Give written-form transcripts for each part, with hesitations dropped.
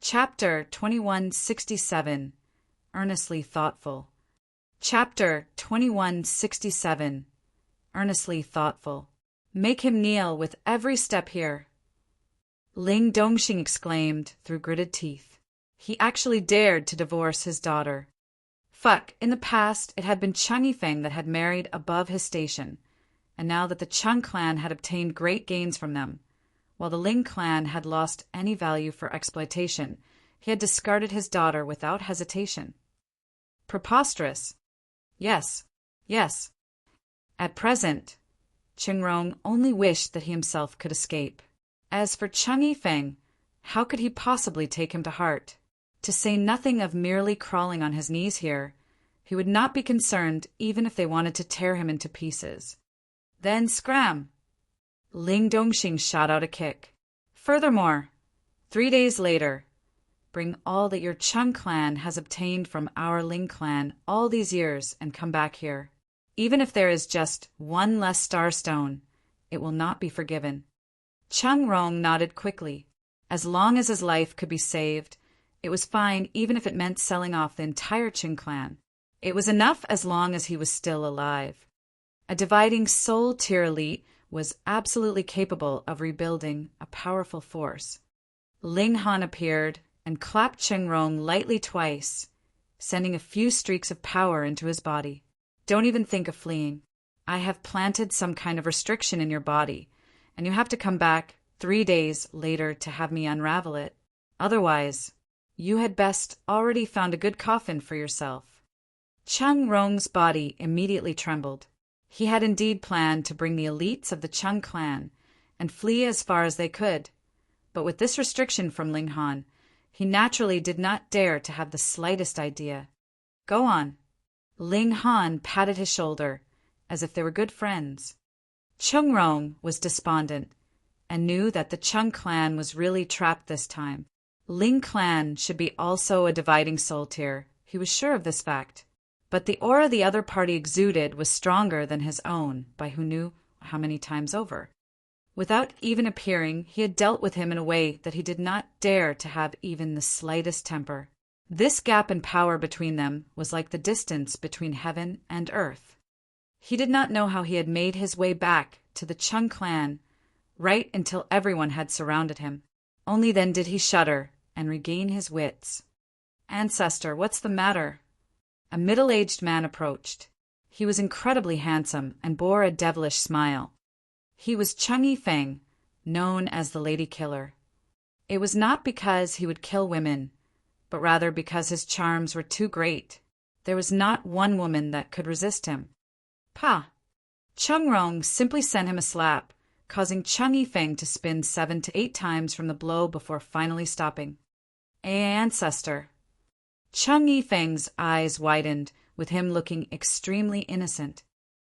Chapter 2167 Earnestly Thoughtful. Chapter 2167 Earnestly Thoughtful. Make him kneel with every step here. Ling Dongxing exclaimed through gritted teeth. He actually dared to divorce his daughter. Fuck, in the past it had been Cheng Yifeng that had married above his station, and now that the Cheng clan had obtained great gains from them, while the Ling clan had lost any value for exploitation, he had discarded his daughter without hesitation. Preposterous. Yes, yes. At present, Qingrong only wished that he himself could escape. As for Cheng Yifeng, how could he possibly take him to heart? To say nothing of merely crawling on his knees here, he would not be concerned even if they wanted to tear him into pieces. Then scram! Ling Dongxing shot out a kick. Furthermore, 3 days later, bring all that your Cheng clan has obtained from our Ling clan all these years and come back here. Even if there is just one less star stone, it will not be forgiven. Cheng Rong nodded quickly. As long as his life could be saved, it was fine even if it meant selling off the entire Qing clan. It was enough as long as he was still alive. A dividing soul tier elite was absolutely capable of rebuilding a powerful force. Ling Han appeared and clapped Cheng Rong lightly twice, sending a few streaks of power into his body. Don't even think of fleeing. I have planted some kind of restriction in your body, and you have to come back 3 days later to have me unravel it. Otherwise, you had best already found a good coffin for yourself. Cheng Rong's body immediately trembled. He had indeed planned to bring the elites of the Cheng clan and flee as far as they could, but with this restriction from Ling Han, he naturally did not dare to have the slightest idea. Go on. Ling Han patted his shoulder, as if they were good friends. Cheng Rong was despondent, and knew that the Cheng clan was really trapped this time. Ling clan should be also a dividing soul tier, he was sure of this fact. But the aura the other party exuded was stronger than his own, by who knew how many times over. Without even appearing, he had dealt with him in a way that he did not dare to have even the slightest temper. This gap in power between them was like the distance between heaven and earth. He did not know how he had made his way back to the Cheng clan right until everyone had surrounded him. Only then did he shudder and regain his wits. Ancestor, what's the matter? A middle-aged man approached. He was incredibly handsome and bore a devilish smile. He was Cheng Yifeng, known as the Lady Killer. It was not because he would kill women, but rather because his charms were too great. There was not one woman that could resist him. Pah! Cheng Rong simply sent him a slap, causing Cheng Yifeng to spin 7 to 8 times from the blow before finally stopping. Ancestor! Cheng Yifeng's eyes widened, with him looking extremely innocent.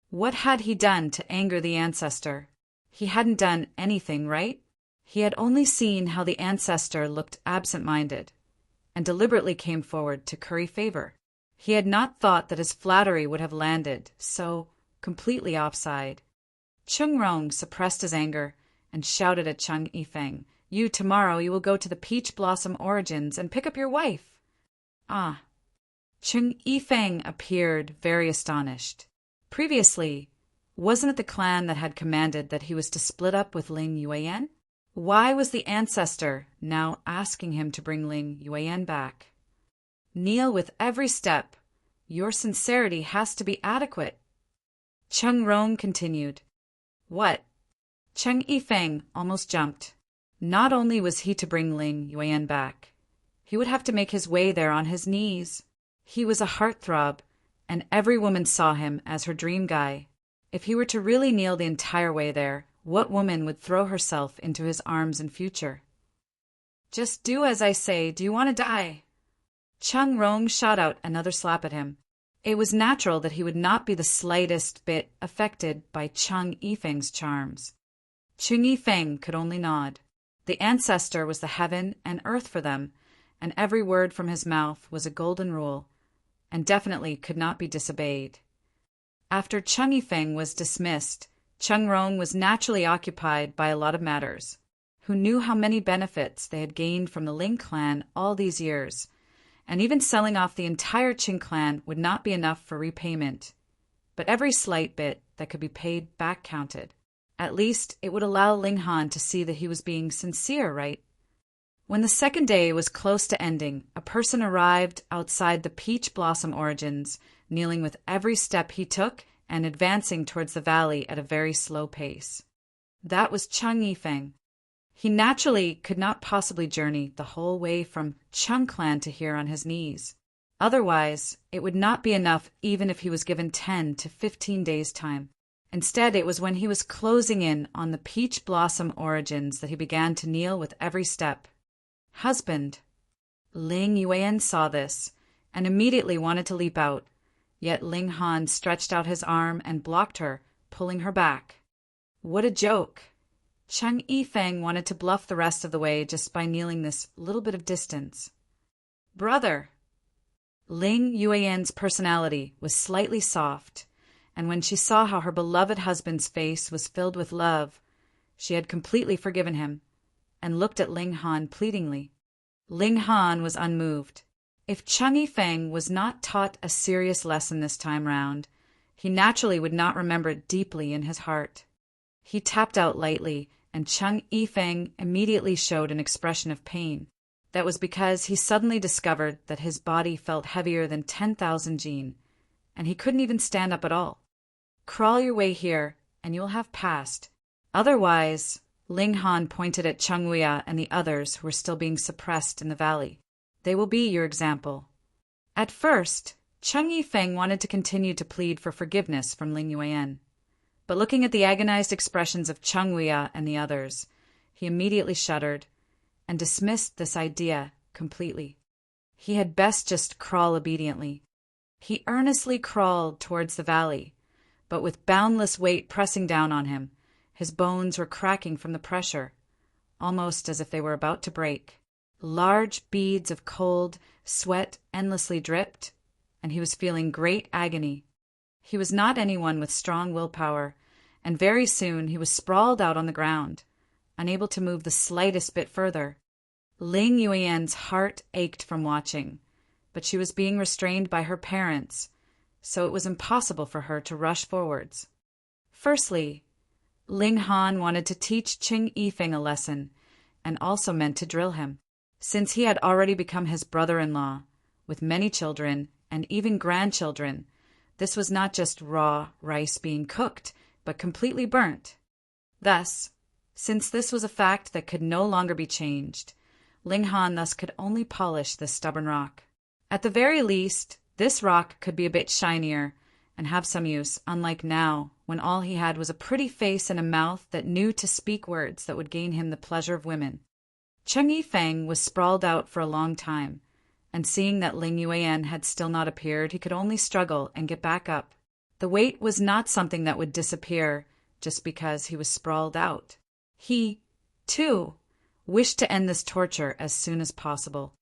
What had he done to anger the ancestor? He hadn't done anything, right? He had only seen how the ancestor looked absent-minded, and deliberately came forward to curry favor. He had not thought that his flattery would have landed so completely offside. Cheng Rong suppressed his anger and shouted at Cheng Yifeng, tomorrow you will go to the Peach Blossom Origins and pick up your wife. Ah. Cheng Yifeng appeared very astonished. Previously, wasn't it the clan that had commanded that he was to split up with Ling Yuan? Why was the ancestor now asking him to bring Ling Yuan back? Kneel with every step. Your sincerity has to be adequate. Cheng Rong continued. What? Cheng Yifeng almost jumped. Not only was he to bring Ling Yuan back, he would have to make his way there on his knees. He was a heartthrob, and every woman saw him as her dream guy. If he were to really kneel the entire way there, what woman would throw herself into his arms in future? Just do as I say. Do you want to die? Cheng Rong shot out another slap at him. It was natural that he would not be the slightest bit affected by Cheng Yifeng's charms. Cheng Yifeng could only nod. The ancestor was the heaven and earth for them, and every word from his mouth was a golden rule, and definitely could not be disobeyed. After Cheng Yifeng was dismissed, Cheng Rong was naturally occupied by a lot of matters. who knew how many benefits they had gained from the Ling clan all these years, and even selling off the entire Qing clan would not be enough for repayment. But every slight bit that could be paid back counted. At least it would allow Ling Han to see that he was being sincere, right? When the second day was close to ending, a person arrived outside the Peach Blossom Origins, kneeling with every step he took and advancing towards the valley at a very slow pace. That was Cheng Yifeng. He naturally could not possibly journey the whole way from Cheng clan to here on his knees. Otherwise, it would not be enough even if he was given 10 to 15 days' time. Instead, it was when he was closing in on the Peach Blossom Origins that he began to kneel with every step. Husband. Ling Yuan saw this and immediately wanted to leap out, yet Ling Han stretched out his arm and blocked her, pulling her back. What a joke! Cheng Yifeng wanted to bluff the rest of the way just by kneeling this little bit of distance. Brother! Ling Yuan's personality was slightly soft, and when she saw how her beloved husband's face was filled with love, she had completely forgiven him and looked at Ling Han pleadingly. Ling Han was unmoved. If Cheng Yifeng was not taught a serious lesson this time round, he naturally would not remember it deeply in his heart. He tapped out lightly, and Cheng Yifeng immediately showed an expression of pain. That was because he suddenly discovered that his body felt heavier than 10,000 jin, and he couldn't even stand up at all. Crawl your way here, and you will have passed. Otherwise, Ling Han pointed at Cheng Wuya and the others who were still being suppressed in the valley. They will be your example. At first, Cheng Yifeng wanted to continue to plead for forgiveness from Ling Yuan. But looking at the agonized expressions of Cheng Wuya and the others, he immediately shuddered and dismissed this idea completely. He had best just crawl obediently. He earnestly crawled towards the valley, but with boundless weight pressing down on him, his bones were cracking from the pressure, almost as if they were about to break. Large beads of cold sweat endlessly dripped, and he was feeling great agony. He was not anyone with strong willpower, and very soon he was sprawled out on the ground, unable to move the slightest bit further. Ling Yuan's heart ached from watching, but she was being restrained by her parents, so it was impossible for her to rush forwards. Firstly, Ling Han wanted to teach Cheng Yifeng a lesson, and also meant to drill him. Since he had already become his brother-in-law, with many children and even grandchildren, this was not just raw rice being cooked, but completely burnt. Thus, since this was a fact that could no longer be changed, Ling Han thus could only polish this stubborn rock. At the very least, this rock could be a bit shinier and have some use, unlike now, when all he had was a pretty face and a mouth that knew to speak words that would gain him the pleasure of women. Cheng Yifeng was sprawled out for a long time, and seeing that Ling Yuan had still not appeared, he could only struggle and get back up. The weight was not something that would disappear just because he was sprawled out. He, too, wished to end this torture as soon as possible.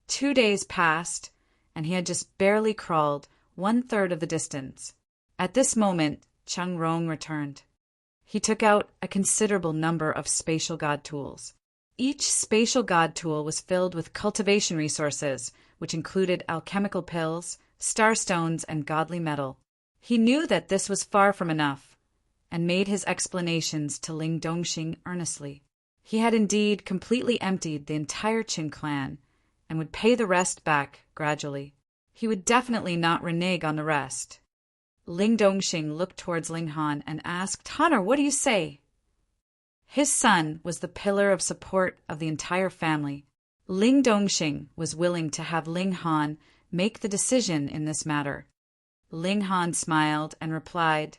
2 days passed, and he had just barely crawled 1/3 of the distance. At this moment, Cheng Rong returned. He took out a considerable number of spatial god tools. Each spatial god tool was filled with cultivation resources, which included alchemical pills, starstones, and godly metal. He knew that this was far from enough, and made his explanations to Ling Dongxing earnestly. He had indeed completely emptied the entire Qin clan, and would pay the rest back gradually. He would definitely not renege on the rest. Ling Dongxing looked towards Ling Han and asked, "Hunter, what do you say?" His son was the pillar of support of the entire family. Ling Dongxing was willing to have Ling Han make the decision in this matter. Ling Han smiled and replied,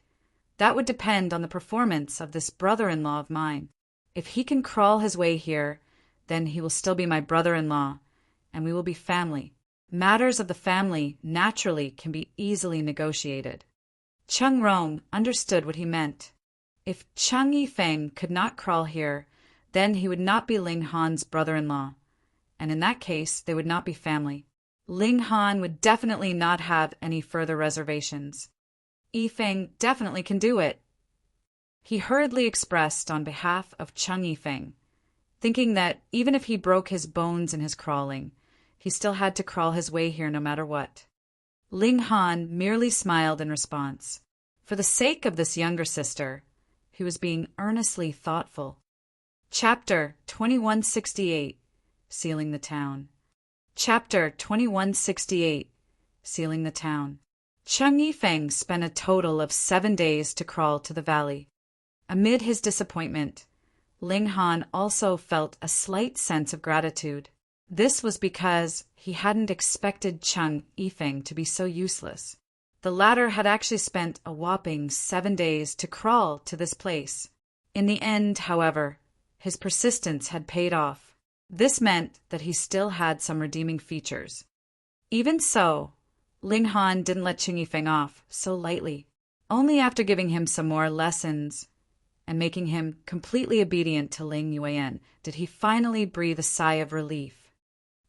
"That would depend on the performance of this brother-in-law of mine. If he can crawl his way here, then he will still be my brother-in-law, and we will be family. Matters of the family naturally can be easily negotiated." Cheng Rong understood what he meant. If Cheng Yifeng could not crawl here, then he would not be Ling Han's brother-in-law, and in that case they would not be family. Ling Han would definitely not have any further reservations. Yifeng definitely can do it. He hurriedly expressed on behalf of Cheng Yifeng, thinking that even if he broke his bones in his crawling, he still had to crawl his way here no matter what. Ling Han merely smiled in response. For the sake of this younger sister, he was being earnestly thoughtful. Chapter 2168, Sealing the Town. Chapter 2168, Sealing the Town. Cheng Yifeng spent a total of 7 days to crawl to the valley. Amid his disappointment, Ling Han also felt a slight sense of gratitude. This was because he hadn't expected Cheng Yifeng to be so useless. The latter had actually spent a whopping 7 days to crawl to this place. In the end, however, his persistence had paid off. This meant that he still had some redeeming features. Even so, Ling Han didn't let Cheng Yifeng off so lightly. Only after giving him some more lessons and making him completely obedient to Ling Yuan did he finally breathe a sigh of relief.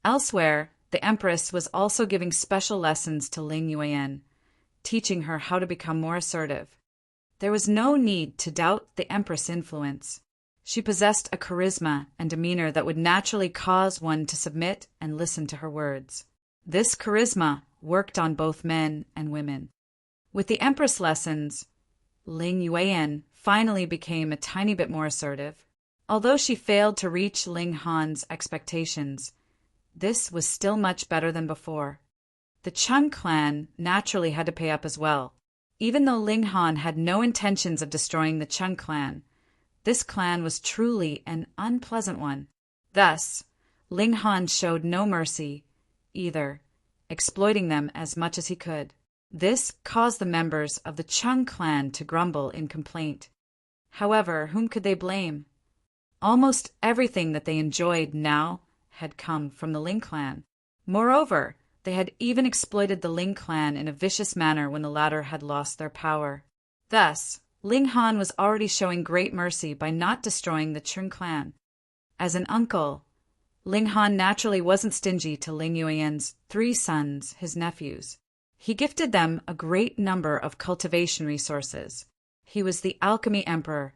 Elsewhere, the Empress was also giving special lessons to Ling Yuan, teaching her how to become more assertive. There was no need to doubt the Empress' influence. She possessed a charisma and demeanor that would naturally cause one to submit and listen to her words. This charisma worked on both men and women. With the Empress lessons, Ling Yuan finally became a tiny bit more assertive. Although she failed to reach Ling Han's expectations, this was still much better than before. The Cheng clan naturally had to pay up as well. Even though Ling Han had no intentions of destroying the Cheng clan, this clan was truly an unpleasant one. Thus, Ling Han showed no mercy either, exploiting them as much as he could. This caused the members of the Cheng clan to grumble in complaint. However, whom could they blame? Almost everything that they enjoyed now had come from the Ling clan. Moreover, they had even exploited the Ling clan in a vicious manner when the latter had lost their power. Thus, Ling Han was already showing great mercy by not destroying the Cheng clan. As an uncle, Ling Han naturally wasn't stingy to Ling Yuan's 3 sons, his nephews. He gifted them a great number of cultivation resources. He was the alchemy emperor,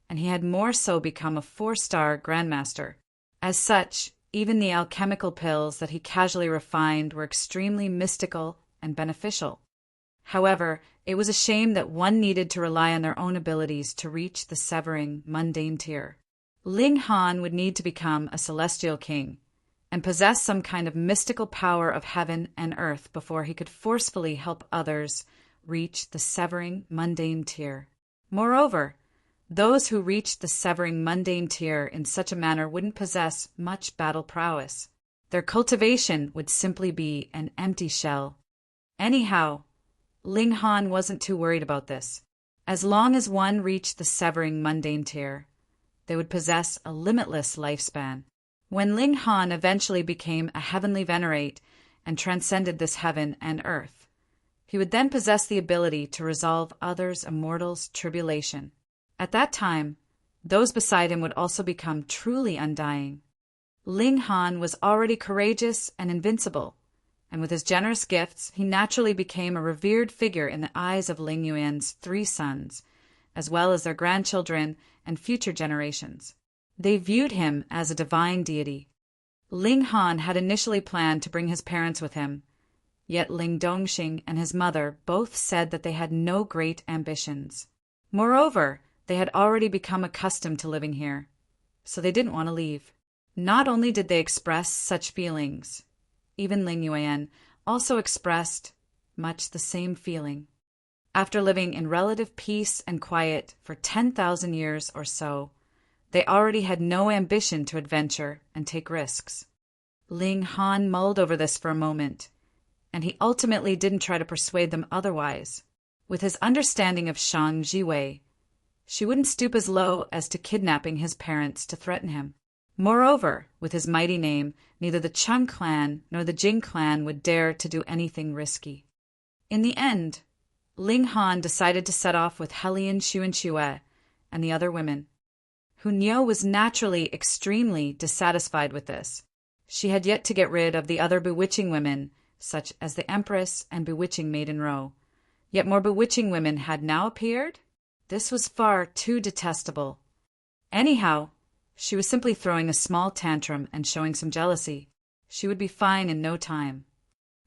and he had more so become a 4-star grandmaster. As such, even the alchemical pills that he casually refined were extremely mystical and beneficial. However, it was a shame that one needed to rely on their own abilities to reach the severing mundane tier. Ling Han would need to become a celestial king and possess some kind of mystical power of heaven and earth before he could forcefully help others reach the severing mundane tier. Moreover, those who reached the severing mundane tier in such a manner wouldn't possess much battle prowess. Their cultivation would simply be an empty shell. Anyhow, Ling Han wasn't too worried about this. As long as one reached the severing mundane tier, they would possess a limitless lifespan. When Ling Han eventually became a heavenly venerate and transcended this heaven and earth, he would then possess the ability to resolve others' immortals' tribulation. At that time, those beside him would also become truly undying. Ling Han was already courageous and invincible, and with his generous gifts, he naturally became a revered figure in the eyes of Ling Yuan's 3 sons, as well as their grandchildren and future generations. They viewed him as a divine deity. Ling Han had initially planned to bring his parents with him, yet Ling Dongxing and his mother both said that they had no great ambitions. Moreover, they had already become accustomed to living here, so they didn't want to leave. Not only did they express such feelings, even Ling Yuan also expressed much the same feeling. After living in relative peace and quiet for 10,000 years or so, they already had no ambition to adventure and take risks. Ling Han mulled over this for a moment, and he ultimately didn't try to persuade them otherwise. With his understanding of Shang Jiwei, she wouldn't stoop as low as to kidnapping his parents to threaten him. Moreover, with his mighty name, neither the Cheng clan nor the Jing clan would dare to do anything risky. In the end, Ling Han decided to set off with Helian Xuanxue and the other women. Hunyo was naturally extremely dissatisfied with this. She had yet to get rid of the other bewitching women, such as the Empress and bewitching Maiden Ro. Yet more bewitching women had now appeared? This was far too detestable. Anyhow, She was simply throwing a small tantrum and showing some jealousy. She would be fine in no time.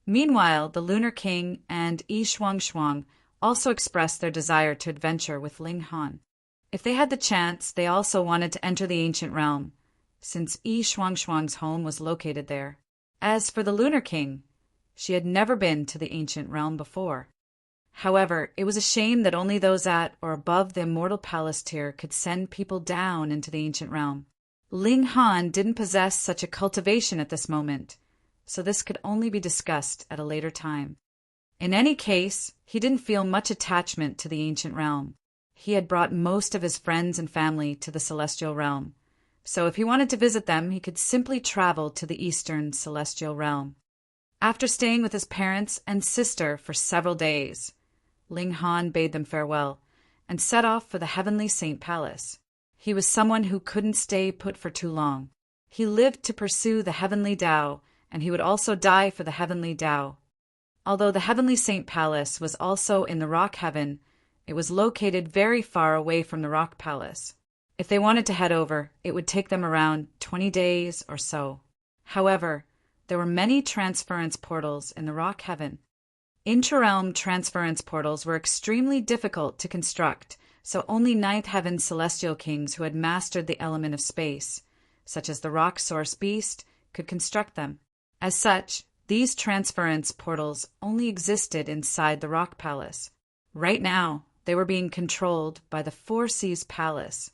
Meanwhile, the Lunar King and Yi Shuang also expressed their desire to adventure with Ling Han. If they had the chance, they also wanted to enter the ancient realm, since Yi Shuang's home was located there. As for the Lunar King, she had never been to the ancient realm before. However, it was a shame that only those at or above the immortal palace tier could send people down into the ancient realm. Ling Han didn't possess such a cultivation at this moment, so this could only be discussed at a later time. In any case, he didn't feel much attachment to the ancient realm. He had brought most of his friends and family to the celestial realm, so if he wanted to visit them, he could simply travel to the eastern celestial realm. After staying with his parents and sister for several days, Ling Han bade them farewell and set off for the Heavenly Saint Palace. He was someone who couldn't stay put for too long. He lived to pursue the Heavenly Tao, and he would also die for the Heavenly Tao. Although the Heavenly Saint Palace was also in the Rock Heaven, it was located very far away from the Rock Palace. If they wanted to head over, it would take them around 20 days or so. However, there were many transference portals in the Rock Heaven. Intra-realm transference portals were extremely difficult to construct, so only Ninth Heaven celestial kings who had mastered the element of space, such as the Rock Source Beast, could construct them. As such, these transference portals only existed inside the Rock Palace. Right now, they were being controlled by the Four Seas Palace.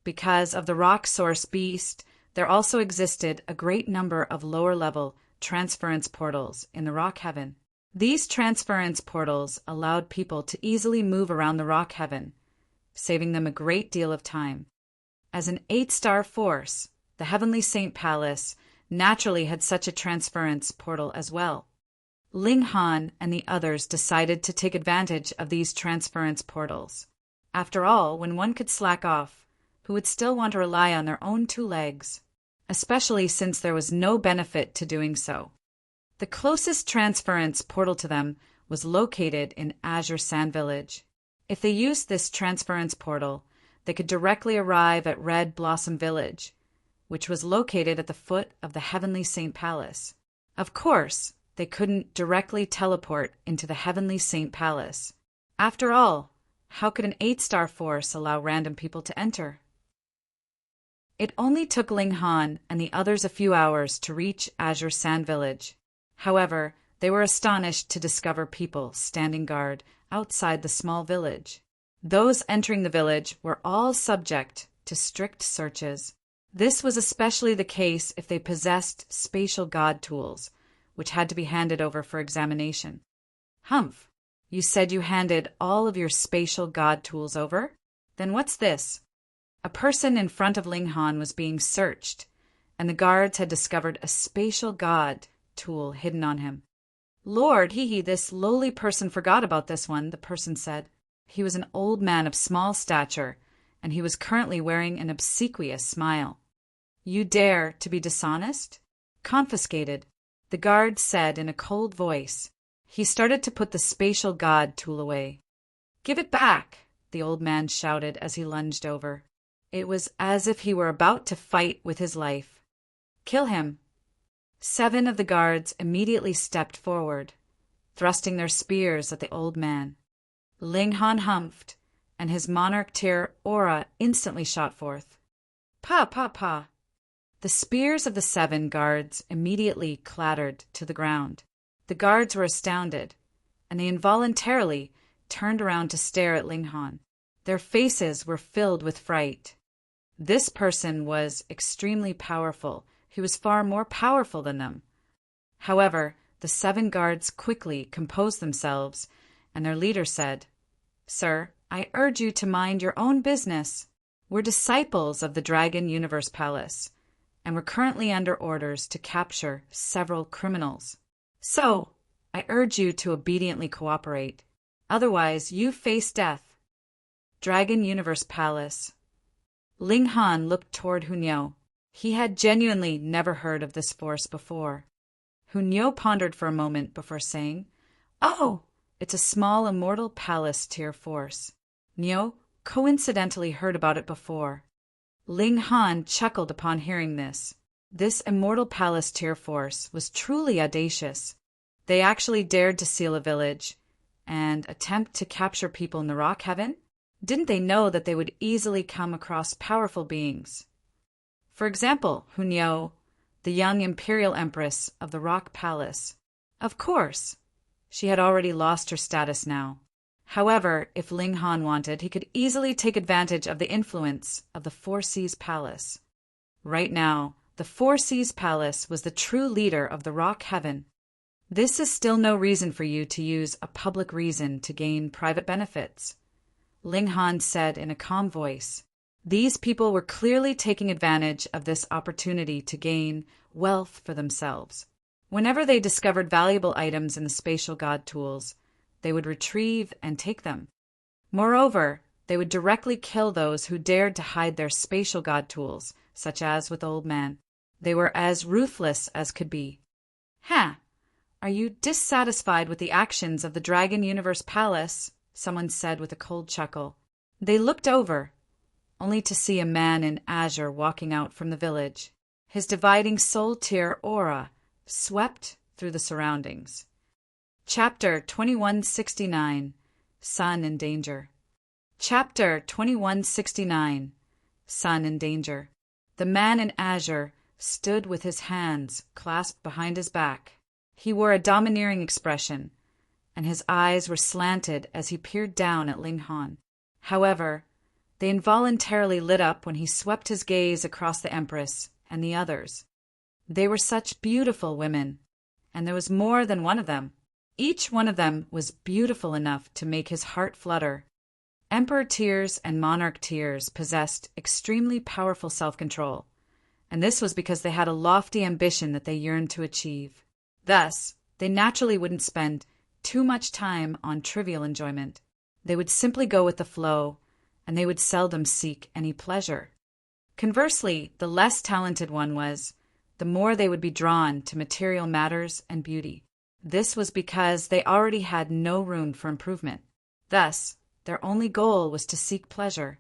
Because of the Rock Source Beast, there also existed a great number of lower-level transference portals in the Rock Heaven. These transference portals allowed people to easily move around the Rock Heaven, saving them a great deal of time. As an 8-star force, the Heavenly Saint Palace naturally had such a transference portal as well. Ling Han and the others decided to take advantage of these transference portals. After all, when one could slack off, who would still want to rely on their own 2 legs? Especially since there was no benefit to doing so. The closest transference portal to them was located in Azure Sand Village. If they used this transference portal, they could directly arrive at Red Blossom Village, which was located at the foot of the Heavenly Saint Palace. Of course, they couldn't directly teleport into the Heavenly Saint Palace. After all, how could an 8-star force allow random people to enter? It only took Ling Han and the others a few hours to reach Azure Sand Village. However, they were astonished to discover people standing guard outside the small village. Those entering the village were all subject to strict searches. This was especially the case if they possessed spatial god tools, which had to be handed over for examination. Humph, you said you handed all of your spatial god tools over? Then what's this? A person in front of Ling Han was being searched, and the guards had discovered a spatial god tool hidden on him. Lord, this lowly person forgot about this one, the person said. He was an old man of small stature, and he was currently wearing an obsequious smile. You dare to be dishonest? Confiscated, the guard said in a cold voice. He started to put the spatial god tool away. Give it back, the old man shouted as he lunged over. It was as if he were about to fight with his life. Kill him. 7 of the guards immediately stepped forward, thrusting their spears at the old man. Ling Han humphed, and his monarch tier aura instantly shot forth. Pa, pa, pa. The spears of the 7 guards immediately clattered to the ground. The guards were astounded, and they involuntarily turned around to stare at Ling Han. Their faces were filled with fright. This person was extremely powerful. He was far more powerful than them. However, the 7 guards quickly composed themselves, and their leader said, Sir, I urge you to mind your own business. We're disciples of the Dragon Universe Palace, and we're currently under orders to capture several criminals. So, I urge you to obediently cooperate. Otherwise, you face death. Dragon Universe Palace. Ling Han looked toward Hunyao. He had genuinely never heard of this force before. Hunyao pondered for a moment before saying, Oh, it's a small immortal palace tier force. Nyo coincidentally heard about it before. Ling Han chuckled upon hearing this. This immortal palace tier force was truly audacious. They actually dared to seal a village and attempt to capture people in the rock heaven? Didn't they know that they would easily come across powerful beings? For example, Hunyao, the young imperial empress of the Rock Palace. Of course, she had already lost her status now. However, if Ling Han wanted, he could easily take advantage of the influence of the Four Seas Palace. Right now, the Four Seas Palace was the true leader of the Rock Heaven. This is still no reason for you to use a public reason to gain private benefits, Ling Han said in a calm voice. These people were clearly taking advantage of this opportunity to gain wealth for themselves. Whenever they discovered valuable items in the spatial god tools, they would retrieve and take them. Moreover, they would directly kill those who dared to hide their spatial god tools, such as with Old Man. They were as ruthless as could be. Are you dissatisfied with the actions of the Dragon Universe Palace? Someone said with a cold chuckle. They looked over, only to see a man in azure walking out from the village. His dividing soul tier aura swept through the surroundings. Chapter 2169 Sun in Danger. Chapter 2169 Sun in Danger. The man in azure stood with his hands clasped behind his back. He wore a domineering expression, and his eyes were slanted as he peered down at Ling Han. However, they involuntarily lit up when he swept his gaze across the Empress and the others. They were such beautiful women, and there was more than one of them. Each one of them was beautiful enough to make his heart flutter. Emperor Tears and Monarch Tears possessed extremely powerful self-control, and this was because they had a lofty ambition that they yearned to achieve. Thus, they naturally wouldn't spend too much time on trivial enjoyment. They would simply go with the flow, and they would seldom seek any pleasure. Conversely, the less talented one was, the more they would be drawn to material matters and beauty. This was because they already had no room for improvement. Thus, their only goal was to seek pleasure.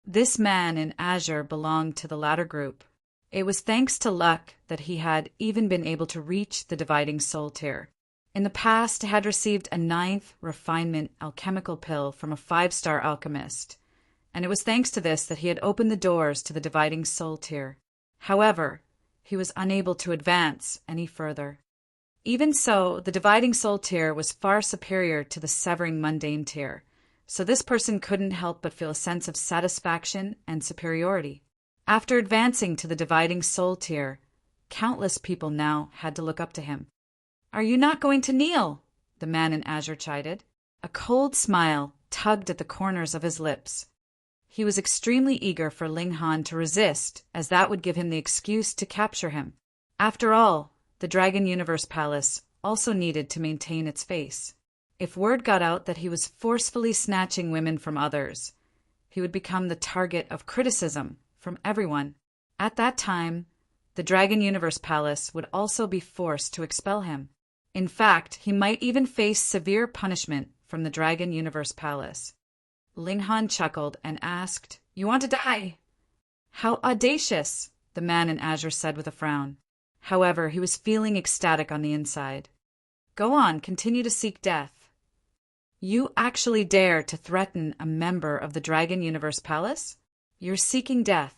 This man in azure belonged to the latter group. It was thanks to luck that he had even been able to reach the dividing soul tier. In the past, he had received a 9th refinement alchemical pill from a 5-star alchemist, and it was thanks to this that he had opened the doors to the dividing soul tier. However, he was unable to advance any further. Even so, the dividing soul tier was far superior to the severing mundane tier, so this person couldn't help but feel a sense of satisfaction and superiority. After advancing to the dividing soul tier, countless people now had to look up to him. "Are you not going to kneel?" the man in azure chided. A cold smile tugged at the corners of his lips. He was extremely eager for Ling Han to resist, as that would give him the excuse to capture him. After all, the Dragon Universe Palace also needed to maintain its face. If word got out that he was forcefully snatching women from others, he would become the target of criticism from everyone. At that time, the Dragon Universe Palace would also be forced to expel him. In fact, he might even face severe punishment from the Dragon Universe Palace. Ling Han chuckled and asked, "You want to die?" "How audacious," the man in azure said with a frown. However, he was feeling ecstatic on the inside. "Go on, continue to seek death." "You actually dare to threaten a member of the Dragon Universe Palace? You're seeking death."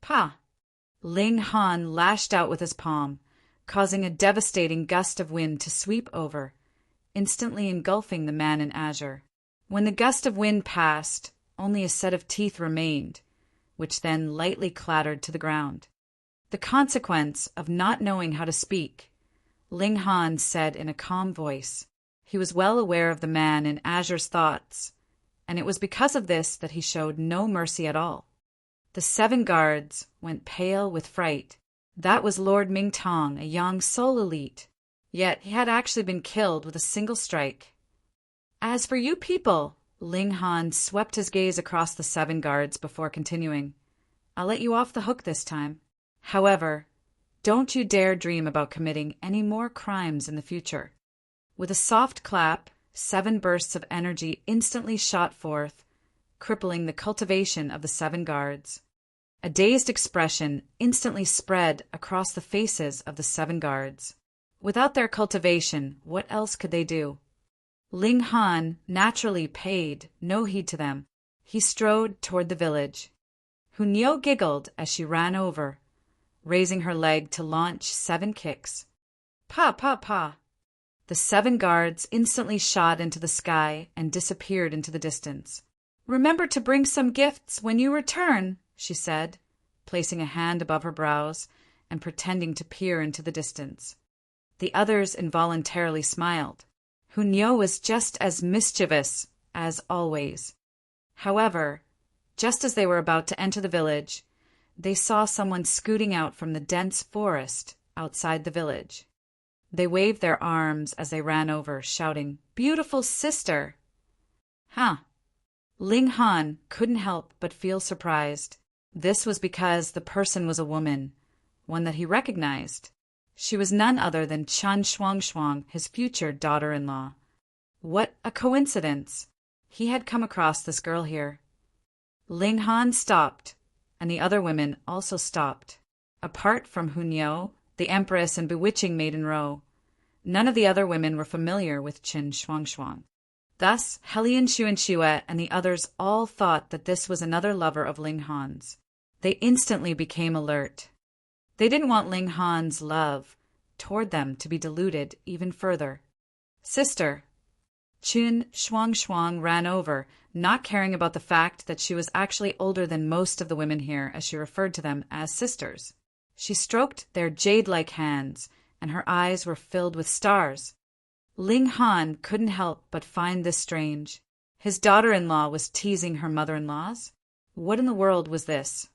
"Pah!" Ling Han lashed out with his palm, causing a devastating gust of wind to sweep over, instantly engulfing the man in azure. When the gust of wind passed, only a set of teeth remained, which then lightly clattered to the ground. The consequence of not knowing how to speak, Ling Han said in a calm voice. He was well aware of the man in azure's thoughts, and it was because of this that he showed no mercy at all. The 7 guards went pale with fright. That was Lord Mingtong, a young soul elite. Yet he had actually been killed with a single strike. "As for you people," Ling Han swept his gaze across the 7 guards before continuing, "I'll let you off the hook this time. However, don't you dare dream about committing any more crimes in the future." With a soft clap, 7 bursts of energy instantly shot forth, crippling the cultivation of the 7 guards. A dazed expression instantly spread across the faces of the 7 guards. Without their cultivation, what else could they do? Ling Han naturally paid no heed to them. He strode toward the village. Hunyo giggled as she ran over, raising her leg to launch 7 kicks. Pa, pa, pa! The 7 guards instantly shot into the sky and disappeared into the distance. Remember to bring some gifts when you return, she said, placing a hand above her brows and pretending to peer into the distance. The others involuntarily smiled. Hunyo was just as mischievous as always. However, just as they were about to enter the village, they saw someone scooting out from the dense forest outside the village. They waved their arms as they ran over, shouting, "Beautiful sister!" Huh. Ling Han couldn't help but feel surprised. This was because the person was a woman, one that he recognized. She was none other than Chen Shuangshuang, his future daughter-in-law. What a coincidence! He had come across this girl here. Ling Han stopped, and the other women also stopped. Apart from Hunyo, the Empress and bewitching Maiden Ro, none of the other women were familiar with Chen Shuangshuang. Thus, Helian Xuanxue and the others all thought that this was another lover of Ling Han's. They instantly became alert. They didn't want Ling Han's love toward them to be diluted even further. Sister. Chen Shuangshuang ran over, not caring about the fact that she was actually older than most of the women here, as she referred to them as sisters. She stroked their jade-like hands, and her eyes were filled with stars. Ling Han couldn't help but find this strange. His daughter-in-law was teasing her mother-in-laws? What in the world was this?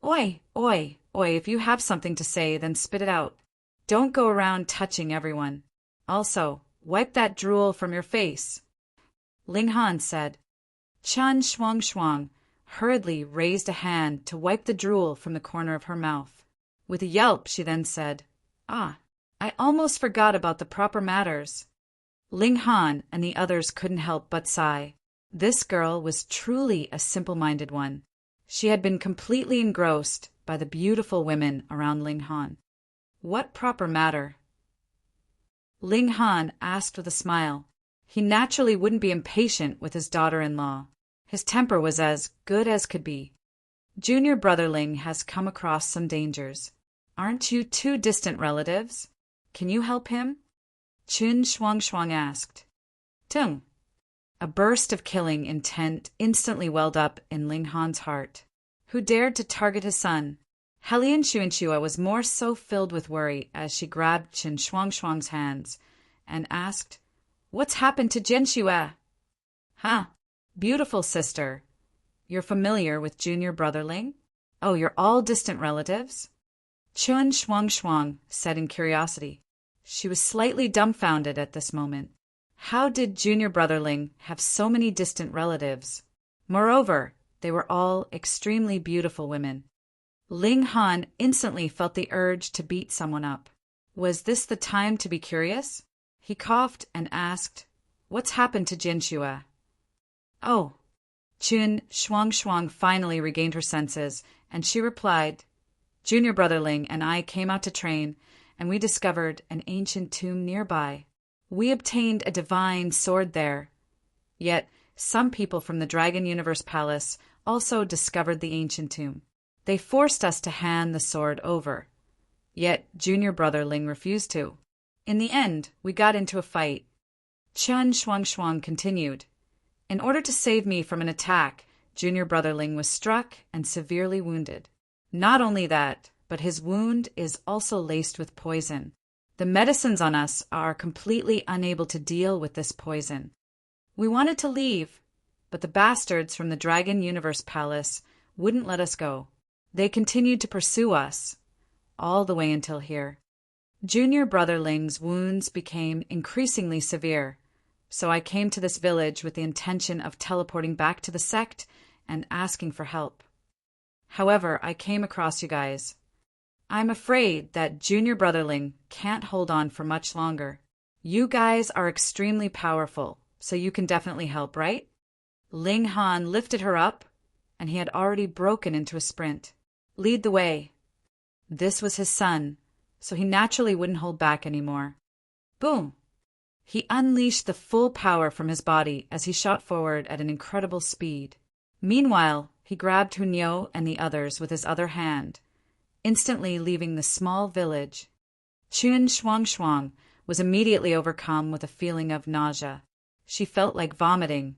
Oi, oi, oi, if you have something to say, then spit it out. Don't go around touching everyone. Also, wipe that drool from your face. Ling Han said. Chen Shuangshuang hurriedly raised a hand to wipe the drool from the corner of her mouth. With a yelp, she then said, "Ah, I almost forgot about the proper matters." Ling Han and the others couldn't help but sigh. This girl was truly a simple-minded one. She had been completely engrossed by the beautiful women around Ling Han. What proper matter? Ling Han asked with a smile. He naturally wouldn't be impatient with his daughter-in-law. His temper was as good as could be. Junior brother Ling has come across some dangers. Aren't you 2 distant relatives? Can you help him? Chen Shuangshuang asked. Tung. A burst of killing intent instantly welled up in Ling Han's heart. Who dared to target his son? Helian Xuanxue was more so filled with worry as she grabbed Chen Shuangshuang's hands and asked, "What's happened to Jianxue?" Huh, beautiful sister. You're familiar with junior brother Ling? Oh, you're all distant relatives? Chen Shuangshuang said in curiosity. She was slightly dumbfounded at this moment. How did junior brother Ling have so many distant relatives? Moreover, they were all extremely beautiful women. Ling Han instantly felt the urge to beat someone up. Was this the time to be curious? He coughed and asked, "What's happened to Jianxue?" Oh. Chen Shuangshuang finally regained her senses, and she replied, "Junior brother Ling and I came out to train, and we discovered an ancient tomb nearby. We obtained a divine sword there. Yet, some people from the Dragon Universe Palace also discovered the ancient tomb. They forced us to hand the sword over. Yet, junior brother Ling refused to. In the end, we got into a fight." Chen Shuangshuang continued. "In order to save me from an attack, junior brother Ling was struck and severely wounded. Not only that, but his wound is also laced with poison. The medicines on us are completely unable to deal with this poison. We wanted to leave, but the bastards from the Dragon Universe Palace wouldn't let us go. They continued to pursue us, all the way until here. Junior brother Ling's wounds became increasingly severe, so I came to this village with the intention of teleporting back to the sect and asking for help. However, I came across you guys. I'm afraid that junior brother Ling can't hold on for much longer. You guys are extremely powerful, so you can definitely help, right?" Ling Han lifted her up, and he had already broken into a sprint. Lead the way. This was his son, so he naturally wouldn't hold back anymore. Boom! He unleashed the full power from his body as he shot forward at an incredible speed. Meanwhile, he grabbed Hunyo and the others with his other hand, instantly leaving the small village. Chun Shuang was immediately overcome with a feeling of nausea. She felt like vomiting,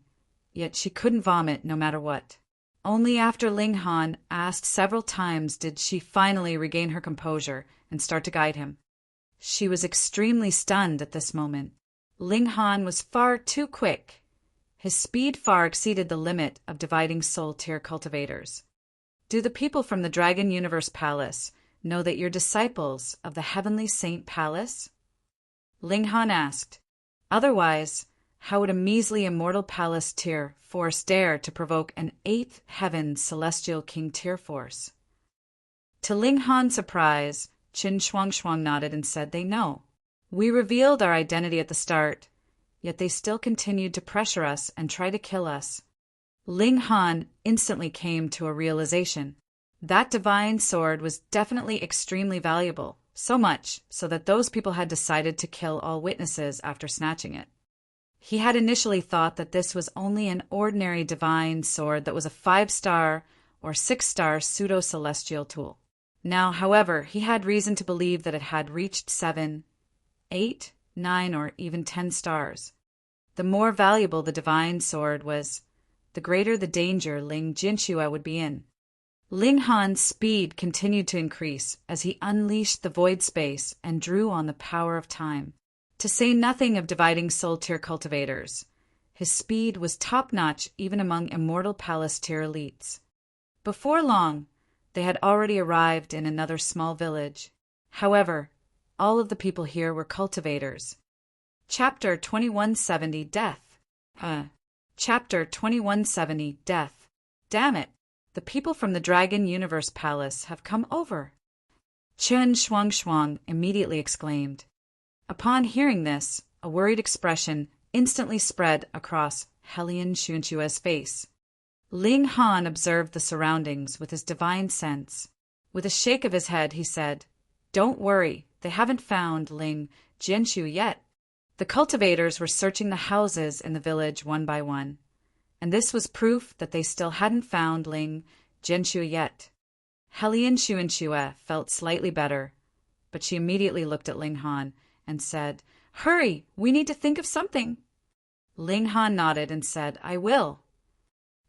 yet she couldn't vomit no matter what. Only after Ling Han asked several times did she finally regain her composure and start to guide him. She was extremely stunned at this moment. Ling Han was far too quick. His speed far exceeded the limit of dividing soul tier cultivators. Do the people from the Dragon Universe Palace know that you're disciples of the Heavenly Saint Palace? Ling Han asked. Otherwise, how would a measly immortal palace tier force dare to provoke an 8th heaven celestial king tier force? To Ling Han's surprise, Qin Shuang nodded and said they know. We revealed our identity at the start, yet they still continued to pressure us and try to kill us. Ling Han instantly came to a realization. That divine sword was definitely extremely valuable, so much so that those people had decided to kill all witnesses after snatching it. He had initially thought that this was only an ordinary divine sword that was a 5-star or 6-star pseudo-celestial tool. Now, however, he had reason to believe that it had reached 7, 8, 9, or even 10 stars. The more valuable the divine sword was, the greater the danger Ling Jinxue would be in. Ling Han's speed continued to increase as he unleashed the void space and drew on the power of time. To say nothing of dividing soul tier cultivators, his speed was top-notch even among immortal palace tier elites. Before long, they had already arrived in another small village. However, all of the people here were cultivators. Chapter 2170 Death. Chapter 2170 Death. Damn it! The people from the Dragon Universe Palace have come over. Chun Shuang immediately exclaimed. Upon hearing this, a worried expression instantly spread across Hellion Xunchue's face. Ling Han observed the surroundings with his divine sense. With a shake of his head, he said, "Don't worry, they haven't found Ling Jianxu yet." The cultivators were searching the houses in the village one by one, and this was proof that they still hadn't found Ling Jianxu yet. Hellion Xunxue felt slightly better, but she immediately looked at Ling Han and said, "Hurry, we need to think of something." Ling Han nodded and said, "I will."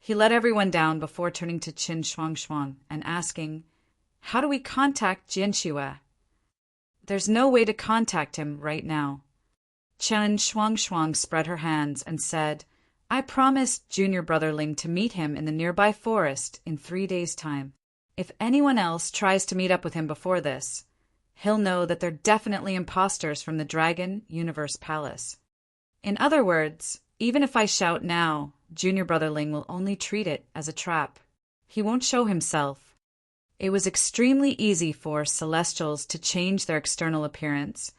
He let everyone down before turning to Qin Shuang and asking, "How do we contact Jianxue?" "There's no way to contact him right now." Qin Shuang spread her hands and said, "I promised junior brother Ling to meet him in the nearby forest in 3 days' time. If anyone else tries to meet up with him before this, he'll know that they're definitely imposters from the Dragon Universe Palace. In other words, even if I shout now, junior brother Ling will only treat it as a trap. He won't show himself." It was extremely easy for Celestials to change their external appearance,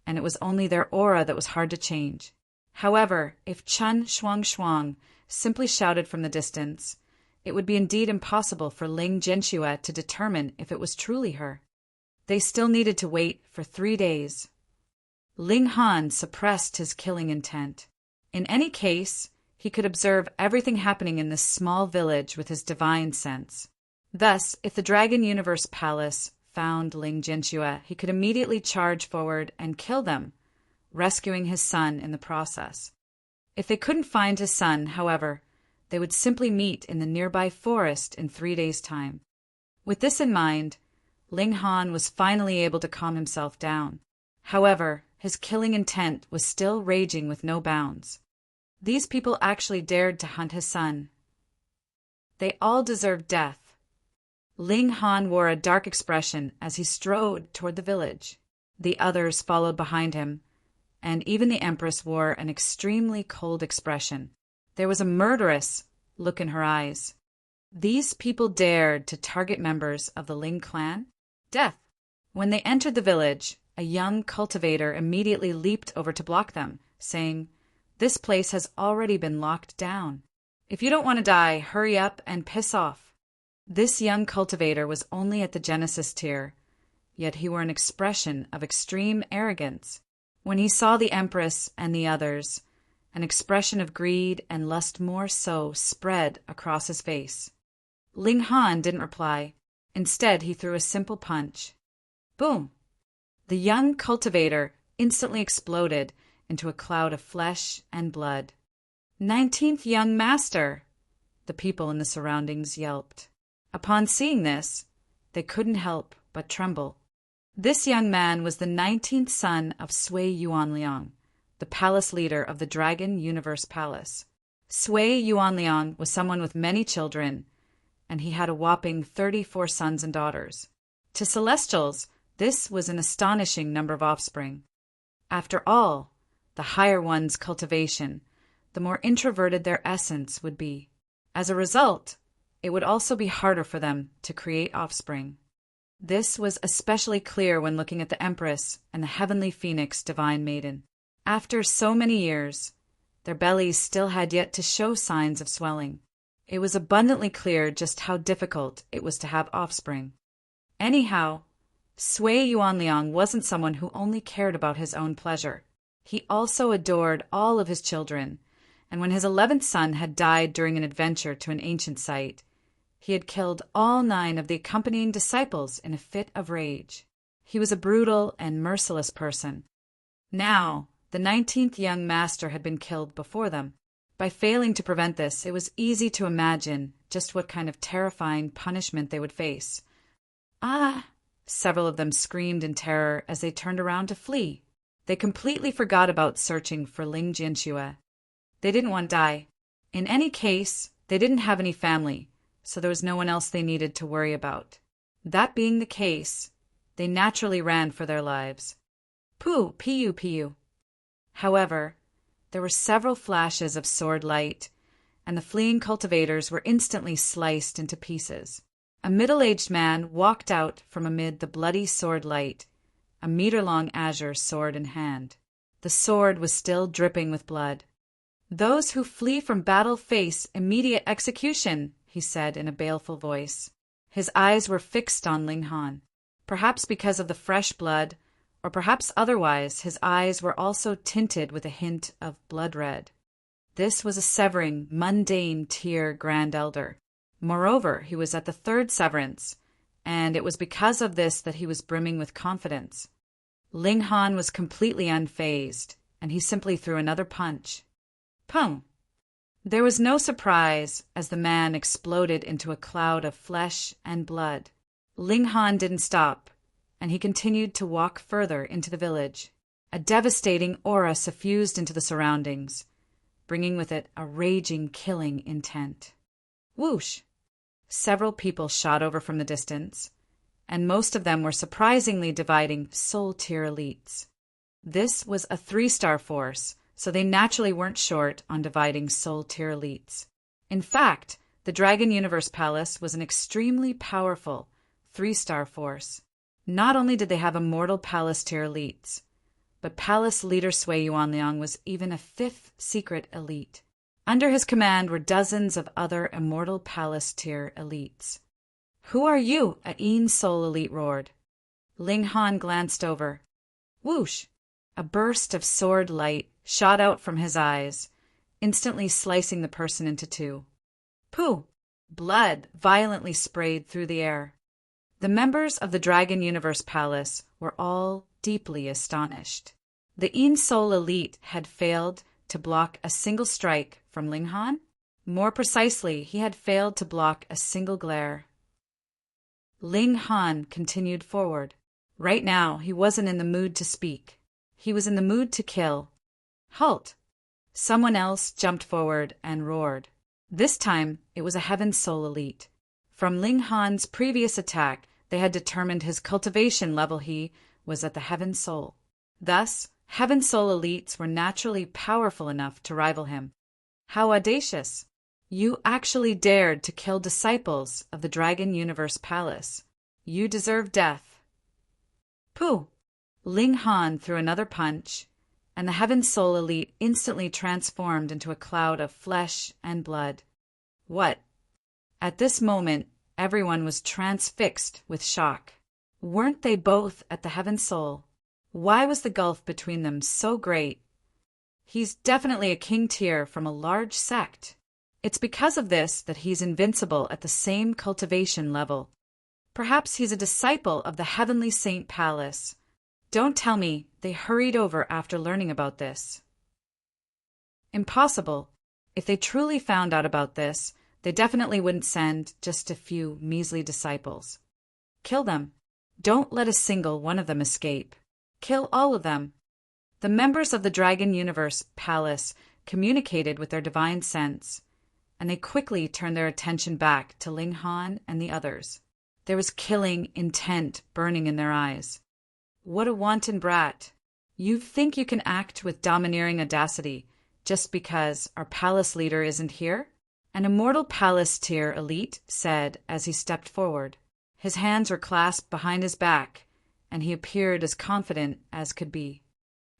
and it was only their aura that was hard to change. However, if Chun Shuang simply shouted from the distance, it would be indeed impossible for Ling Jianxue to determine if it was truly her. They still needed to wait for 3 days. Ling Han suppressed his killing intent. In any case, he could observe everything happening in this small village with his divine sense. Thus, if the Dragon Universe Palace found Ling Jianxue, he could immediately charge forward and kill them, rescuing his son in the process. If they couldn't find his son, however, they would simply meet in the nearby forest in 3 days' time. With this in mind, Ling Han was finally able to calm himself down. However, his killing intent was still raging with no bounds. These people actually dared to hunt his son. They all deserved death. Ling Han wore a dark expression as he strode toward the village. The others followed behind him, and even the Empress wore an extremely cold expression. There was a murderous look in her eyes. These people dared to target members of the Ling clan? Death! When they entered the village, a young cultivator immediately leaped over to block them, saying, "This place has already been locked down. If you don't want to die, hurry up and piss off." This young cultivator was only at the Genesis tier, yet he wore an expression of extreme arrogance. When he saw the Empress and the others, an expression of greed and lust more so spread across his face. Ling Han didn't reply. Instead, he threw a simple punch. Boom! The young cultivator instantly exploded into a cloud of flesh and blood. 19th young master! The people in the surroundings yelped. Upon seeing this, they couldn't help but tremble. This young man was the 19th son of Sui Yuanliang, the palace leader of the Dragon Universe Palace. Sui Yuanliang was someone with many children, and he had a whopping 34 sons and daughters. To Celestials, this was an astonishing number of offspring. After all, the higher one's cultivation, the more introverted their essence would be. As a result, it would also be harder for them to create offspring. This was especially clear when looking at the Empress and the Heavenly Phoenix Divine Maiden. After so many years, their bellies still had yet to show signs of swelling. It was abundantly clear just how difficult it was to have offspring. Anyhow, Sui Yuanliang wasn't someone who only cared about his own pleasure. He also adored all of his children, and when his 11th son had died during an adventure to an ancient site, he had killed all 9 of the accompanying disciples in a fit of rage. He was a brutal and merciless person. Now, the 19th young master had been killed before them. By failing to prevent this, it was easy to imagine just what kind of terrifying punishment they would face. Ah! Several of them screamed in terror as they turned around to flee. They completely forgot about searching for Ling Jianxue. They didn't want to die. In any case, they didn't have any family, so there was no one else they needed to worry about. That being the case, they naturally ran for their lives. Pooh, piu, piu. However, there were several flashes of sword light, and the fleeing cultivators were instantly sliced into pieces. A middle-aged man walked out from amid the bloody sword light, a meter-long azure sword in hand. The sword was still dripping with blood. "Those who flee from battle face immediate execution," he said in a baleful voice. His eyes were fixed on Ling Han. Perhaps because of the fresh blood, or perhaps otherwise, his eyes were also tinted with a hint of blood red. This was a severing, mundane tier Grand Elder. Moreover, he was at the 3rd severance, and it was because of this that he was brimming with confidence. Ling Han was completely unfazed, and he simply threw another punch. Pum! There was no surprise as the man exploded into a cloud of flesh and blood. Ling Han didn't stop, and he continued to walk further into the village. A devastating aura suffused into the surroundings, bringing with it a raging, killing intent. Whoosh! Several people shot over from the distance, and most of them were surprisingly dividing soul-tier elites. This was a 3-star force, so they naturally weren't short on dividing soul-tier elites. In fact, the Dragon Universe Palace was an extremely powerful 3-star force. Not only did they have immortal palace-tier elites, but Palace Leader Sui Yuanliang was even a 5th secret elite. Under his command were dozens of other immortal palace-tier elites. "Who are you?" a Yin Soul elite roared. Ling Han glanced over. Whoosh! A burst of sword light shot out from his eyes, instantly slicing the person into 2. Pooh! Blood violently sprayed through the air. The members of the Dragon Universe Palace were all deeply astonished. The Yin Soul elite had failed to block a single strike from Ling Han? More precisely, he had failed to block a single glare. Ling Han continued forward. Right now, he wasn't in the mood to speak. He was in the mood to kill. Halt! Someone else jumped forward and roared. This time, it was a Heaven Soul elite. From Ling Han's previous attack, they had determined his cultivation level he was at the Heaven Soul. Thus, Heaven Soul elites were naturally powerful enough to rival him. How audacious! You actually dared to kill disciples of the Dragon Universe Palace. You deserve death. Pooh! Ling Han threw another punch, and the Heaven Soul elite instantly transformed into a cloud of flesh and blood. What? At this moment, Everyone was transfixed with shock. Weren't they both at the Heaven Soul? Why was the gulf between them so great? He's definitely a king tier from a large sect. It's because of this that he's invincible at the same cultivation level. Perhaps he's a disciple of the heavenly Saint Palace. Don't tell me they hurried over after learning about this. Impossible. If they truly found out about this, they definitely wouldn't send just a few measly disciples. Kill them. Don't let a single one of them escape. Kill all of them. The members of the Dragon Universe Palace communicated with their divine sense, and they quickly turned their attention back to Ling Han and the others. There was killing intent burning in their eyes. What a wanton brat. You think you can act with domineering audacity just because our palace leader isn't here? An immortal palace tier elite said as he stepped forward. His hands were clasped behind his back, and he appeared as confident as could be.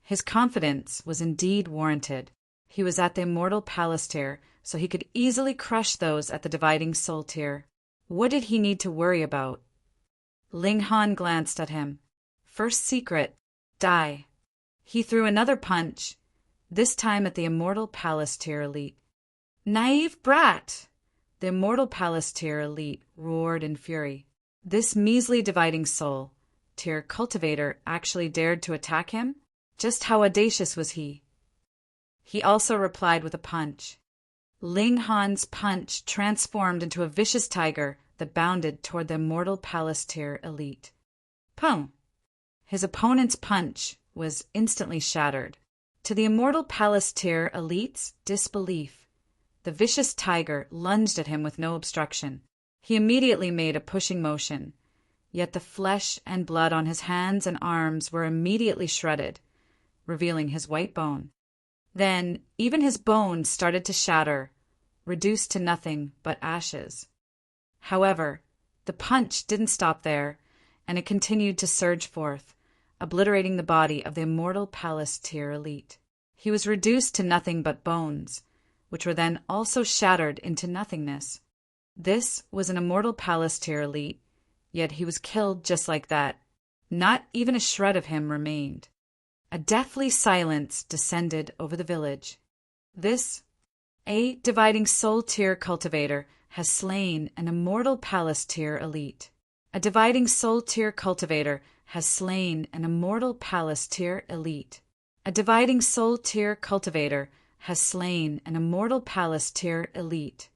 His confidence was indeed warranted. He was at the immortal palace tier, so he could easily crush those at the dividing soul tier. What did he need to worry about? Ling Han glanced at him. First secret, die. He threw another punch, this time at the immortal palace tier elite. Naive brat! The immortal palace tier elite roared in fury. This measly dividing soul tier cultivator actually dared to attack him? Just how audacious was he? He also replied with a punch. Ling Han's punch transformed into a vicious tiger that bounded toward the immortal palace tier elite. Pum! His opponent's punch was instantly shattered. To the immortal palace tier elite's disbelief, the vicious tiger lunged at him with no obstruction. He immediately made a pushing motion, yet the flesh and blood on his hands and arms were immediately shredded, revealing his white bone. Then even his bones started to shatter, reduced to nothing but ashes. However, the punch didn't stop there, and it continued to surge forth, obliterating the body of the immortal palace tier elite. He was reduced to nothing but bones, which were then also shattered into nothingness. This was an immortal palace tier elite, yet he was killed just like that. Not even a shred of him remained. A deathly silence descended over the village. A dividing soul tier cultivator has slain an immortal palace tier elite. A dividing soul tier cultivator has slain an immortal palace tier elite. A dividing soul tier cultivator has slain an immortal palace tier elite.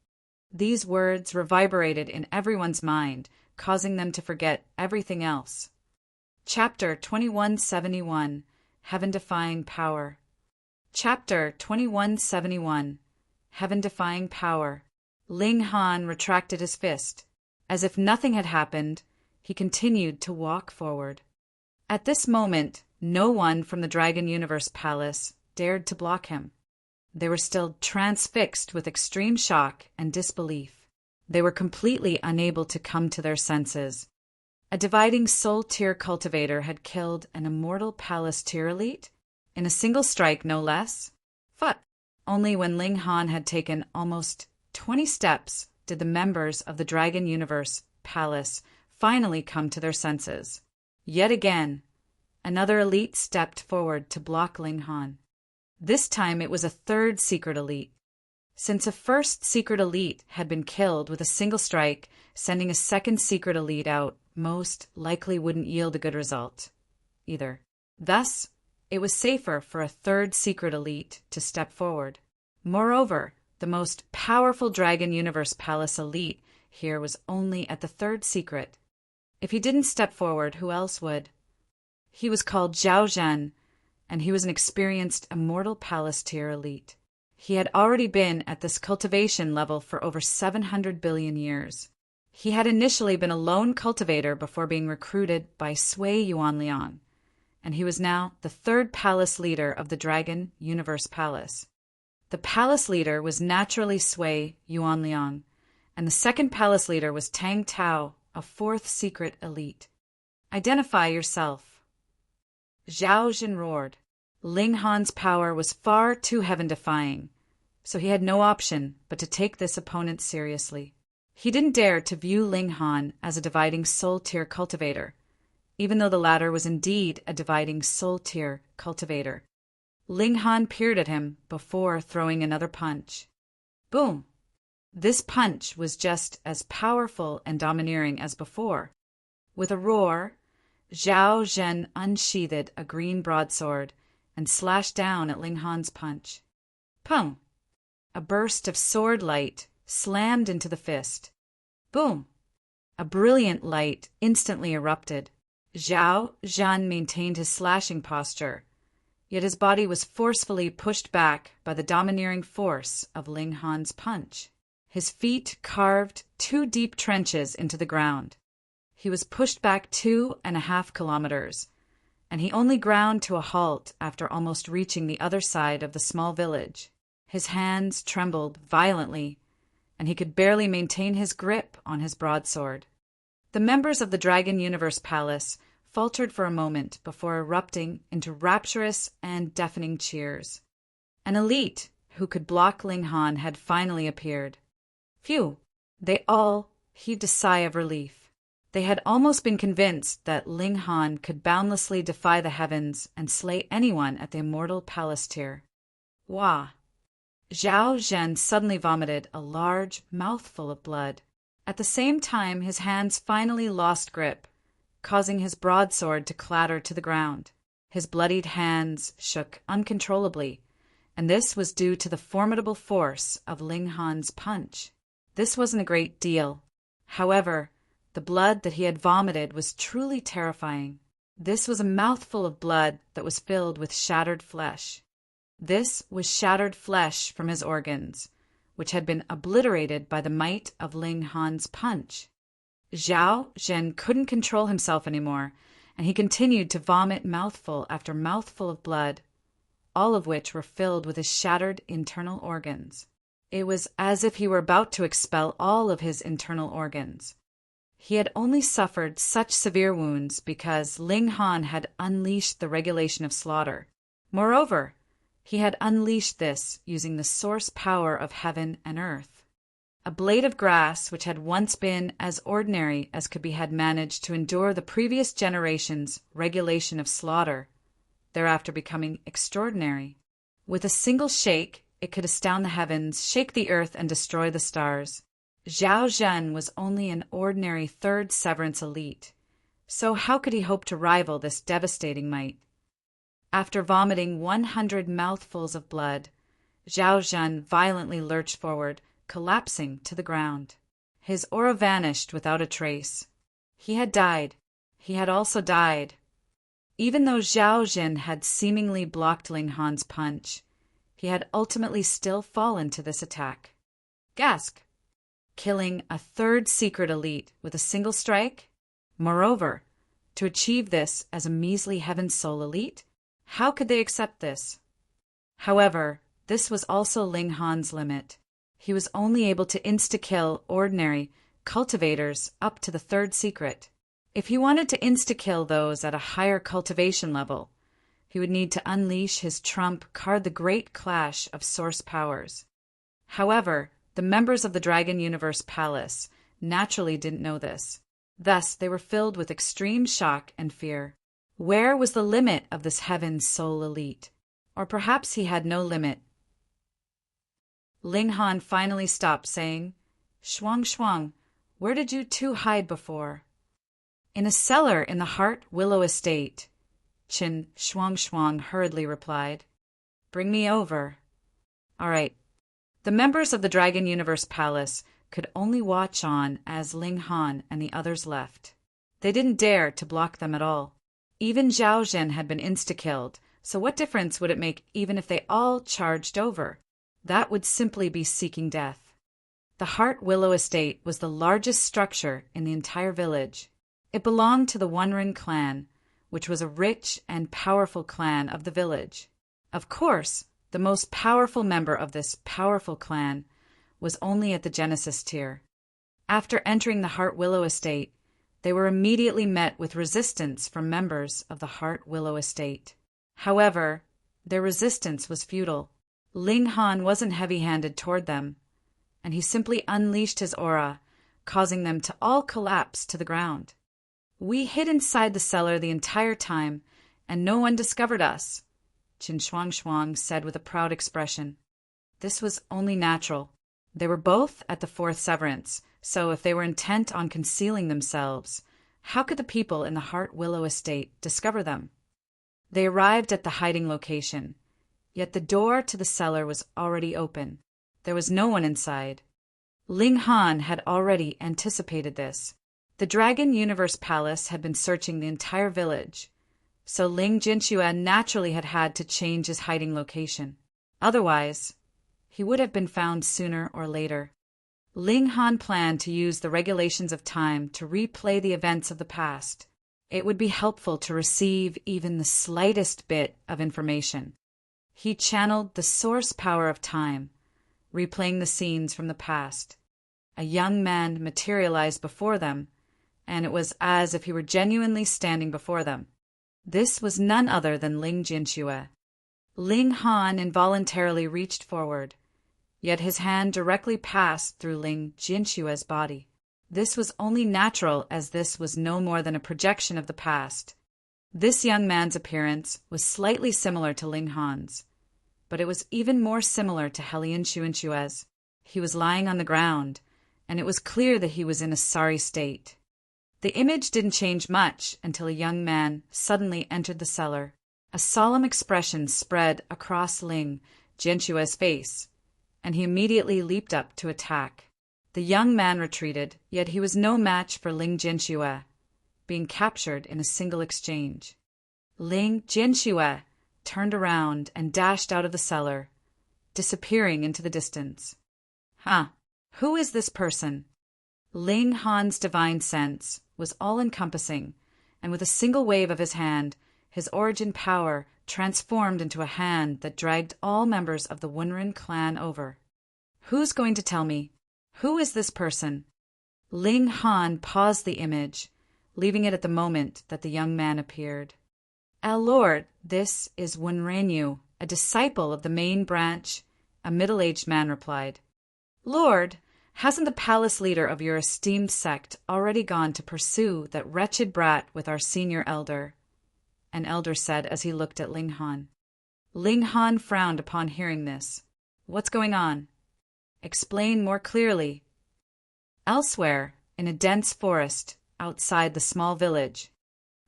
These words reverberated in everyone's mind, causing them to forget everything else. Chapter 2171, Heaven-Defying Power. Chapter 2171, Heaven-Defying Power. Ling Han retracted his fist. As if nothing had happened, he continued to walk forward. At this moment, no one from the Dragon Universe Palace dared to block him. They were still transfixed with extreme shock and disbelief. They were completely unable to come to their senses. A dividing soul tier cultivator had killed an immortal palace tier elite? In a single strike, no less? Only when Ling Han had taken almost 20 steps did the members of the Dragon Universe Palace finally come to their senses. Yet again, another elite stepped forward to block Ling Han. This time it was a third secret elite. Since a first secret elite had been killed with a single strike, sending a second secret elite out most likely wouldn't yield a good result either. Thus, it was safer for a third secret elite to step forward. Moreover, the most powerful Dragon Universe Palace elite here was only at the third secret. If he didn't step forward, who else would? He was called Zhao Zhen, and he was an experienced immortal palace tier elite. He had already been at this cultivation level for over 700 billion years. He had initially been a lone cultivator before being recruited by Sui Yuanliang, and he was now the third palace leader of the Dragon Universe Palace. The palace leader was naturally Sui Yuanliang, and the second palace leader was Tang Tao, a fourth secret elite. Identify yourself. Zhao Zhen roared. Ling Han's power was far too heaven-defying, so he had no option but to take this opponent seriously. He didn't dare to view Ling Han as a dividing soul tier cultivator, even though the latter was indeed a dividing soul tier cultivator. Ling Han peered at him before throwing another punch. Boom! This punch was just as powerful and domineering as before. With a roar, Zhao Zhen unsheathed a green broadsword and slashed down at Ling Han's punch. Pum! A burst of sword light slammed into the fist. Boom! A brilliant light instantly erupted. Zhao Zhen maintained his slashing posture, yet his body was forcefully pushed back by the domineering force of Ling Han's punch. His feet carved 2 deep trenches into the ground. He was pushed back 2.5 kilometers, and he only ground to a halt after almost reaching the other side of the small village. His hands trembled violently, and he could barely maintain his grip on his broadsword. The members of the Dragon Universe Palace faltered for a moment before erupting into rapturous and deafening cheers. An elite who could block Ling Han had finally appeared. Phew! They all heaved a sigh of relief. They had almost been convinced that Ling Han could boundlessly defy the heavens and slay anyone at the immortal palace tier. Wah! Zhao Zhen suddenly vomited a large mouthful of blood. At the same time, his hands finally lost grip, causing his broadsword to clatter to the ground. His bloodied hands shook uncontrollably, and this was due to the formidable force of Ling Han's punch. This wasn't a great deal. However, the blood that he had vomited was truly terrifying. This was a mouthful of blood that was filled with shattered flesh. This was shattered flesh from his organs, which had been obliterated by the might of Ling Han's punch. Zhao Zhen couldn't control himself anymore, and he continued to vomit mouthful after mouthful of blood, all of which were filled with his shattered internal organs. It was as if he were about to expel all of his internal organs. He had only suffered such severe wounds because Ling Han had unleashed the regulation of slaughter. Moreover, he had unleashed this using the source power of heaven and earth. A blade of grass which had once been as ordinary as could be had managed to endure the previous generation's regulation of slaughter, thereafter becoming extraordinary. With a single shake, it could astound the heavens, shake the earth, and destroy the stars. Zhao Zhen was only an ordinary third severance elite, so how could he hope to rival this devastating might? After vomiting 100 mouthfuls of blood, Zhao Zhen violently lurched forward, collapsing to the ground. His aura vanished without a trace. He had died. He had also died. Even though Zhao Zhen had seemingly blocked Ling Han's punch, he had ultimately still fallen to this attack. Gasp! Killing a third secret elite with a single strike? Moreover, to achieve this as a measly Heaven Soul elite? How could they accept this? However, this was also Ling Han's limit. He was only able to insta-kill ordinary cultivators up to the third secret. If he wanted to insta-kill those at a higher cultivation level, he would need to unleash his trump card, the Great Clash of Source Powers. However, the members of the Dragon Universe Palace naturally didn't know this. Thus, they were filled with extreme shock and fear. Where was the limit of this Heaven Soul elite? Or perhaps he had no limit. Ling Han finally stopped, saying, "Shuang Shuang, where did you two hide before?" "In a cellar in the Heart Willow Estate," Qin Shuang Shuang hurriedly replied. "Bring me over." All right. The members of the Dragon Universe Palace could only watch on as Ling Han and the others left. They didn't dare to block them at all. Even Zhao Zhen had been insta-killed, so what difference would it make even if they all charged over? That would simply be seeking death. The Heart Willow Estate was the largest structure in the entire village. It belonged to the Wunren clan, which was a rich and powerful clan of the village. Of course, the most powerful member of this powerful clan was only at the Genesis tier. After entering the Heart Willow Estate, they were immediately met with resistance from members of the Heart Willow Estate. However, their resistance was futile. Ling Han wasn't heavy-handed toward them, and he simply unleashed his aura, causing them to all collapse to the ground. "We hid inside the cellar the entire time, and no one discovered us," Qin Shuang said with a proud expression. This was only natural. They were both at the fourth severance, so if they were intent on concealing themselves, how could the people in the Heart Willow estate discover them? They arrived at the hiding location, yet the door to the cellar was already open. There was no one inside. Ling Han had already anticipated this. The Dragon Universe Palace had been searching the entire village, so Ling Jinxue naturally had to change his hiding location. Otherwise, he would have been found sooner or later. Ling Han planned to use the regulations of time to replay the events of the past. It would be helpful to receive even the slightest bit of information. He channeled the source power of time, replaying the scenes from the past. A young man materialized before them, and it was as if he were genuinely standing before them. This was none other than Ling Jinxue. Ling Han involuntarily reached forward, yet his hand directly passed through Ling Jinxue's body. This was only natural, as this was no more than a projection of the past. This young man's appearance was slightly similar to Ling Han's, but it was even more similar to Hellion Xuanxue's. He was lying on the ground, and it was clear that he was in a sorry state. The image didn't change much until a young man suddenly entered the cellar. A solemn expression spread across Ling Jinxue's face, and he immediately leaped up to attack. The young man retreated, yet he was no match for Ling Jinxue, being captured in a single exchange. Ling Jinxue turned around and dashed out of the cellar, disappearing into the distance. Who is this person? Ling Han's divine sense was all-encompassing, and with a single wave of his hand, his origin power transformed into a hand that dragged all members of the Wunren clan over. Who's going to tell me? Who is this person? Ling Han paused the image, leaving it at the moment that the young man appeared. Lord, this is Wunrenyu, a disciple of the main branch, a middle-aged man replied. Lord, hasn't the palace leader of your esteemed sect already gone to pursue that wretched brat with our senior elder? An elder said as he looked at Ling Han. Ling Han frowned upon hearing this. What's going on? Explain more clearly. Elsewhere, in a dense forest outside the small village,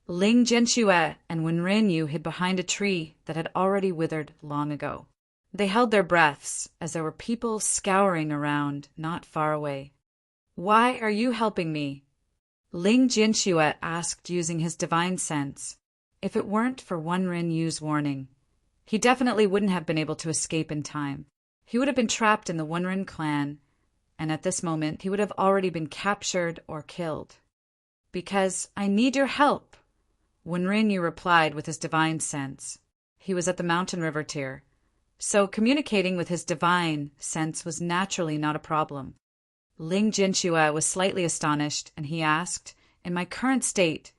Ling Jinxue and Wunrenyu hid behind a tree that had already withered long ago. They held their breaths as there were people scouring around not far away. Why are you helping me? Ling Jinxue asked using his divine sense. If it weren't for Wunrenyu's warning, he definitely wouldn't have been able to escape in time. He would have been trapped in the Wunren clan, and at this moment he would have already been captured or killed. Because I need your help, Wunrenyu replied with his divine sense. He was at the mountain river tier, so communicating with his divine sense was naturally not a problem. Ling Jinxue was slightly astonished, and he asked, in my current state,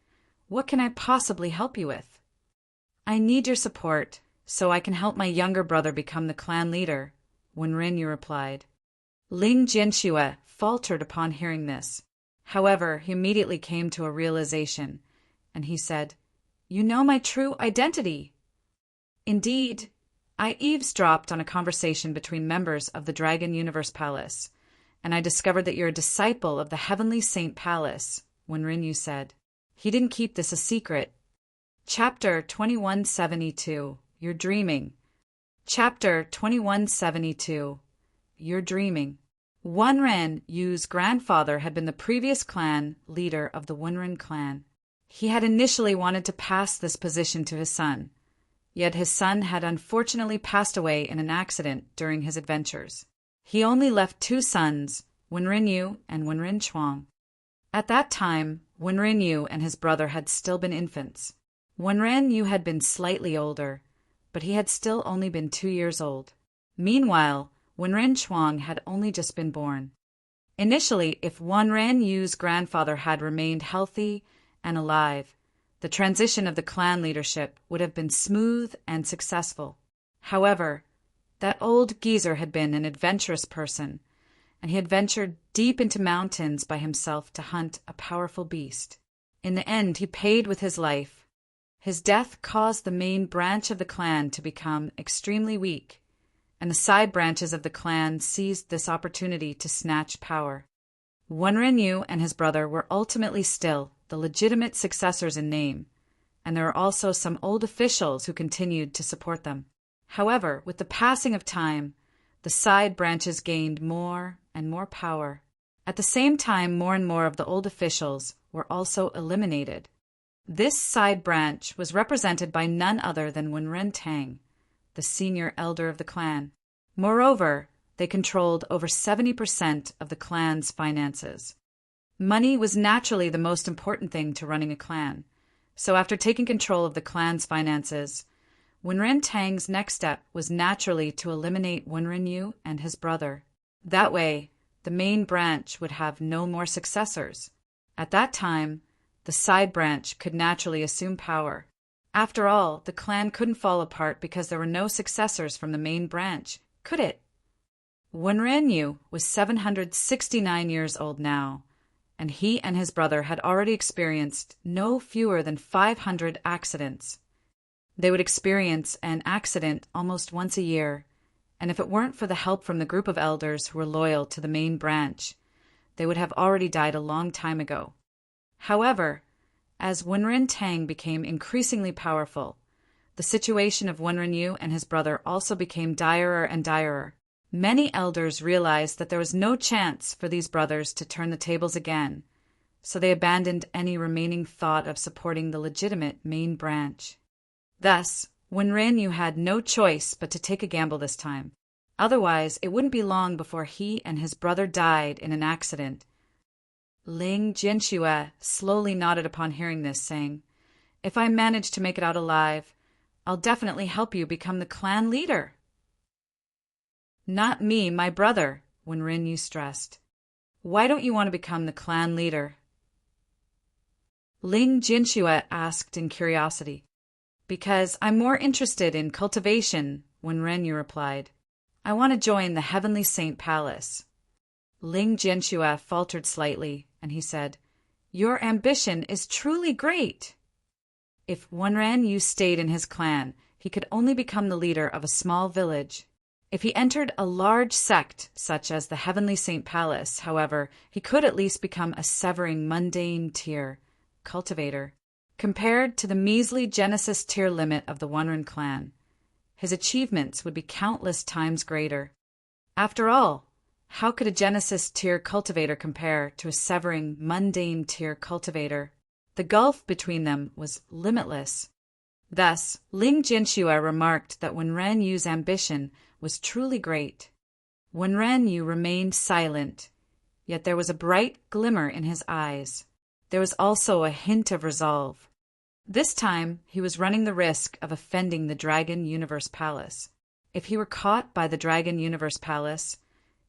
what can I possibly help you with? I need your support, so I can help my younger brother become the clan leader, Wunrenyu replied. Ling Jinxue faltered upon hearing this. However, he immediately came to a realization, and he said, You know my true identity. Indeed, I eavesdropped on a conversation between members of the Dragon Universe Palace, and I discovered that you're a disciple of the Heavenly Saint Palace, Wunrenyu said. He didn't keep this a secret. Chapter 2172, You're Dreaming. Chapter 2172, You're Dreaming. Wunrenyu's grandfather had been the previous clan leader of the Wunren clan. He had initially wanted to pass this position to his son, yet his son had unfortunately passed away in an accident during his adventures. He only left two sons, Wunrenyu and Wunrenchuang. At that time, Wunrenyu and his brother had still been infants. Wunrenyu had been slightly older, but he had still only been 2 years old. Meanwhile, Wunrenchuang had only just been born. Initially, if Wunrenyu's grandfather had remained healthy and alive, the transition of the clan leadership would have been smooth and successful. However, that old geezer had been an adventurous person, and he had ventured deep into mountains by himself to hunt a powerful beast. In the end, he paid with his life. His death caused the main branch of the clan to become extremely weak, and the side branches of the clan seized this opportunity to snatch power. Wenren and his brother were ultimately still the legitimate successors in name, and there were also some old officials who continued to support them. However, with the passing of time, the side branches gained more and more power. At the same time, more and more of the old officials were also eliminated. This side branch was represented by none other than Wenren, the senior elder of the clan. Moreover, they controlled over 70% of the clan's finances. Money was naturally the most important thing to running a clan, so after taking control of the clan's finances, Wenren next step was naturally to eliminate Wenren and his brother. That way, the main branch would have no more successors. At that time, the side branch could naturally assume power. After all, the clan couldn't fall apart because there were no successors from the main branch, could it? Wenren was 769 years old now, and he and his brother had already experienced no fewer than 500 accidents. They would experience an accident almost once a year, and if it weren't for the help from the group of elders who were loyal to the main branch, they would have already died a long time ago. However, as Wenren became increasingly powerful, the situation of Wenren and his brother also became direr and direr. Many elders realized that there was no chance for these brothers to turn the tables again, so they abandoned any remaining thought of supporting the legitimate main branch. Thus, Wenren had no choice but to take a gamble this time. Otherwise, it wouldn't be long before he and his brother died in an accident. Ling Jianxue slowly nodded upon hearing this, saying, "If I manage to make it out alive, I'll definitely help you become the clan leader." "Not me, my brother," Wenren stressed. "Why don't you want to become the clan leader?" Ling Jianxue asked in curiosity. "Because I'm more interested in cultivation," Wenren replied. "I want to join the Heavenly Saint Palace." Ling Jianxue faltered slightly, and he said, "Your ambition is truly great." If Wenren stayed in his clan, he could only become the leader of a small village. If he entered a large sect, such as the Heavenly Saint Palace, however, he could at least become a severing mundane tier, cultivator. Compared to the measly Genesis tier limit of the Wenren clan, his achievements would be countless times greater. After all, how could a Genesis tier cultivator compare to a severing mundane tier cultivator? The gulf between them was limitless. Thus, Ling Jianxue remarked that Wenren ambition was truly great. Wenren remained silent, yet there was a bright glimmer in his eyes. There was also a hint of resolve. This time, he was running the risk of offending the Dragon Universe Palace. If he were caught by the Dragon Universe Palace,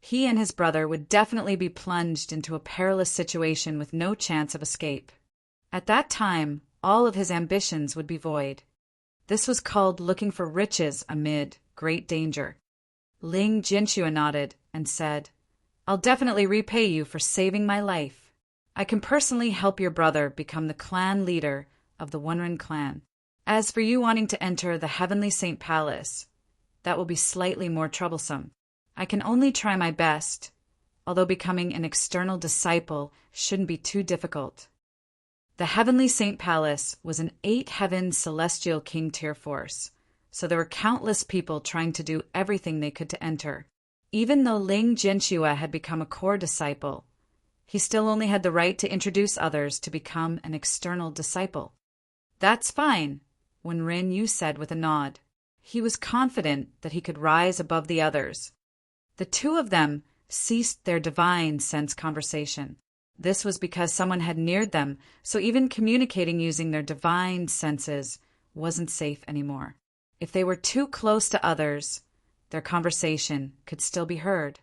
he and his brother would definitely be plunged into a perilous situation with no chance of escape. At that time, all of his ambitions would be void. This was called looking for riches amid great danger. Ling Jianxue nodded and said, "I'll definitely repay you for saving my life. I can personally help your brother become the clan leader of the Wenren clan. As for you wanting to enter the Heavenly Saint Palace, that will be slightly more troublesome. I can only try my best, although becoming an external disciple shouldn't be too difficult." The Heavenly Saint Palace was an 8-heaven celestial king tier force, so there were countless people trying to do everything they could to enter. Even though Ling Jianxue had become a core disciple, he still only had the right to introduce others to become an external disciple. "That's fine," Wenren said with a nod. He was confident that he could rise above the others. The two of them ceased their divine sense conversation. This was because someone had neared them, so even communicating using their divine senses wasn't safe anymore. If they were too close to others, their conversation could still be heard.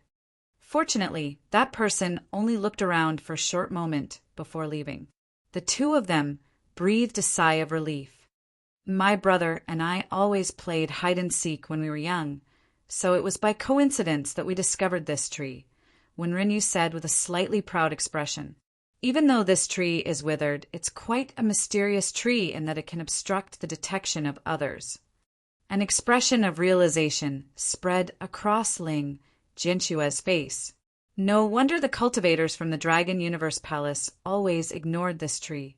Fortunately, that person only looked around for a short moment before leaving. The two of them breathed a sigh of relief. "My brother and I always played hide and seek when we were young, so it was by coincidence that we discovered this tree. Wenrinyu said with a slightly proud expression. Even though this tree is withered, it's quite a mysterious tree in that it can obstruct the detection of others. An expression of realization spread across Ling Jinshue's face. No wonder the cultivators from the Dragon Universe Palace always ignored this tree,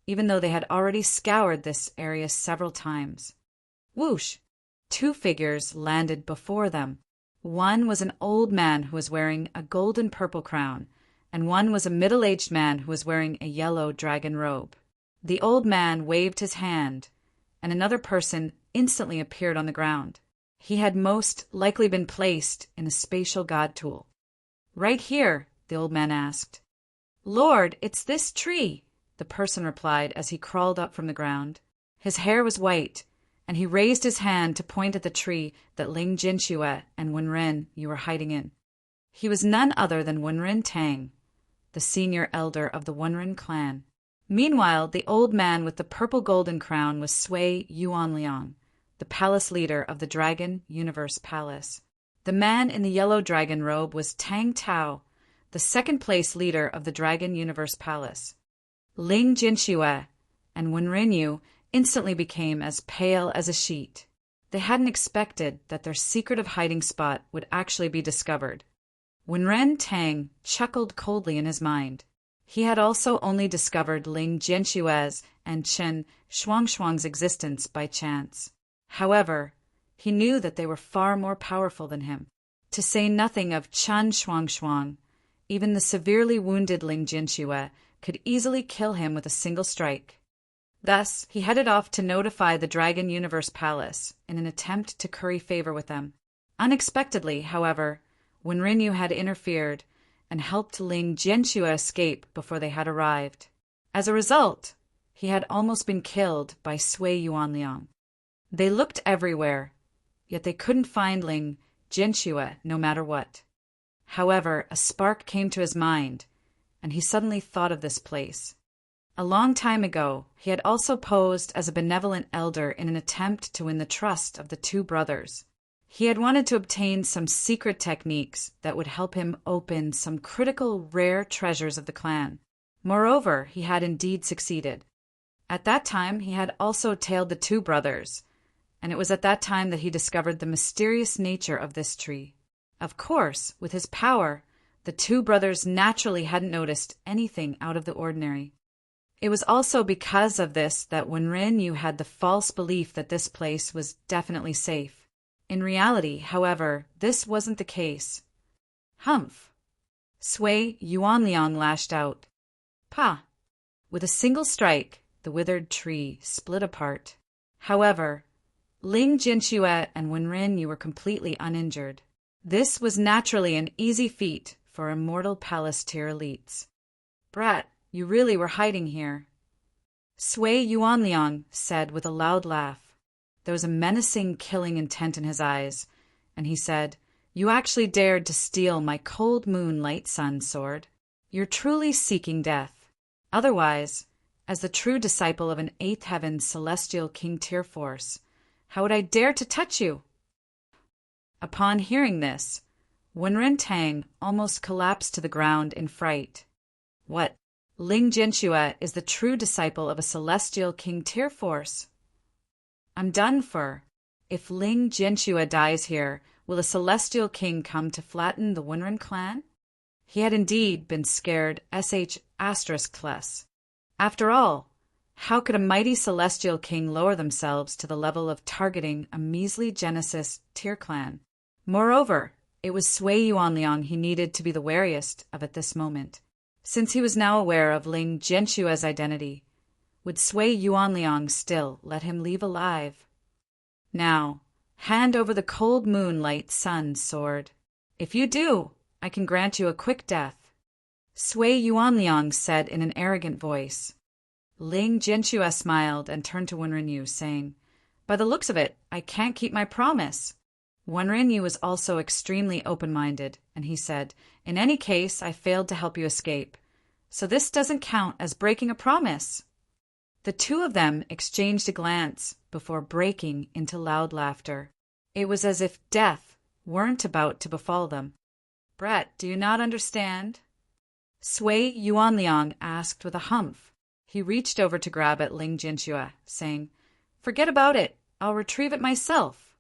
even though they had already scoured this area several times. Whoosh! 2 figures landed before them. One was an old man who was wearing a golden purple crown, and one was a middle-aged man who was wearing a yellow dragon robe. The old man waved his hand, and another person instantly appeared on the ground. He had most likely been placed in a spatial god tool. "Right here," the old man asked. "Lord, it's this tree," the person replied as he crawled up from the ground. His hair was white, and he raised his hand to point at the tree that Ling Jinxue and Wenrinyu were hiding in. He was none other than Wenrin Tang, the senior elder of the Wenrin clan. Meanwhile, the old man with the purple golden crown was Sui Yuanliang, the palace leader of the Dragon Universe Palace. The man in the yellow dragon robe was Tang Tao, the second-place leader of the Dragon Universe Palace. Ling Jinxue and Wenrinyu instantly became as pale as a sheet. They hadn't expected that their secretive hiding spot would actually be discovered. Wenrin Tang chuckled coldly in his mind. He had also only discovered Ling Jinshue's and Chen Shuangshuang's existence by chance. However, he knew that they were far more powerful than him. To say nothing of Chen Shuangshuang, even the severely wounded Ling Jinxue could easily kill him with a single strike. Thus, he headed off to notify the Dragon Universe Palace in an attempt to curry favor with them. Unexpectedly, however, Wenrinyu had interfered and helped Ling Jinshuo escape before they had arrived. As a result, he had almost been killed by Sui Yuanliang. They looked everywhere, yet they couldn't find Ling Jinshuo no matter what. However, a spark came to his mind, and he suddenly thought of this place. A long time ago, he had also posed as a benevolent elder in an attempt to win the trust of the 2 brothers. He had wanted to obtain some secret techniques that would help him open some critical rare treasures of the clan. Moreover, he had indeed succeeded. At that time, he had also tailed the 2 brothers, and it was at that time that he discovered the mysterious nature of this tree. Of course, with his power, the 2 brothers naturally hadn't noticed anything out of the ordinary. It was also because of this that Wenrinyu had the false belief that this place was definitely safe. In reality, however, this wasn't the case. Humph! Sui Yuanliang lashed out. Pah! With a single strike, the withered tree split apart. However, Ling Jinxue and Wenrinyu were completely uninjured. This was naturally an easy feat for immortal palace tier elites. Brat, you really were hiding here, Sui Yuanliang said with a loud laugh. There was a menacing, killing intent in his eyes, and he said, "You actually dared to steal my cold moonlight sun sword. You're truly seeking death. Otherwise, as the true disciple of an 8th heaven celestial king tier force, how would I dare to touch you?" Upon hearing this, Wenrin Tang almost collapsed to the ground in fright. What? Ling Jinxue is the true disciple of a celestial king tier force? I'm done for. If Ling Jinxue dies here, will a celestial king come to flatten the Wenrin clan? He had indeed been scared ***. After all, how could a mighty celestial king lower themselves to the level of targeting a measly Genesis tier clan? Moreover, it was Sui Yuanliang he needed to be the wariest of at this moment. Since he was now aware of Ling Jinshue's identity, would Sui Yuanliang still let him leave alive? Now, hand over the cold moonlight sun sword. If you do, I can grant you a quick death, Sui Yuanliang said in an arrogant voice. Ling Jinxue smiled and turned to Wenrinyu, saying, "By the looks of it, I can't keep my promise." Wenrinyu was also extremely open-minded, and he said, "In any case, I failed to help you escape, so this doesn't count as breaking a promise." The 2 of them exchanged a glance before breaking into loud laughter. It was as if death weren't about to befall them. Brett, do you not understand? Sui Yuanliang asked with a humph. He reached over to grab at Ling Jinxue, saying, "Forget about it. I'll retrieve it myself."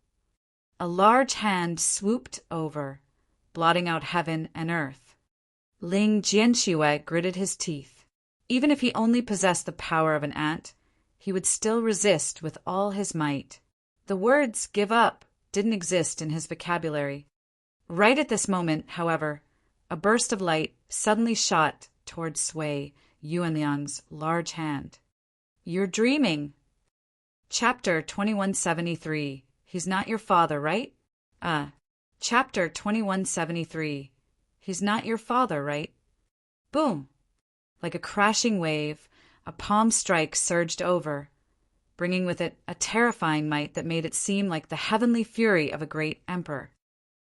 A large hand swooped over, blotting out heaven and earth. Ling Jianxue gritted his teeth. Even if he only possessed the power of an ant, he would still resist with all his might. The words "give up" didn't exist in his vocabulary. Right at this moment, however, a burst of light suddenly shot toward Sui Yuanliang's large hand. "You're dreaming." Chapter 2173. He's not your father, right? Chapter 2173. He's not your father, right? Boom! Like a crashing wave, a palm strike surged over, bringing with it a terrifying might that made it seem like the heavenly fury of a great emperor.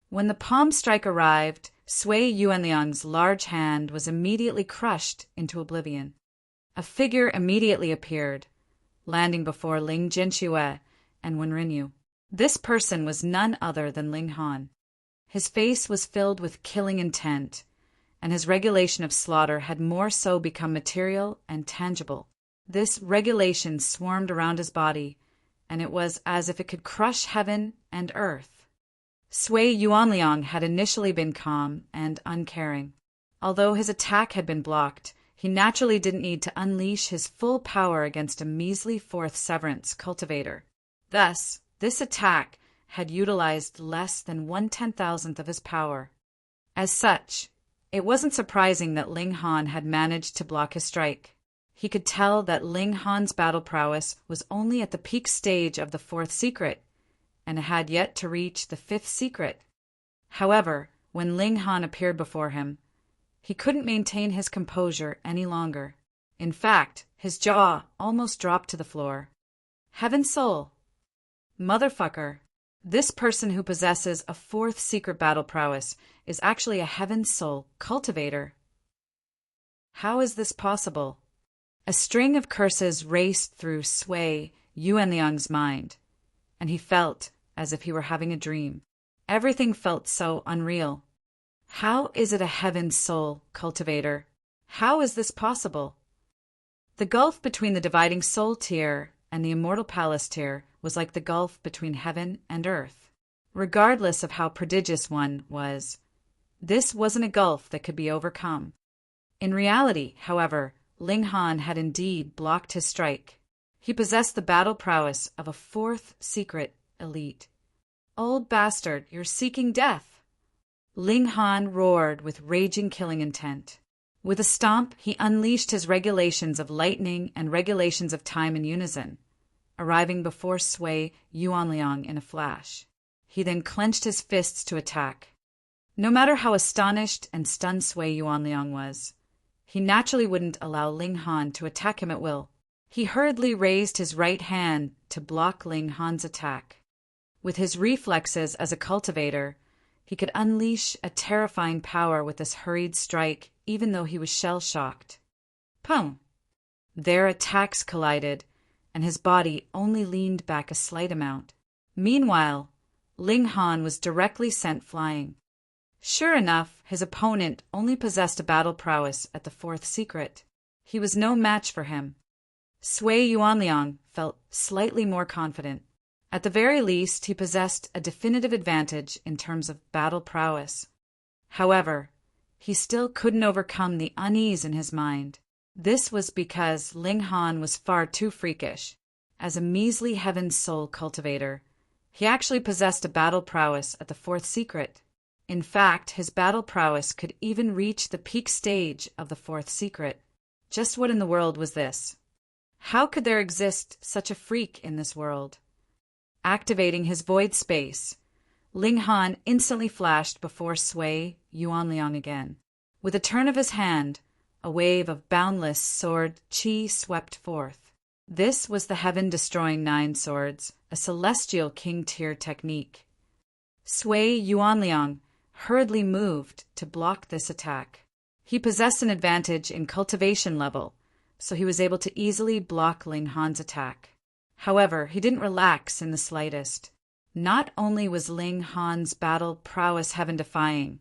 When the palm strike arrived, Sui Yuanliang's large hand was immediately crushed into oblivion. A figure immediately appeared, landing before Ling Jinxue and Wenrinyu. This person was none other than Ling Han. His face was filled with killing intent, and his regulation of slaughter had more so become material and tangible. This regulation swarmed around his body, and it was as if it could crush heaven and earth. Sui Yuanliang had initially been calm and uncaring. Although his attack had been blocked, he naturally didn't need to unleash his full power against a measly fourth severance cultivator. Thus, this attack had utilized less than 1/10,000th of his power. As such, it wasn't surprising that Ling Han had managed to block his strike. He could tell that Ling Han's battle prowess was only at the peak stage of the fourth secret, and had yet to reach the fifth secret. However, when Ling Han appeared before him, he couldn't maintain his composure any longer. In fact, his jaw almost dropped to the floor. Heaven Soul. Motherfucker. This person who possesses a fourth secret battle prowess is actually a Heaven Soul cultivator. How is this possible? A string of curses raced through Sui Yuanliang's mind, and he felt as if he were having a dream. Everything felt so unreal. How is it a Heaven Soul cultivator? How is this possible? The gulf between the dividing soul tier and the immortal palace tier was like the gulf between heaven and earth. Regardless of how prodigious one was, this wasn't a gulf that could be overcome. In reality, however, Ling Han had indeed blocked his strike. He possessed the battle prowess of a fourth secret elite. "Old bastard, you're seeking death!" Ling Han roared with raging killing intent. With a stomp, he unleashed his regulations of lightning and regulations of time in unison, arriving before Sui Yuanliang in a flash. He then clenched his fists to attack. No matter how astonished and stunned Sui Yuanliang was, he naturally wouldn't allow Ling Han to attack him at will. He hurriedly raised his right hand to block Ling Han's attack. With his reflexes as a cultivator, he could unleash a terrifying power with this hurried strike, even though he was shell-shocked. Pum! Their attacks collided, and his body only leaned back a slight amount. Meanwhile, Ling Han was directly sent flying. Sure enough, his opponent only possessed a battle prowess at the fourth secret. He was no match for him. Sui Yuanliang felt slightly more confident. At the very least, he possessed a definitive advantage in terms of battle prowess. However, he still couldn't overcome the unease in his mind. This was because Ling Han was far too freakish. As a measly Heaven Soul cultivator, he actually possessed a battle prowess at the fourth secret. In fact, his battle prowess could even reach the peak stage of the fourth secret. Just what in the world was this? How could there exist such a freak in this world? Activating his void space, Ling Han instantly flashed before Sui Yuanliang again. With a turn of his hand, a wave of boundless sword qi swept forth. This was the heaven-destroying nine swords, a celestial king-tier technique. Sui Yuanliang hurriedly moved to block this attack. He possessed an advantage in cultivation level, so he was able to easily block Ling Han's attack. However, he didn't relax in the slightest. Not only was Ling Han's battle prowess heaven-defying,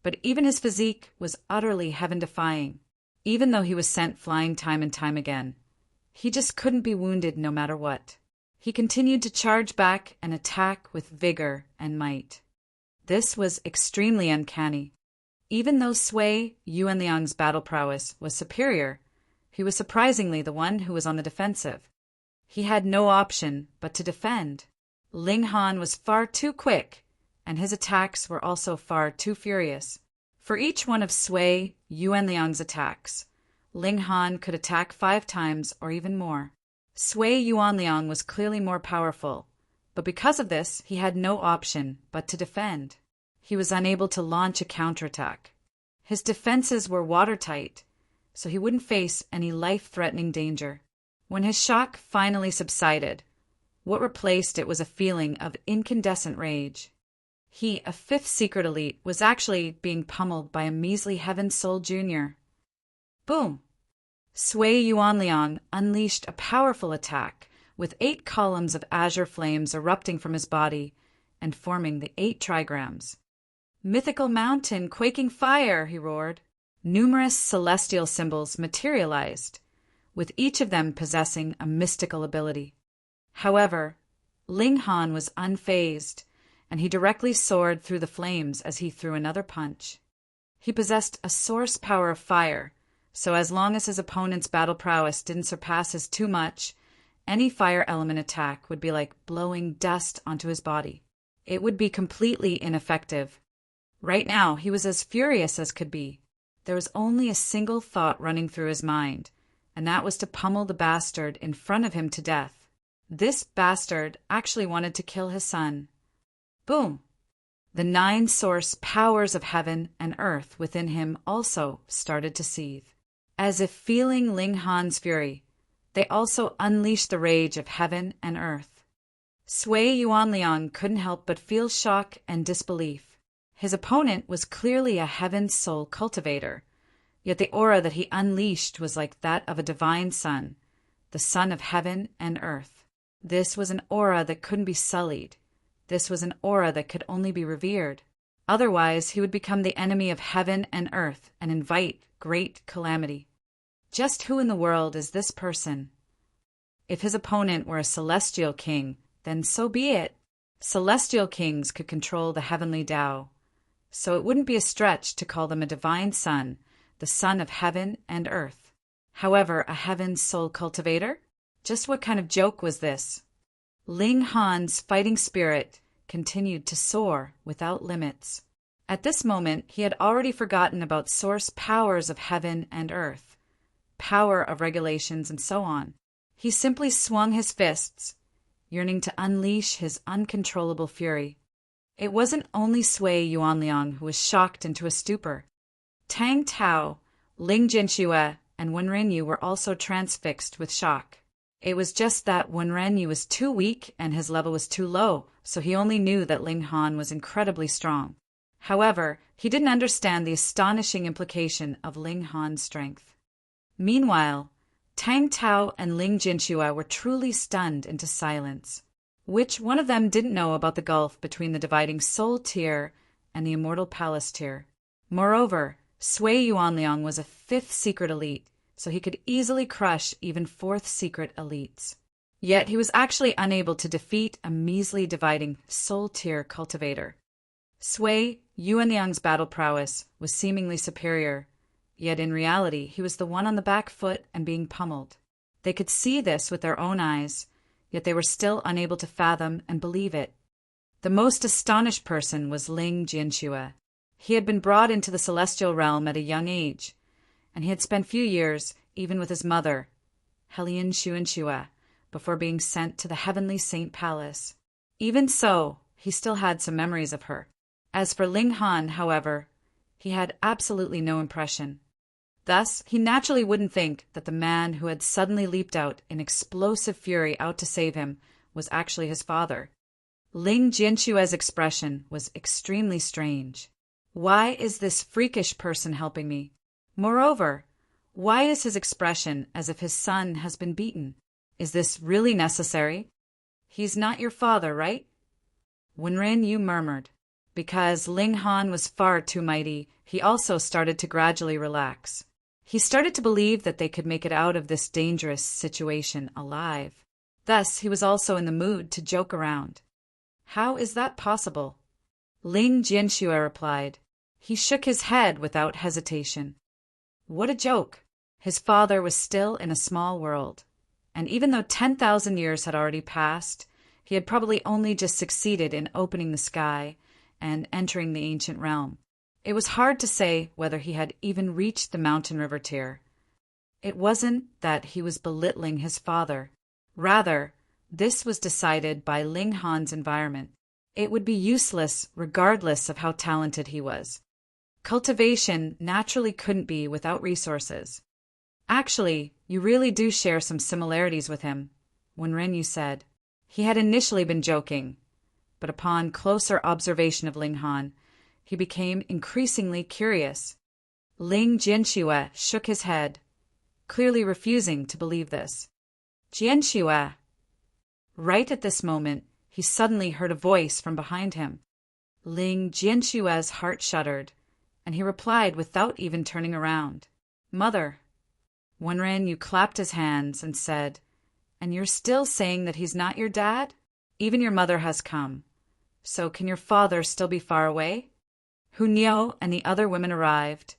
But even his physique was utterly heaven-defying, even though he was sent flying time and time again. He just couldn't be wounded no matter what. He continued to charge back and attack with vigor and might. This was extremely uncanny. Even though Sui Yuanliang's battle prowess was superior, he was surprisingly the one who was on the defensive. He had no option but to defend. Ling Han was far too quick, and his attacks were also far too furious. For each one of Sui Yuanliang's attacks, Ling Han could attack 5 times or even more. Sui Yuanliang was clearly more powerful, but because of this, he had no option but to defend. He was unable to launch a counterattack. His defenses were watertight, so he wouldn't face any life-threatening danger. When his shock finally subsided, what replaced it was a feeling of incandescent rage. He, a 5th secret elite, was actually being pummeled by a measly Heaven Soul Junior. Boom! Sui Yuanliang unleashed a powerful attack, with 8 columns of azure flames erupting from his body and forming the 8 trigrams. "Mythical mountain, quaking fire!" he roared. Numerous celestial symbols materialized, with each of them possessing a mystical ability. However, Ling Han was unfazed, and he directly soared through the flames as he threw another punch. He possessed a source power of fire, so as long as his opponent's battle prowess didn't surpass his too much, any fire element attack would be like blowing dust onto his body. It would be completely ineffective. Right now, he was as furious as could be. There was only a single thought running through his mind, and that was to pummel the bastard in front of him to death. This bastard actually wanted to kill his son. Boom! The 9 source powers of heaven and earth within him also started to seethe. As if feeling Ling Han's fury, they also unleashed the rage of heaven and earth. Sui Yuanliang couldn't help but feel shock and disbelief. His opponent was clearly a heaven soul cultivator, yet the aura that he unleashed was like that of a divine son, the son of heaven and earth. This was an aura that couldn't be sullied. This was an aura that could only be revered. Otherwise, he would become the enemy of heaven and earth and invite great calamity. Just who in the world is this person? If his opponent were a celestial king, then so be it. Celestial kings could control the heavenly Tao, so it wouldn't be a stretch to call them a divine son, the son of heaven and earth. However, a heaven soul cultivator? Just what kind of joke was this? Ling Han's fighting spirit continued to soar without limits. At this moment, he had already forgotten about source powers of heaven and earth, power of regulations, and so on. He simply swung his fists, yearning to unleash his uncontrollable fury. It wasn't only Sui Yuanliang who was shocked into a stupor. Tang Tao, Ling Jinxue, and Wen Renyu were also transfixed with shock. It was just that Wen Renyu was too weak and his level was too low, so he only knew that Ling Han was incredibly strong. However, he didn't understand the astonishing implication of Ling Han's strength. Meanwhile, Tang Tao and Ling Jinxue were truly stunned into silence. Which one of them didn't know about the gulf between the dividing soul tier and the immortal palace tier? Moreover, Sui Yuanliang was a 5th secret elite, so he could easily crush even 4th secret elites. Yet he was actually unable to defeat a measly dividing soul tier cultivator. Sui Yuanliang's battle prowess was seemingly superior, yet in reality he was the one on the back foot and being pummeled. They could see this with their own eyes, yet they were still unable to fathom and believe it. The most astonished person was Ling Jinxue. He had been brought into the celestial realm at a young age, and he had spent few years, even with his mother, Hellion Xuanxue, before being sent to the heavenly Saint Palace. Even so, he still had some memories of her. As for Ling Han, however, he had absolutely no impression. Thus, he naturally wouldn't think that the man who had suddenly leaped out in explosive fury out to save him was actually his father. Ling Jinxue's expression was extremely strange. Why is this freakish person helping me? Moreover, why is his expression as if his son has been beaten? Is this really necessary? He's not your father, right? Wen Renyu murmured. Because Ling Han was far too mighty, he also started to gradually relax. He started to believe that they could make it out of this dangerous situation alive. Thus, he was also in the mood to joke around. How is that possible? Ling Jianxue replied. He shook his head without hesitation. What a joke! His father was still in a small world, and even though 10,000 years had already passed, he had probably only just succeeded in opening the sky and entering the ancient realm. It was hard to say whether he had even reached the mountain river tier. It wasn't that he was belittling his father. Rather, this was decided by Ling Han's environment. It would be useless regardless of how talented he was. Cultivation naturally couldn't be without resources. Actually, you really do share some similarities with him, Wenren said. He had initially been joking, but upon closer observation of Ling Han, he became increasingly curious. Ling Jianxue shook his head, clearly refusing to believe this. Jianxue! Right at this moment, he suddenly heard a voice from behind him. Ling Jianxue's heart shuddered, and he replied without even turning around. Mother. Wenren clapped his hands and said, And you're still saying that he's not your dad? Even your mother has come. So can your father still be far away? Hu Niu and the other women arrived,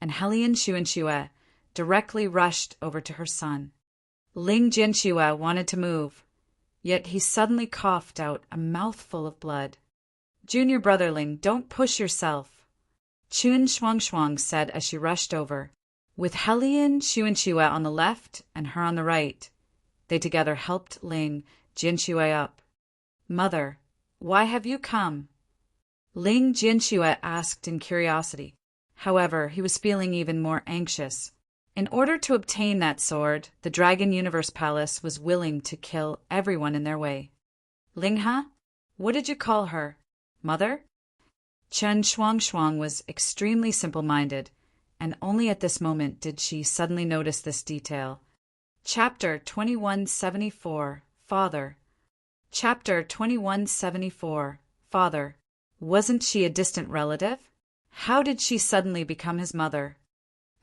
and Helian Xuanxue directly rushed over to her son. Ling Jianxue wanted to move, yet he suddenly coughed out a mouthful of blood. Junior brotherling, don't push yourself, Chun Shuangshuang said as she rushed over. With Helian Xuanxue on the left and her on the right, they together helped Ling Jianxue up. Mother, why have you come? Ling Jianxue asked in curiosity. However, he was feeling even more anxious. In order to obtain that sword, the Dragon Universe Palace was willing to kill everyone in their way. Lingha? What did you call her? Mother? Chen Shuangshuang was extremely simple-minded, and only at this moment did she suddenly notice this detail. Chapter 2174, Father. Chapter 2174, Father. Wasn't she a distant relative? How did she suddenly become his mother?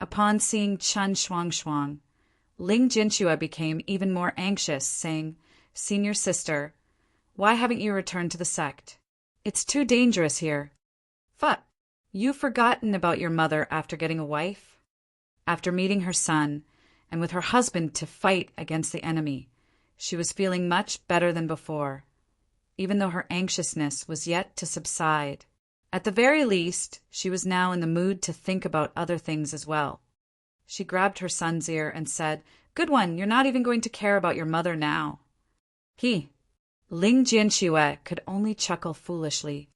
Upon seeing Chen Shuangshuang, Ling Jianxue became even more anxious, saying, Senior sister, why haven't you returned to the sect? It's too dangerous here. But you've forgotten about your mother after getting a wife? After meeting her son, and with her husband to fight against the enemy, she was feeling much better than before, even though her anxiousness was yet to subside. At the very least, she was now in the mood to think about other things as well. She grabbed her son's ear and said, Good one, you're not even going to care about your mother now. Ling Jianxue could only chuckle foolishly.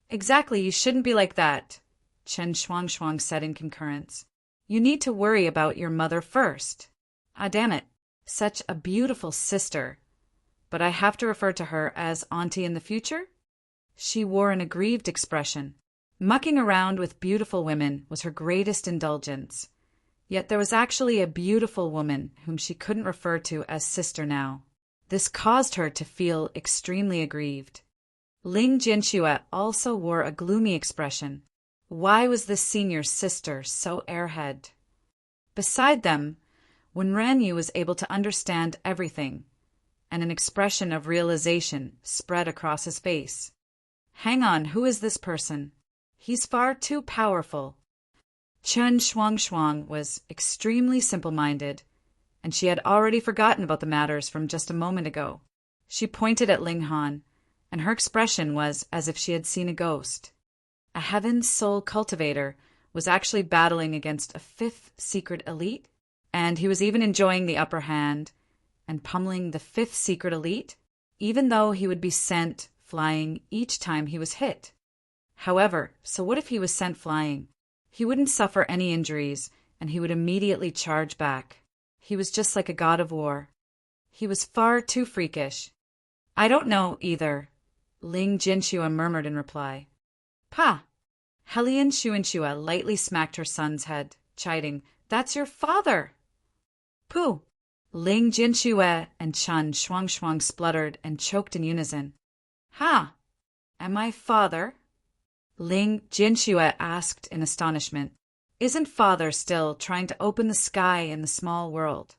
Exactly, you shouldn't be like that, Chen Shuangshuang said in concurrence. You need to worry about your mother first. Ah, damn it, such a beautiful sister. But I have to refer to her as Auntie in the future? She wore an aggrieved expression. Mucking around with beautiful women was her greatest indulgence. Yet there was actually a beautiful woman whom she couldn't refer to as sister now. This caused her to feel extremely aggrieved. Ling Jianxue also wore a gloomy expression. Why was this senior sister so airhead? Beside them, Wenren was able to understand everything, and an expression of realization spread across his face. Hang on, who is this person? He's far too powerful. Chen Shuangshuang was extremely simple-minded, and she had already forgotten about the matters from just a moment ago. She pointed at Ling Han, and her expression was as if she had seen a ghost. A Heaven's Soul cultivator was actually battling against a fifth secret elite, and he was even enjoying the upper hand and pummeling the fifth secret elite, even though he would be sent flying each time he was hit. However, so what if he was sent flying? He wouldn't suffer any injuries, and he would immediately charge back. He was just like a god of war. He was far too freakish. I don't know either, Ling Jianxue murmured in reply. Pa! Helian Xuanxue lightly smacked her son's head, chiding, That's your father! Pooh! Ling Jianxue and Chen Shuangshuang spluttered and choked in unison. Ha! And my father? Ling Jinxue asked in astonishment. Isn't Father still trying to open the sky in the small world?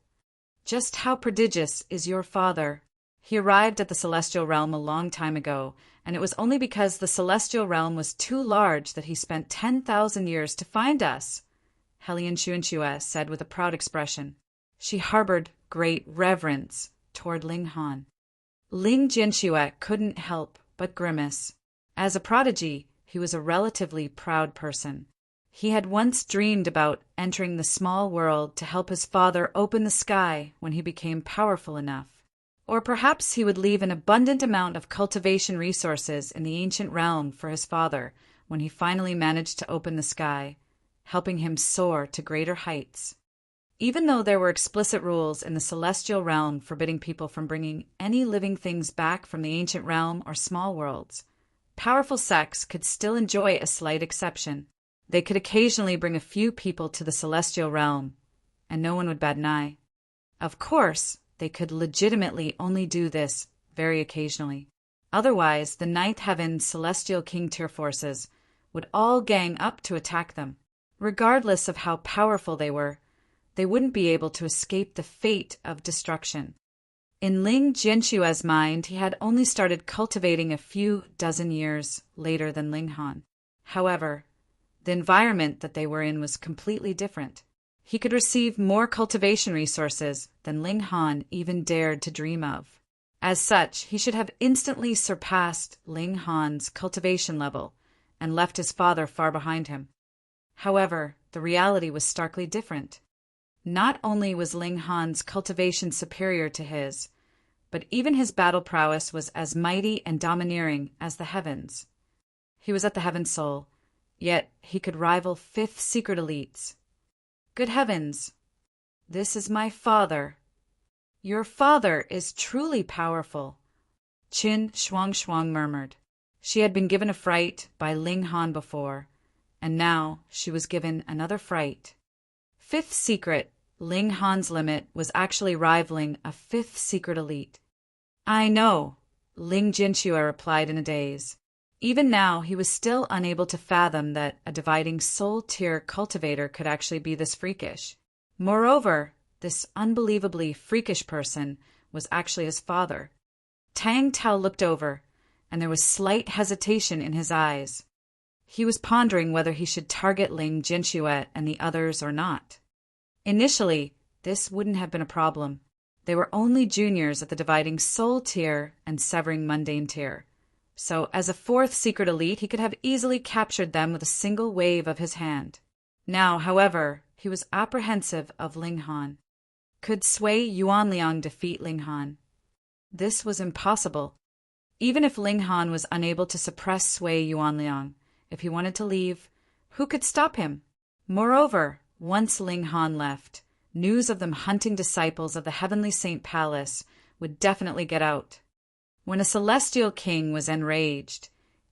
Just how prodigious is your father? He arrived at the celestial realm a long time ago, and it was only because the celestial realm was too large that he spent 10,000 years to find us, Helian Xuanxue said with a proud expression. She harbored great reverence toward Ling Han. Ling Jinxue couldn't help but grimace. As a prodigy, he was a relatively proud person. He had once dreamed about entering the small world to help his father open the sky when he became powerful enough. Or perhaps he would leave an abundant amount of cultivation resources in the ancient realm for his father when he finally managed to open the sky, helping him soar to greater heights. Even though there were explicit rules in the celestial realm forbidding people from bringing any living things back from the ancient realm or small worlds, powerful sects could still enjoy a slight exception. They could occasionally bring a few people to the celestial realm, and no one would bat an eye. Of course, they could legitimately only do this very occasionally. Otherwise, the ninth heaven celestial king tier forces would all gang up to attack them. Regardless of how powerful they were, they wouldn't be able to escape the fate of destruction. In Ling Jinshue's mind, he had only started cultivating a few dozen years later than Ling Han. However, the environment that they were in was completely different. He could receive more cultivation resources than Ling Han even dared to dream of. As such, he should have instantly surpassed Ling Han's cultivation level and left his father far behind him. However, the reality was starkly different. Not only was Ling Han's cultivation superior to his, but even his battle prowess was as mighty and domineering as the heavens. He was at the heaven soul, yet he could rival fifth secret elites. Good heavens! This is my father. Your father is truly powerful, Qin Shuangxuang murmured. She had been given a fright by Ling Han before, and now she was given another fright. Fifth secret, Ling Han's limit was actually rivaling a fifth secret elite. I know, Ling Jinxue replied in a daze. Even now, he was still unable to fathom that a dividing soul-tier cultivator could actually be this freakish. Moreover, this unbelievably freakish person was actually his father. Tang Tao looked over, and there was slight hesitation in his eyes. He was pondering whether he should target Ling Jinxue and the others or not. Initially, this wouldn't have been a problem. They were only juniors at the dividing soul tier and severing mundane tier. So, as a fourth secret elite, he could have easily captured them with a single wave of his hand. Now, however, he was apprehensive of Ling Han. Could Sui Yuanliang defeat Ling Han? This was impossible. Even if Ling Han was unable to suppress Sui Yuanliang, if he wanted to leave, who could stop him? Moreover, once Ling Han left, news of them hunting disciples of the Heavenly Saint Palace would definitely get out. When a celestial king was enraged,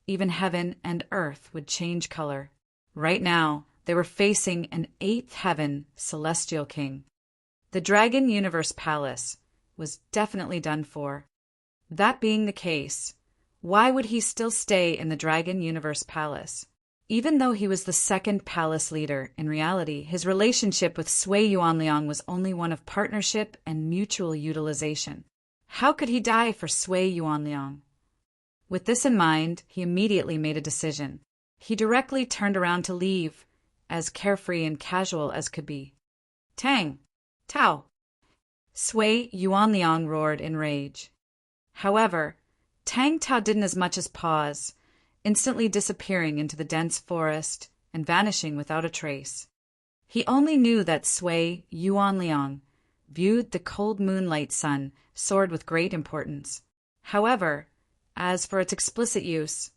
even heaven and earth would change color. Right now, they were facing an eighth heaven celestial king. The Dragon Universe Palace was definitely done for. That being the case, why would he still stay in the Dragon Universe Palace? Even though he was the second palace leader, in reality, his relationship with Sui Yuanliang was only one of partnership and mutual utilization. How could he die for Sui Yuanliang? With this in mind, he immediately made a decision. He directly turned around to leave, as carefree and casual as could be. Tang! Tao! Sui Yuanliang roared in rage. However, Tang Tao didn't as much as pause, instantly disappearing into the dense forest and vanishing without a trace. He only knew that Sui Yuanliang viewed the cold moonlight sun sword with great importance. However, as for its explicit use,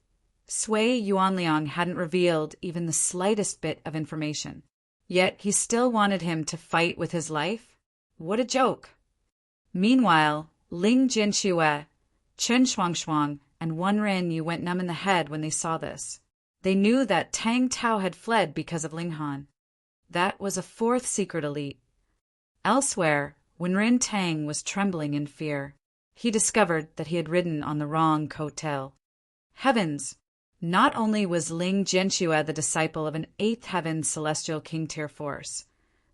Sui Yuanliang hadn't revealed even the slightest bit of information. Yet he still wanted him to fight with his life? What a joke! Meanwhile, Ling Jinxue, Chen Shuangxuang, and Wen Rinyu went numb in the head when they saw this. They knew that Tang Tao had fled because of Ling Han. That was a fourth secret elite. Elsewhere, Wenrin Tang was trembling in fear. He discovered that he had ridden on the wrong coattail. Heavens! Not only was Ling Jianxue the disciple of an eighth heaven celestial king tier force,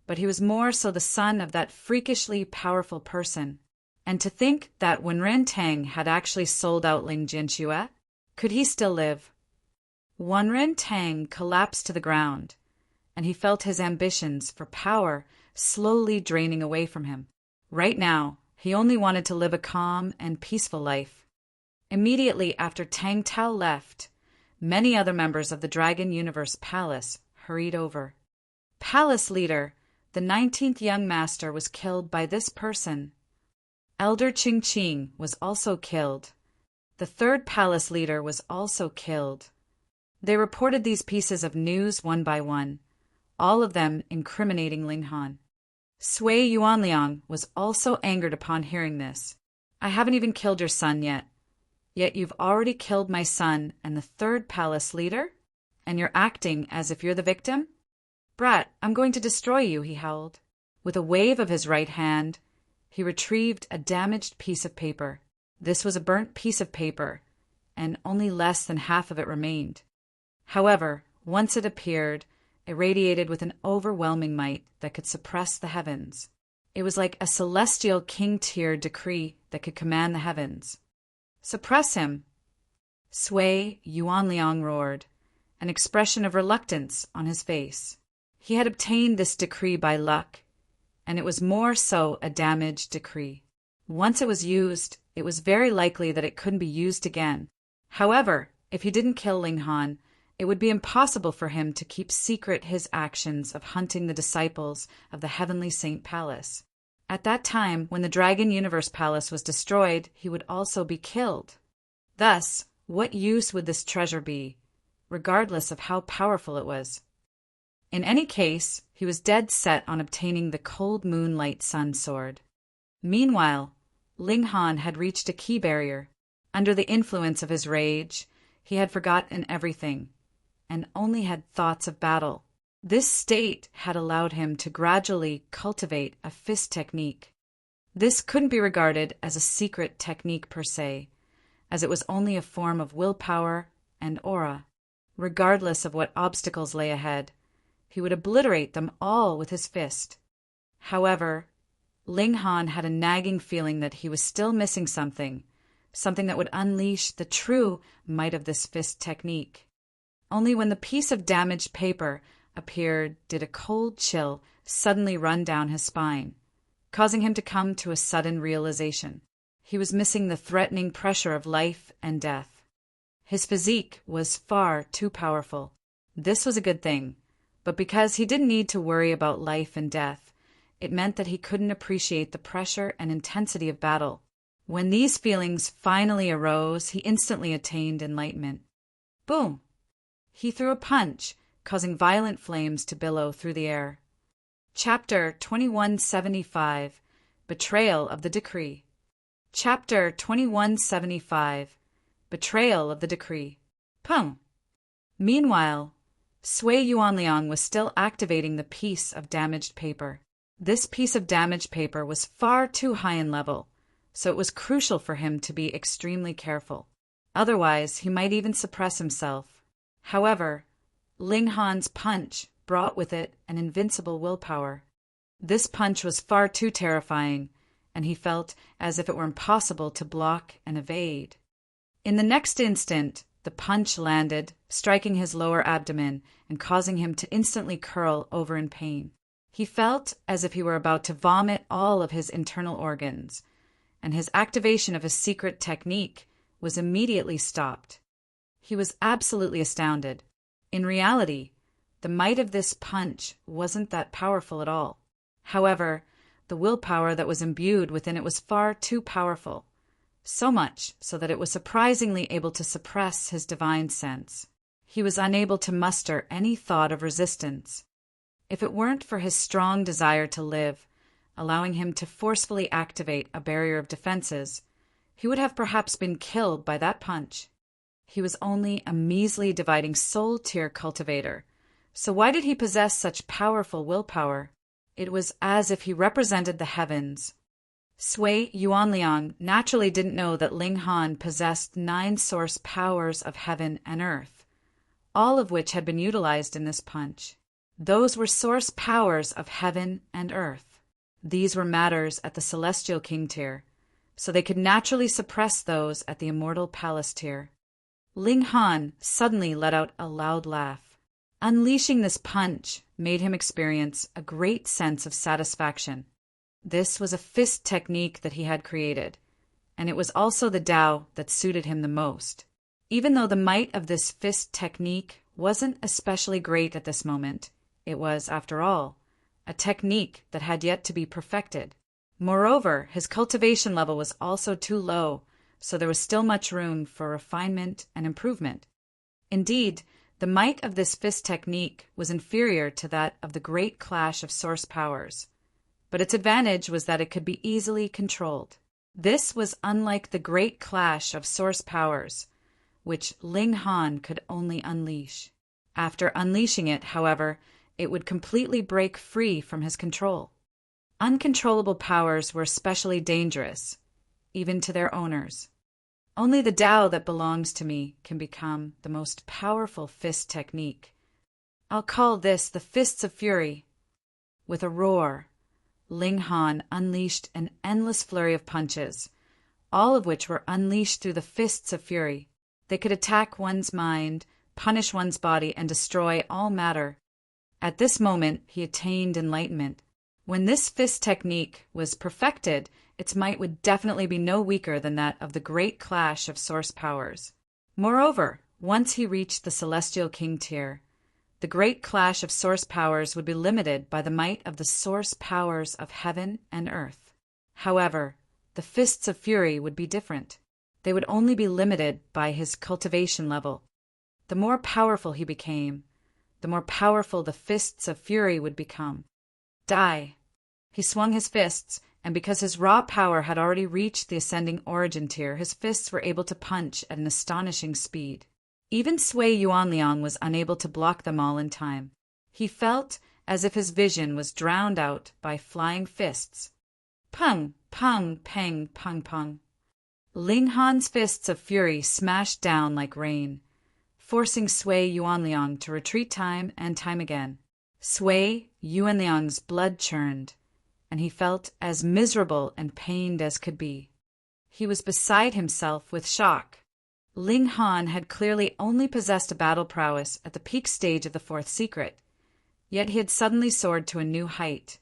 but he was more so the son of that freakishly powerful person. And to think that Wenren Tang had actually sold out Ling Jianxue, could he still live? Wenren Tang collapsed to the ground, and he felt his ambitions for power slowly draining away from him. Right now, he only wanted to live a calm and peaceful life. Immediately after Tang Tao left, many other members of the Dragon Universe Palace hurried over. Palace leader, the 19th young master, was killed by this person. Elder Qing Qing was also killed. The third palace leader was also killed. They reported these pieces of news one by one, all of them incriminating Ling Han. Sui Yuanliang was also angered upon hearing this. I haven't even killed your son yet. Yet you've already killed my son and the third palace leader? And you're acting as if you're the victim? Brat, I'm going to destroy you, he howled. With a wave of his right hand, he retrieved a damaged piece of paper. This was a burnt piece of paper, and only less than half of it remained. However, once it appeared, it radiated with an overwhelming might that could suppress the heavens. It was like a celestial king-tier decree that could command the heavens. Suppress him! Sui Yuanliang roared, an expression of reluctance on his face. He had obtained this decree by luck, and it was more so a damaged decree. Once it was used, it was very likely that it couldn't be used again. However, if he didn't kill Ling Han, it would be impossible for him to keep secret his actions of hunting the disciples of the Heavenly Saint Palace. At that time, when the Dragon Universe Palace was destroyed, he would also be killed. Thus, what use would this treasure be, regardless of how powerful it was? In any case, he was dead set on obtaining the Cold Moonlight Sun Sword. Meanwhile, Ling Han had reached a key barrier. Under the influence of his rage, he had forgotten everything, and only had thoughts of battle. This state had allowed him to gradually cultivate a fist technique. This couldn't be regarded as a secret technique per se, as it was only a form of willpower and aura. Regardless of what obstacles lay ahead, he would obliterate them all with his fist. However, Ling Han had a nagging feeling that he was still missing something that would unleash the true might of this fist technique. Only when the piece of damaged paper appeared did a cold chill suddenly run down his spine, causing him to come to a sudden realization. He was missing the threatening pressure of life and death. His physique was far too powerful. This was a good thing, but because he didn't need to worry about life and death, it meant that he couldn't appreciate the pressure and intensity of battle. When these feelings finally arose, he instantly attained enlightenment. Boom! He threw a punch, causing violent flames to billow through the air. Chapter 2175 Betrayal of the Decree. Chapter 2175 Betrayal of the Decree. Pum! Meanwhile, Sui Yuanliang was still activating the piece of damaged paper. This piece of damaged paper was far too high in level, so it was crucial for him to be extremely careful. Otherwise, he might even suppress himself. However, Ling Han's punch brought with it an invincible willpower. This punch was far too terrifying, and he felt as if it were impossible to block and evade. In the next instant, the punch landed, striking his lower abdomen and causing him to instantly curl over in pain. He felt as if he were about to vomit all of his internal organs, and his activation of his secret technique was immediately stopped. He was absolutely astounded. In reality, the might of this punch wasn't that powerful at all. However, the willpower that was imbued within it was far too powerful, so much so that it was surprisingly able to suppress his divine sense. He was unable to muster any thought of resistance. If it weren't for his strong desire to live, allowing him to forcefully activate a barrier of defenses, he would have perhaps been killed by that punch. He was only a measly dividing soul tier cultivator, so why did he possess such powerful willpower? It was as if he represented the heavens. Sui Yuanliang naturally didn't know that Ling Han possessed 9 source powers of heaven and earth, all of which had been utilized in this punch. Those were source powers of heaven and earth. These were matters at the celestial king tier, so they could naturally suppress those at the immortal palace tier. Ling Han suddenly let out a loud laugh. Unleashing this punch made him experience a great sense of satisfaction. This was a fist technique that he had created, and it was also the Tao that suited him the most. Even though the might of this fist technique wasn't especially great at this moment, it was, after all, a technique that had yet to be perfected. Moreover, his cultivation level was also too low, so there was still much room for refinement and improvement. Indeed, the might of this fist technique was inferior to that of the great clash of source powers, but its advantage was that it could be easily controlled. This was unlike the great clash of source powers, which Ling Han could only unleash. After unleashing it, however, it would completely break free from his control. Uncontrollable powers were especially dangerous, even to their owners. Only the Tao that belongs to me can become the most powerful fist technique. I'll call this the Fists of Fury. With a roar, Ling Han unleashed an endless flurry of punches, all of which were unleashed through the Fists of Fury. They could attack one's mind, punish one's body, and destroy all matter. At this moment, he attained enlightenment. When this fist technique was perfected, its might would definitely be no weaker than that of the great clash of source powers. Moreover, once he reached the celestial king tier, the great clash of source powers would be limited by the might of the source powers of heaven and earth. However, the Fists of Fury would be different. They would only be limited by his cultivation level. The more powerful he became, the more powerful the Fists of Fury would become. Die! He swung his fists, and because his raw power had already reached the ascending origin tier, his fists were able to punch at an astonishing speed. Even Sui Yuanliang was unable to block them all in time. He felt as if his vision was drowned out by flying fists. Pung, pung, pang, pung, pung. Ling Han's Fists of Fury smashed down like rain, forcing Sui Yuanliang to retreat time and time again. Sui Yuanliang's blood churned, and he felt as miserable and pained as could be. He was beside himself with shock. Ling Han had clearly only possessed a battle prowess at the peak stage of the 4th secret, yet he had suddenly soared to a new height,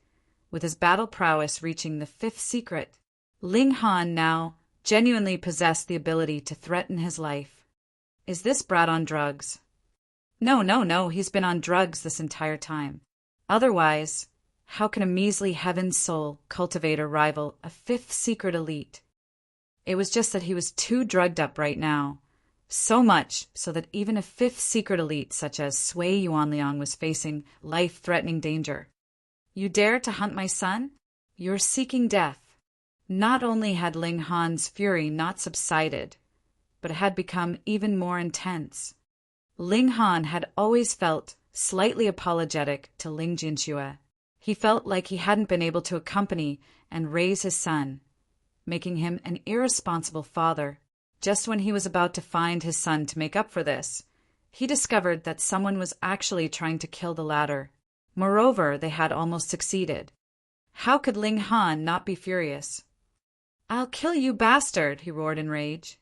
with his battle prowess reaching the 5th secret. Ling Han now genuinely possessed the ability to threaten his life. Is this brat on drugs? No, he's been on drugs this entire time. Otherwise, how can a measly heaven soul cultivator rival a 5th secret elite? It was just that he was too drugged up right now, so much so that even a 5th secret elite such as Sui Yuanliang was facing life-threatening danger. You dare to hunt my son? You're seeking death. Not only had Ling Han's fury not subsided, but it had become even more intense. Ling Han had always felt slightly apologetic to Ling Jinxue. He felt like he hadn't been able to accompany and raise his son, making him an irresponsible father. Just when he was about to find his son to make up for this, he discovered that someone was actually trying to kill the latter. Moreover, they had almost succeeded. How could Ling Han not be furious? "I'll kill you, bastard!" he roared in rage.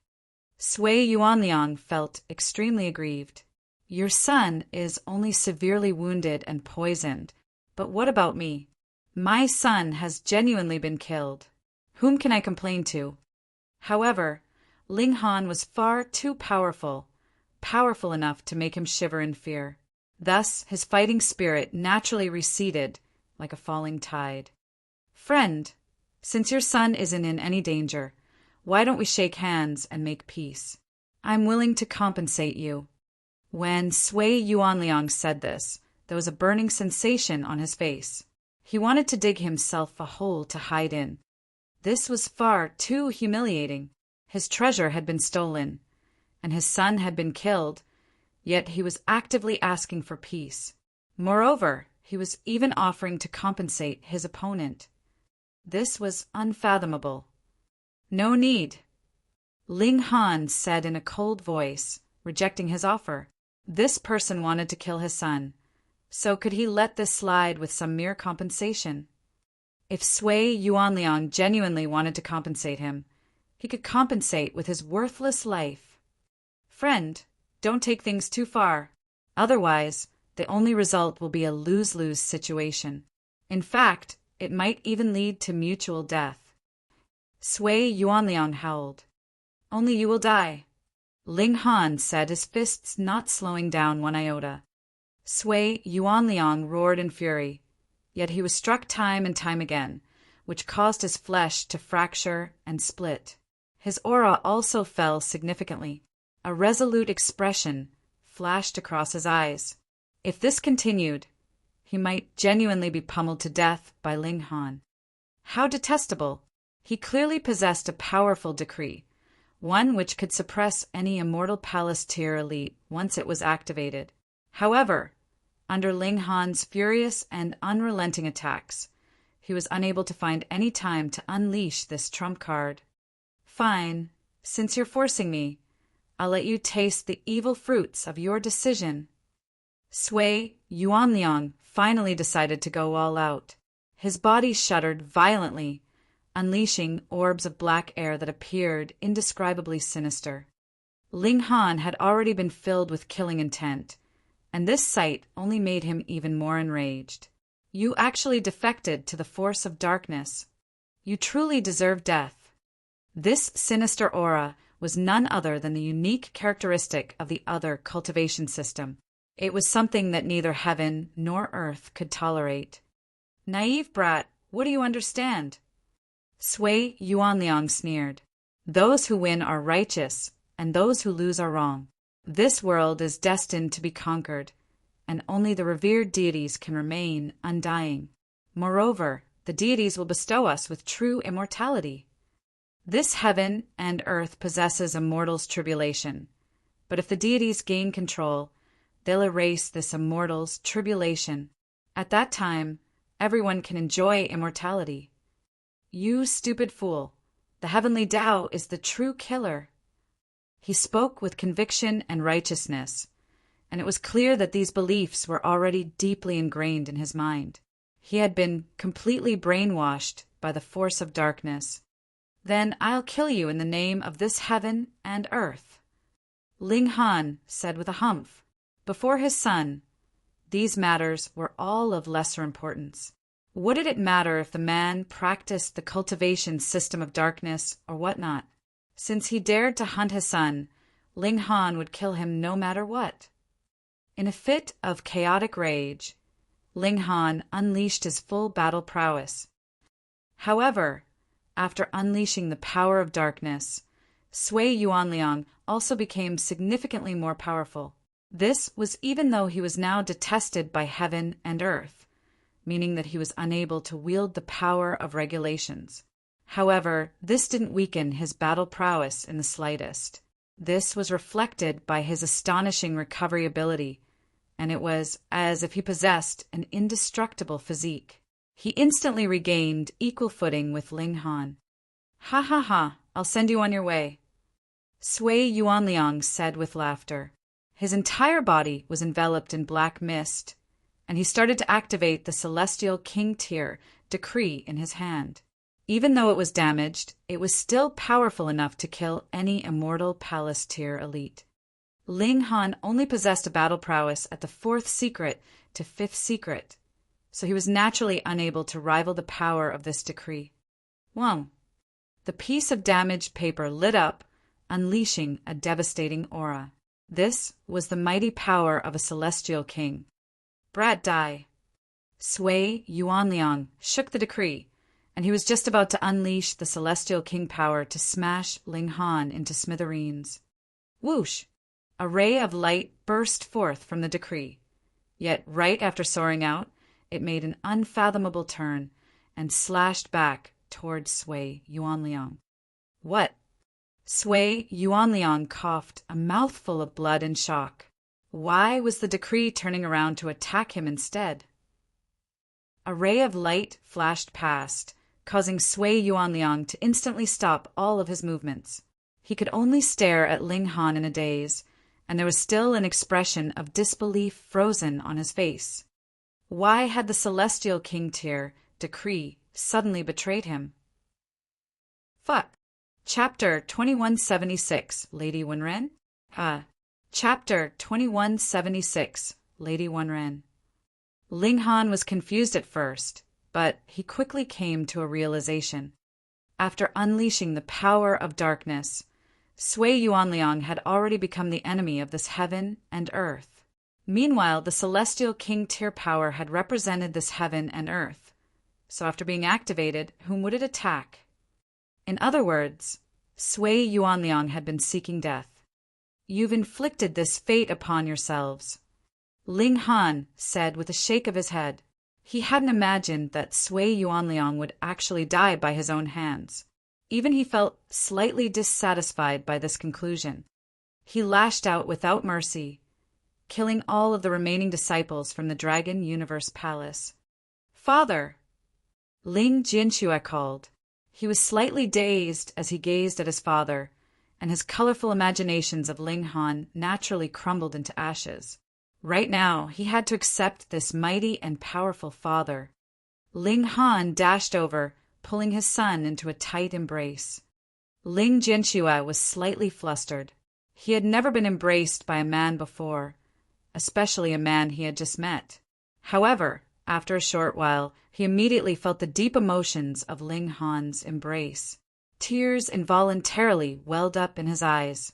Sui Yuanliang felt extremely aggrieved. "Your son is only severely wounded and poisoned, but what about me? My son has genuinely been killed. Whom can I complain to?" However, Ling Han was far too powerful enough to make him shiver in fear. Thus, his fighting spirit naturally receded like a falling tide. "Friend, since your son isn't in any danger, why don't we shake hands and make peace? I'm willing to compensate you." When Sui Yuanliang said this, there was a burning sensation on his face. He wanted to dig himself a hole to hide in. This was far too humiliating. His treasure had been stolen, and his son had been killed, yet he was actively asking for peace. Moreover, he was even offering to compensate his opponent. This was unfathomable. No need, Ling Han said in a cold voice, rejecting his offer. This person wanted to kill his son, so could he let this slide with some mere compensation? If Sui Yuanliang genuinely wanted to compensate him, he could compensate with his worthless life. Friend, don't take things too far. Otherwise, the only result will be a lose-lose situation. In fact, it might even lead to mutual death. Sui Yuanliang howled. Only you will die, Ling Han said, his fists not slowing down one iota. Sui Yuanliang roared in fury, yet he was struck time and time again, which caused his flesh to fracture and split. His aura also fell significantly. A resolute expression flashed across his eyes. If this continued, he might genuinely be pummeled to death by Ling Han. How detestable! He clearly possessed a powerful decree, one which could suppress any immortal palace tier elite once it was activated. However, under Ling Han's furious and unrelenting attacks, he was unable to find any time to unleash this trump card. Fine, since you're forcing me, I'll let you taste the evil fruits of your decision. Sui Yuanliang finally decided to go all out. His body shuddered violently, unleashing orbs of black air that appeared indescribably sinister. Ling Han had already been filled with killing intent, and this sight only made him even more enraged. You actually defected to the force of darkness. You truly deserve death. This sinister aura was none other than the unique characteristic of the other cultivation system. It was something that neither heaven nor earth could tolerate. Naive brat, what do you understand? Sui Yuanliang sneered. Those who win are righteous, and those who lose are wrong. This world is destined to be conquered, and only the revered deities can remain undying. Moreover, the deities will bestow us with true immortality. This heaven and earth possesses a mortal's tribulation, but if the deities gain control, they'll erase this immortal's tribulation. At that time, everyone can enjoy immortality. You stupid fool, the heavenly Tao is the true killer. He spoke with conviction and righteousness, and it was clear that these beliefs were already deeply ingrained in his mind. He had been completely brainwashed by the force of darkness. Then I'll kill you in the name of this heaven and earth, Ling Han said with a humph. Before his son, these matters were all of lesser importance. What did it matter if the man practiced the cultivation system of darkness or whatnot? Since he dared to hunt his son, Ling Han would kill him no matter what. In a fit of chaotic rage, Ling Han unleashed his full battle prowess. However, after unleashing the power of darkness, Sui Yuanliang also became significantly more powerful. This was even though he was now detested by heaven and earth, meaning that he was unable to wield the power of regulations. However, this didn't weaken his battle prowess in the slightest. This was reflected by his astonishing recovery ability, and it was as if he possessed an indestructible physique. He instantly regained equal footing with Ling Han. Ha ha ha, I'll send you on your way, Sui Yuanliang said with laughter. His entire body was enveloped in black mist, and he started to activate the Celestial King Tier decree in his hand. Even though it was damaged, it was still powerful enough to kill any immortal palace tier elite. Ling Han only possessed a battle prowess at the 4th secret to 5th secret, so he was naturally unable to rival the power of this decree. Whoa! The piece of damaged paper lit up, unleashing a devastating aura. This was the mighty power of a celestial king. Brat die. Sui Yuanliang shook the decree, and he was just about to unleash the celestial king power to smash Ling Han into smithereens. Whoosh! A ray of light burst forth from the decree, yet right after soaring out, it made an unfathomable turn and slashed back toward Sui Yuanliang. What? Sui Yuanliang coughed a mouthful of blood in shock. Why was the decree turning around to attack him instead? A ray of light flashed past, causing Sui Yuanliang to instantly stop all of his movements. He could only stare at Ling Han in a daze, and there was still an expression of disbelief frozen on his face. Why had the celestial king tier decree suddenly betrayed him? Fuck. Chapter 2176, Lady Wenren? Chapter 2176, Lady Wenren. Ling Han was confused at first, but he quickly came to a realization. After unleashing the power of darkness, Sui Yuanliang had already become the enemy of this heaven and earth. Meanwhile, the celestial king tier power had represented this heaven and earth. So after being activated, whom would it attack? In other words, Sui Yuanliang had been seeking death. You've inflicted this fate upon yourselves, Ling Han said with a shake of his head. He hadn't imagined that Sui Yuanliang would actually die by his own hands. Even he felt slightly dissatisfied by this conclusion. He lashed out without mercy, killing all of the remaining disciples from the Dragon Universe Palace. Father! Ling Jinxue called. He was slightly dazed as he gazed at his father, and his colorful imaginations of Ling Han naturally crumbled into ashes. Right now, he had to accept this mighty and powerful father. Ling Han dashed over, pulling his son into a tight embrace. Ling Jinxue was slightly flustered. He had never been embraced by a man before, especially a man he had just met. However, after a short while, he immediately felt the deep emotions of Ling Han's embrace. Tears involuntarily welled up in his eyes.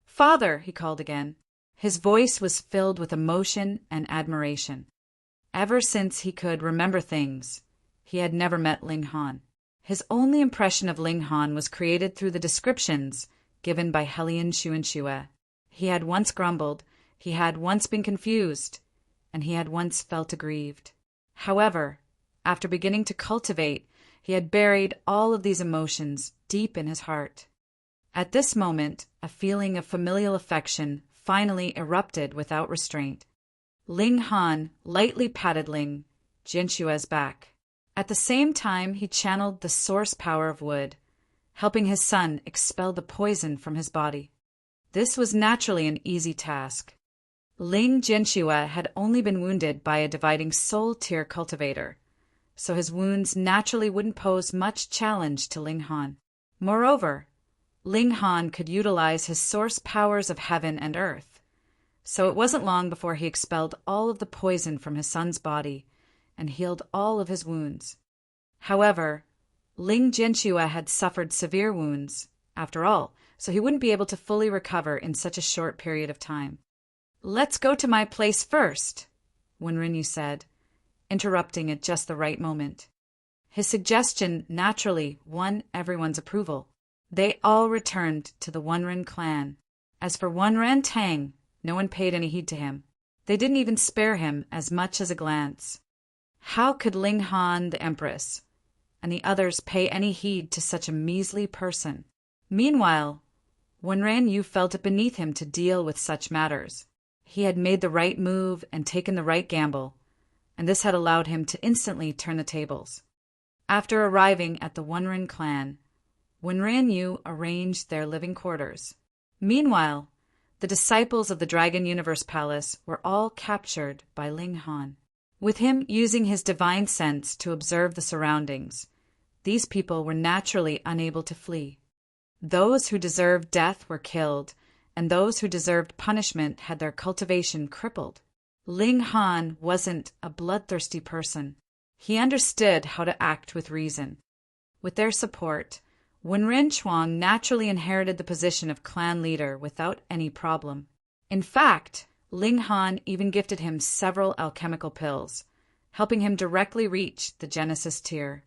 "Father!" he called again. His voice was filled with emotion and admiration. Ever since he could remember things, he had never met Ling Han. His only impression of Ling Han was created through the descriptions given by Hellion Xuanxue. He had once grumbled, he had once been confused, and he had once felt aggrieved. However, after beginning to cultivate, he had buried all of these emotions deep in his heart. At this moment, a feeling of familial affection finally erupted without restraint. Ling Han lightly patted Ling Jinxue's back. At the same time, he channeled the source power of wood, helping his son expel the poison from his body. This was naturally an easy task. Ling Jinxue had only been wounded by a dividing soul tier cultivator, so his wounds naturally wouldn't pose much challenge to Ling Han. Moreover, Ling Han could utilize his source powers of heaven and earth, so it wasn't long before he expelled all of the poison from his son's body and healed all of his wounds. However, Ling Jinxue had suffered severe wounds, after all, so he wouldn't be able to fully recover in such a short period of time. "Let's go to my place first," Wenrinyu said, interrupting at just the right moment. His suggestion naturally won everyone's approval. They all returned to the Wenren clan. As for Wenren Tang, no one paid any heed to him. They didn't even spare him as much as a glance. How could Ling Han, the Empress, and the others pay any heed to such a measly person? Meanwhile, Wenren felt it beneath him to deal with such matters. He had made the right move and taken the right gamble, and this had allowed him to instantly turn the tables. After arriving at the Wenren clan, Wenren arranged their living quarters. Meanwhile, the disciples of the Dragon Universe Palace were all captured by Ling Han. With him using his divine sense to observe the surroundings, these people were naturally unable to flee. Those who deserved death were killed, and those who deserved punishment had their cultivation crippled. Ling Han wasn't a bloodthirsty person. He understood how to act with reason. With their support, Wenren Chuang naturally inherited the position of clan leader without any problem. In fact, Ling Han even gifted him several alchemical pills, helping him directly reach the Genesis tier.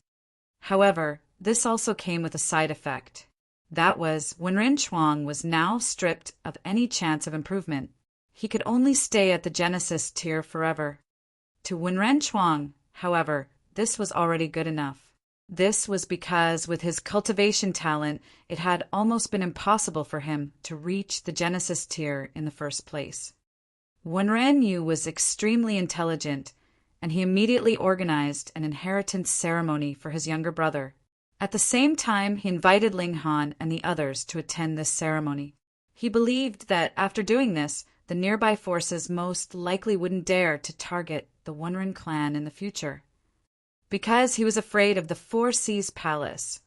However, this also came with a side effect. That was, Wenren Chuang was now stripped of any chance of improvement. He could only stay at the Genesis tier forever. To Wenren Chuang, however, this was already good enough. This was because with his cultivation talent, it had almost been impossible for him to reach the Genesis tier in the first place. Wenren was extremely intelligent, and he immediately organized an inheritance ceremony for his younger brother, At the same time, he invited Ling Han and the others to attend this ceremony. He believed that after doing this, the nearby forces most likely wouldn't dare to target the Wunren clan in the future. Because he was afraid of the Four Seas Palace,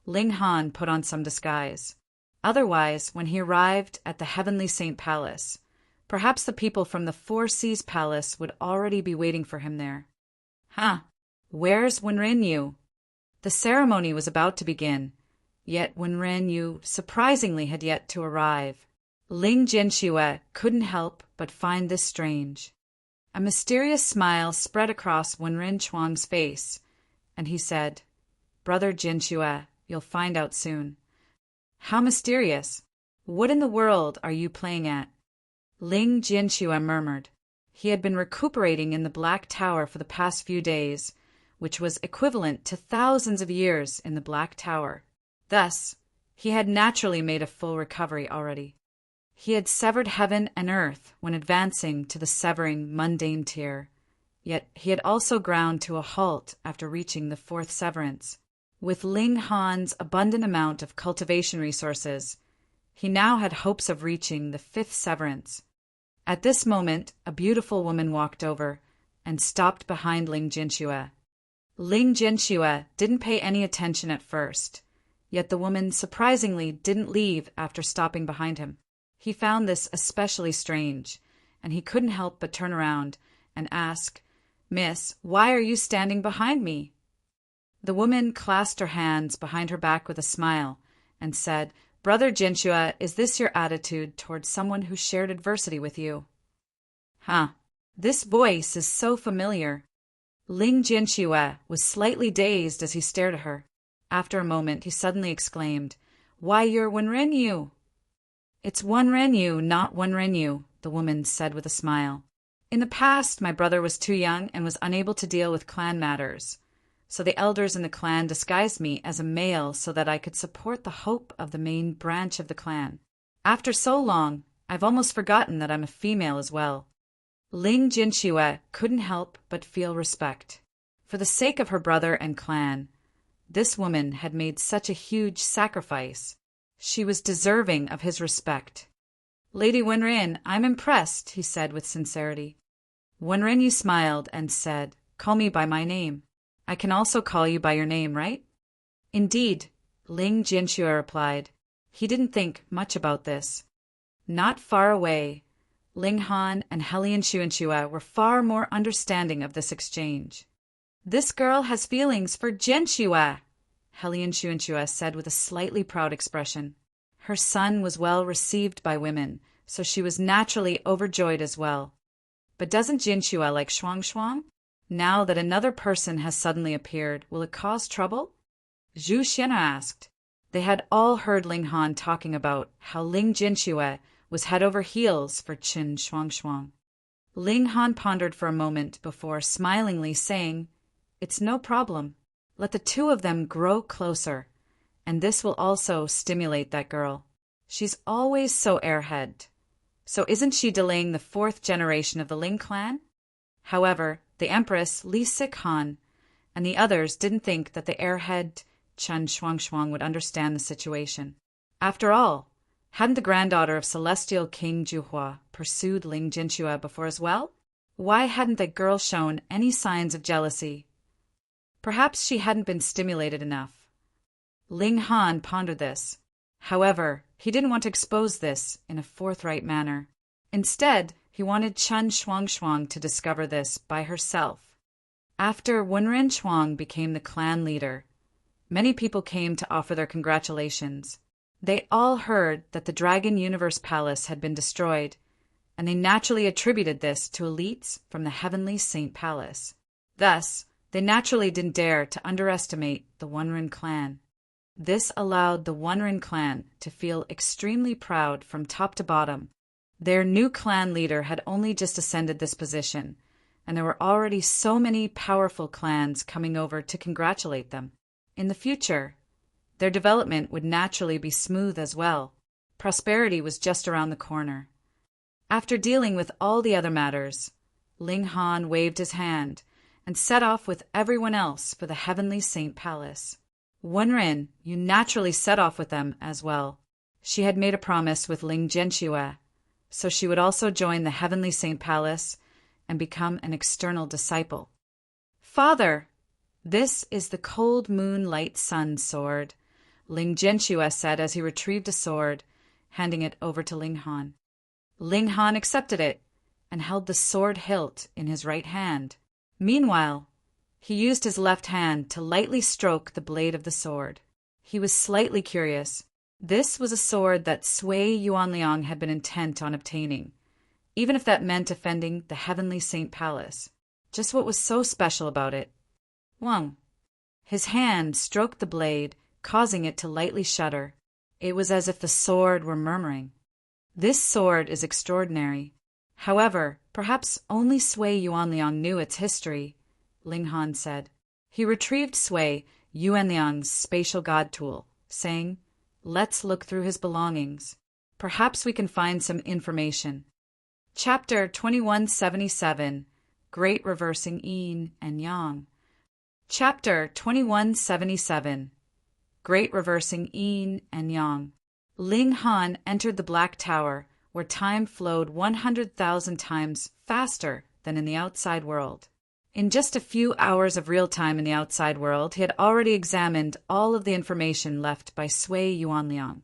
Ling Han put on some disguise. Otherwise, when he arrived at the Heavenly Saint Palace, perhaps the people from the Four Seas Palace would already be waiting for him there. Where's Wenren Yu? The ceremony was about to begin, yet Wenren Yu surprisingly had yet to arrive. Ling Jianxue couldn't help but find this strange. A mysterious smile spread across Wenren Chuang's face, and he said, "Brother Jianxue, you'll find out soon." "How mysterious? What in the world are you playing at?" Ling Jianxue murmured. He had been recuperating in the Black Tower for the past few days, which was equivalent to thousands of years in the Black Tower. Thus, he had naturally made a full recovery already. He had severed heaven and earth when advancing to the severing mundane tier, yet he had also ground to a halt after reaching the fourth severance. With Ling Han's abundant amount of cultivation resources, he now had hopes of reaching the fifth severance. At this moment, a beautiful woman walked over and stopped behind Ling Jianxue. Ling Jianxue didn't pay any attention at first, yet the woman surprisingly didn't leave after stopping behind him. He found this especially strange, and he couldn't help but turn around and ask, "Miss, why are you standing behind me?" The woman clasped her hands behind her back with a smile and said, "Brother Jianxue, is this your attitude towards someone who shared adversity with you?" This voice is so familiar. Ling Jianxue was slightly dazed as he stared at her. After a moment, he suddenly exclaimed, "Why, you're Wenren Yu!" "It's Wenren Yu, not Wenren Yu," the woman said with a smile. "In the past, my brother was too young and was unable to deal with clan matters. So the elders in the clan disguised me as a male so that I could support the hope of the main branch of the clan. After so long, I've almost forgotten that I'm a female as well." Ling Jianxue couldn't help but feel respect. For the sake of her brother and clan, this woman had made such a huge sacrifice. She was deserving of his respect. "Lady Wenren, I'm impressed," he said with sincerity. Wenren Yu smiled and said, "Call me by my name. I can also call you by your name, right?" "Indeed," Ling Jianxue replied. He didn't think much about this. Not far away, Ling Han and Helian Xuanxue were far more understanding of this exchange. "This girl has feelings for Jianxue," Helian Xuanxue said with a slightly proud expression. Her son was well received by women, so she was naturally overjoyed as well. But doesn't Jianxue like Shuang Shuang? Now that another person has suddenly appeared, will it cause trouble? Zhu Xian'er asked. They had all heard Ling Han talking about how Ling Jianxue was head over heels for Qin Shuang Shuang. Ling Han pondered for a moment before smilingly saying, "It's no problem. Let the two of them grow closer, and this will also stimulate that girl. She's always so airhead. So isn't she delaying the fourth generation of the Ling clan?" However, the Empress Li Sikhan and the others didn't think that the airhead Chen Shuangshuang would understand the situation. After all, hadn't the granddaughter of Celestial King Juhua pursued Ling Jianxue before as well? Why hadn't the girl shown any signs of jealousy? Perhaps she hadn't been stimulated enough. Ling Han pondered this. However, he didn't want to expose this in a forthright manner. Instead, he wanted Chen Shuangshuang to discover this by herself. After Wenren Chuang became the clan leader, many people came to offer their congratulations. They all heard that the Dragon Universe Palace had been destroyed, and they naturally attributed this to elites from the Heavenly Saint Palace. Thus, they naturally didn't dare to underestimate the Wunren clan. This allowed the Wunren clan to feel extremely proud from top to bottom. Their new clan leader had only just ascended this position, and there were already so many powerful clans coming over to congratulate them. In the future, their development would naturally be smooth as well. Prosperity was just around the corner. After dealing with all the other matters, Ling Han waved his hand and set off with everyone else for the Heavenly Saint Palace. Wenren, you naturally set off with them as well. She had made a promise with Ling Jianxue, so she would also join the Heavenly Saint Palace and become an external disciple. Father, this is the cold moonlight sun sword, Ling Jianxue said as he retrieved a sword, handing it over to Ling Han. Ling Han accepted it and held the sword hilt in his right hand. Meanwhile, he used his left hand to lightly stroke the blade of the sword. He was slightly curious. This was a sword that Sui Yuanliang had been intent on obtaining, even if that meant offending the Heavenly Saint Palace. Just what was so special about it? Wang. His hand stroked the blade, causing it to lightly shudder. It was as if the sword were murmuring. This sword is extraordinary. However, perhaps only Sui Yuanliang knew its history, Ling Han said. He retrieved Sui Yuanliang's spatial god tool, saying, "Let's look through his belongings. Perhaps we can find some information." Chapter 2177, Great Reversing Yin and Yang. Chapter 2177, Great Reversing Yin and Yang. Ling Han entered the Black Tower, where time flowed 100,000 times faster than in the outside world. In just a few hours of real time in the outside world, he had already examined all of the information left by Sui Yuanliang.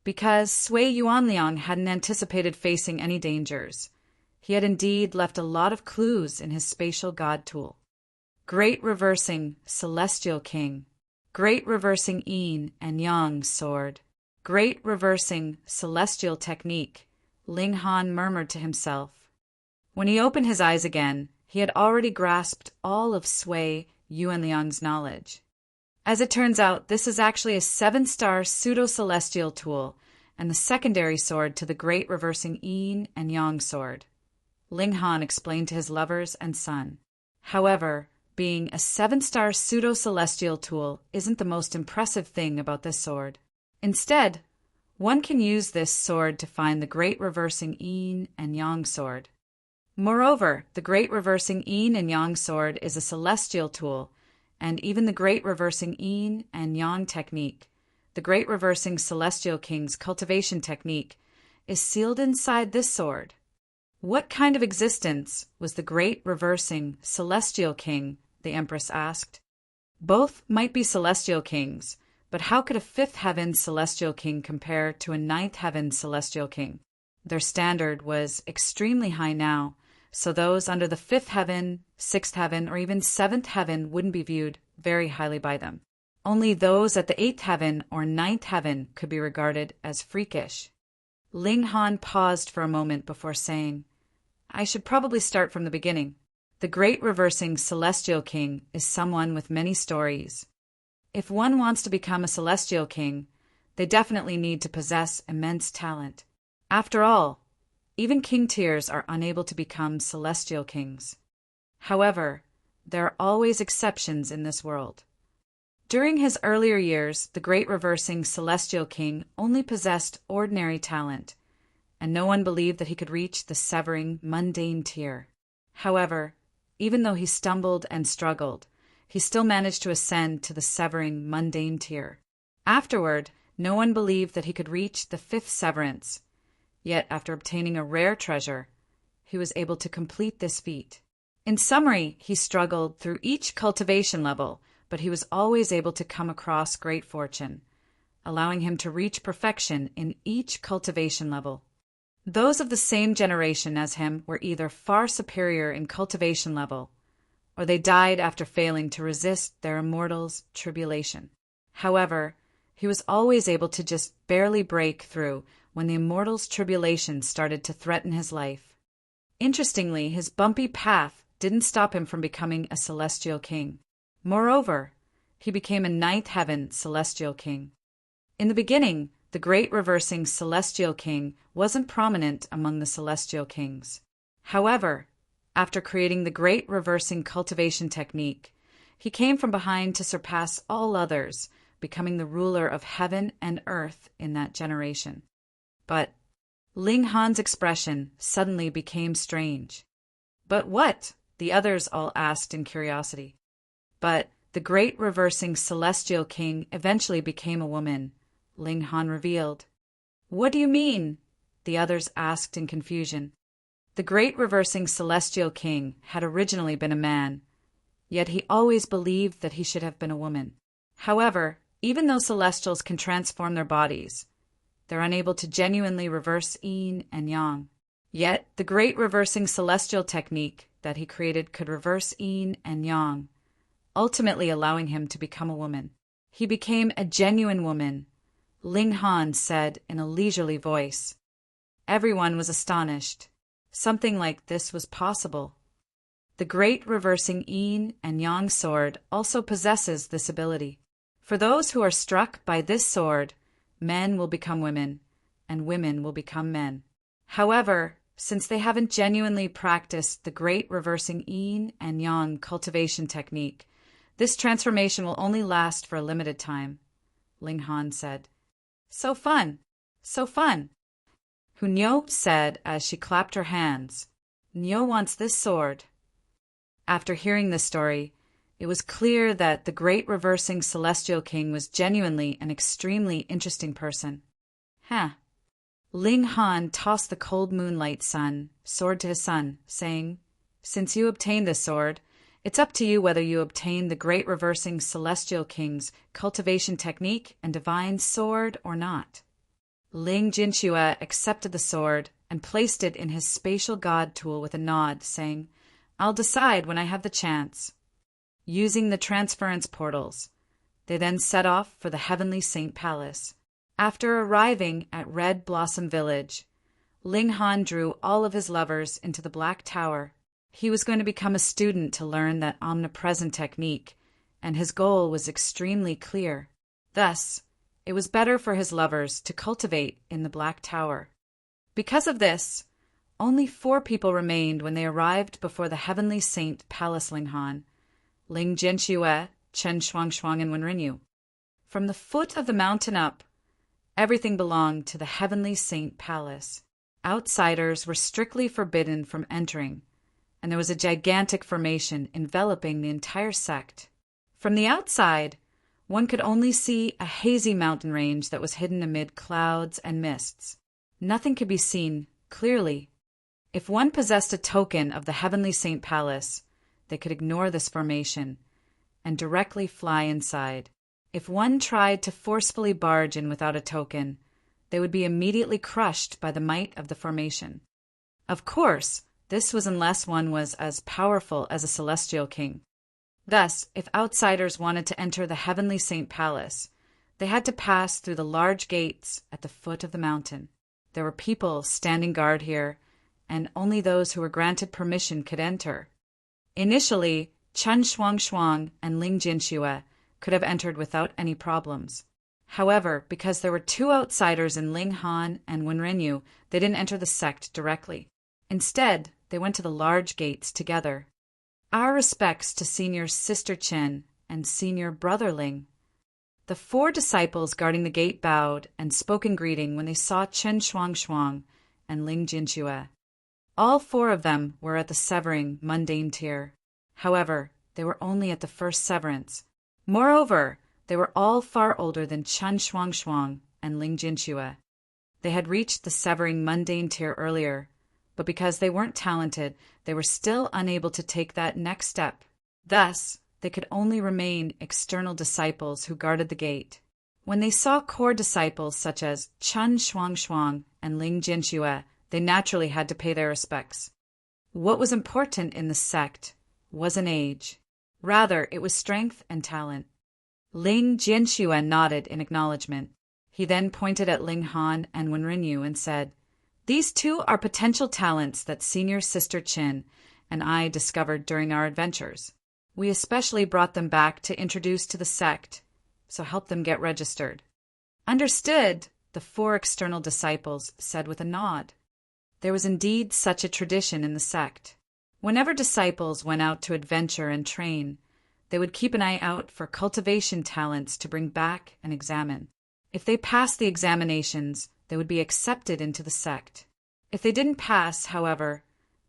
Because Sui Yuanliang hadn't anticipated facing any dangers, he had indeed left a lot of clues in his spatial god tool. Great Reversing Celestial King. Great Reversing Yin and Yang Sword. Great Reversing Celestial Technique, Ling Han murmured to himself. When he opened his eyes again, he had already grasped all of Sui Yuanliang's knowledge. As it turns out, this is actually a 7-star pseudo-celestial tool and the secondary sword to the Great Reversing Yin and Yang Sword, Ling Han explained to his lovers and son. However, being a 7-star pseudo-celestial tool isn't the most impressive thing about this sword. Instead, one can use this sword to find the Great Reversing Yin and Yang Sword. Moreover, the Great Reversing Yin and Yang Sword is a celestial tool, and even the Great Reversing Yin and Yang technique, the Great Reversing Celestial King's cultivation technique, is sealed inside this sword. What kind of existence was the Great Reversing Celestial King? The Empress asked. Both might be celestial kings, but how could a 5th heaven celestial king compare to a 9th heaven celestial king? Their standard was extremely high now, so those under the 5th heaven, 6th heaven, or even 7th heaven wouldn't be viewed very highly by them. Only those at the 8th heaven or 9th heaven could be regarded as freakish. Ling Han paused for a moment before saying, "I should probably start from the beginning. The Great Reversing Celestial King is someone with many stories. If one wants to become a Celestial King, they definitely need to possess immense talent. After all, even king tiers are unable to become Celestial Kings. However, there are always exceptions in this world. During his earlier years, the Great Reversing Celestial King only possessed ordinary talent, and no one believed that he could reach the severing mundane tier. However, even though he stumbled and struggled, he still managed to ascend to the severing mundane tier. Afterward, no one believed that he could reach the 5th severance. Yet, after obtaining a rare treasure, he was able to complete this feat. In summary, he struggled through each cultivation level, but he was always able to come across great fortune, allowing him to reach perfection in each cultivation level. Those of the same generation as him were either far superior in cultivation level, or they died after failing to resist their immortal's tribulation. However, he was always able to just barely break through when the immortal's tribulation started to threaten his life. Interestingly, his bumpy path didn't stop him from becoming a celestial king. Moreover, he became a 9th heaven celestial king. In the beginning, the Great Reversing Celestial King wasn't prominent among the celestial kings. However, after creating the Great Reversing Cultivation Technique, he came from behind to surpass all others, becoming the ruler of heaven and earth in that generation. But Ling Han's expression suddenly became strange. "But what?" the others all asked in curiosity. But The great reversing celestial king eventually became a woman, Ling Han revealed. What do you mean? The others asked in confusion. The great reversing celestial king had originally been a man, yet he always believed that he should have been a woman. However, even though celestials can transform their bodies, they're unable to genuinely reverse yin and yang. Yet, the great reversing celestial technique that he created could reverse yin and yang, ultimately allowing him to become a woman. He became a genuine woman, Ling Han said in a leisurely voice. Everyone was astonished. Something like this was possible. The great reversing yin and yang sword also possesses this ability. For those who are struck by this sword, men will become women, and women will become men. However, since they haven't genuinely practiced the great reversing yin and yang cultivation technique, this transformation will only last for a limited time, Ling Han said. So fun! So fun! Hunyo said as she clapped her hands. Nyo wants this sword. After hearing this story, it was clear that the great reversing celestial king was genuinely an extremely interesting person. Ling Han tossed the cold moonlight sword to his son, saying, Since you obtained this sword, it's up to you whether you obtain the great reversing celestial king's cultivation technique and divine sword or not. Ling Jinxue accepted the sword and placed it in his spatial god tool with a nod, saying, I'll decide when I have the chance. Using the transference portals, they then set off for the Heavenly Saint Palace. After arriving at Red Blossom Village, Ling Han drew all of his lovers into the Black Tower. He was going to become a student to learn that omnipresent technique, and his goal was extremely clear. Thus, it was better for his lovers to cultivate in the Black Tower. Because of this, only 4 people remained when they arrived before the Heavenly Saint Palace Ling Han: Ling Jianxue, Chen Shuangshuang, and Wenrinyu. From the foot of the mountain up, everything belonged to the Heavenly Saint Palace. Outsiders were strictly forbidden from entering, and there was a gigantic formation enveloping the entire sect. From the outside, one could only see a hazy mountain range that was hidden amid clouds and mists. Nothing could be seen clearly. If one possessed a token of the Heavenly Saint Palace, they could ignore this formation and directly fly inside. If one tried to forcefully barge in without a token, they would be immediately crushed by the might of the formation. Of course, this was unless one was as powerful as a celestial king. Thus, if outsiders wanted to enter the Heavenly Saint Palace, they had to pass through the large gates at the foot of the mountain. There were people standing guard here, and only those who were granted permission could enter. Initially, Chen Shuangshuang and Ling Jinxue could have entered without any problems. However, because there were 2 outsiders in Ling Han and Wenrinyu, they didn't enter the sect directly. Instead, they went to the large gates together. Our respects to Senior Sister Chen and Senior Brother Ling. The 4 disciples guarding the gate bowed and spoke in greeting when they saw Chen Shuangshuang and Ling Jinxue. All 4 of them were at the severing mundane tier. However, they were only at the first severance. Moreover, they were all far older than Chen Shuangshuang and Ling Jinxue. They had reached the severing mundane tier earlier, but because they weren't talented, they were still unable to take that next step. Thus, they could only remain external disciples who guarded the gate. When they saw core disciples such as Chen Shuangshuang and Ling Jinxue, they naturally had to pay their respects. What was important in the sect wasn't age. Rather, it was strength and talent. Ling Jinxue nodded in acknowledgement. He then pointed at Ling Han and Wenrinyu and said, These 2 are potential talents that Senior Sister Chin and I discovered during our adventures. We especially brought them back to introduce to the sect, so help them get registered. Understood, the 4 external disciples said with a nod. There was indeed such a tradition in the sect. Whenever disciples went out to adventure and train, they would keep an eye out for cultivation talents to bring back and examine. If they passed the examinations, they would be accepted into the sect. If they didn't pass, however,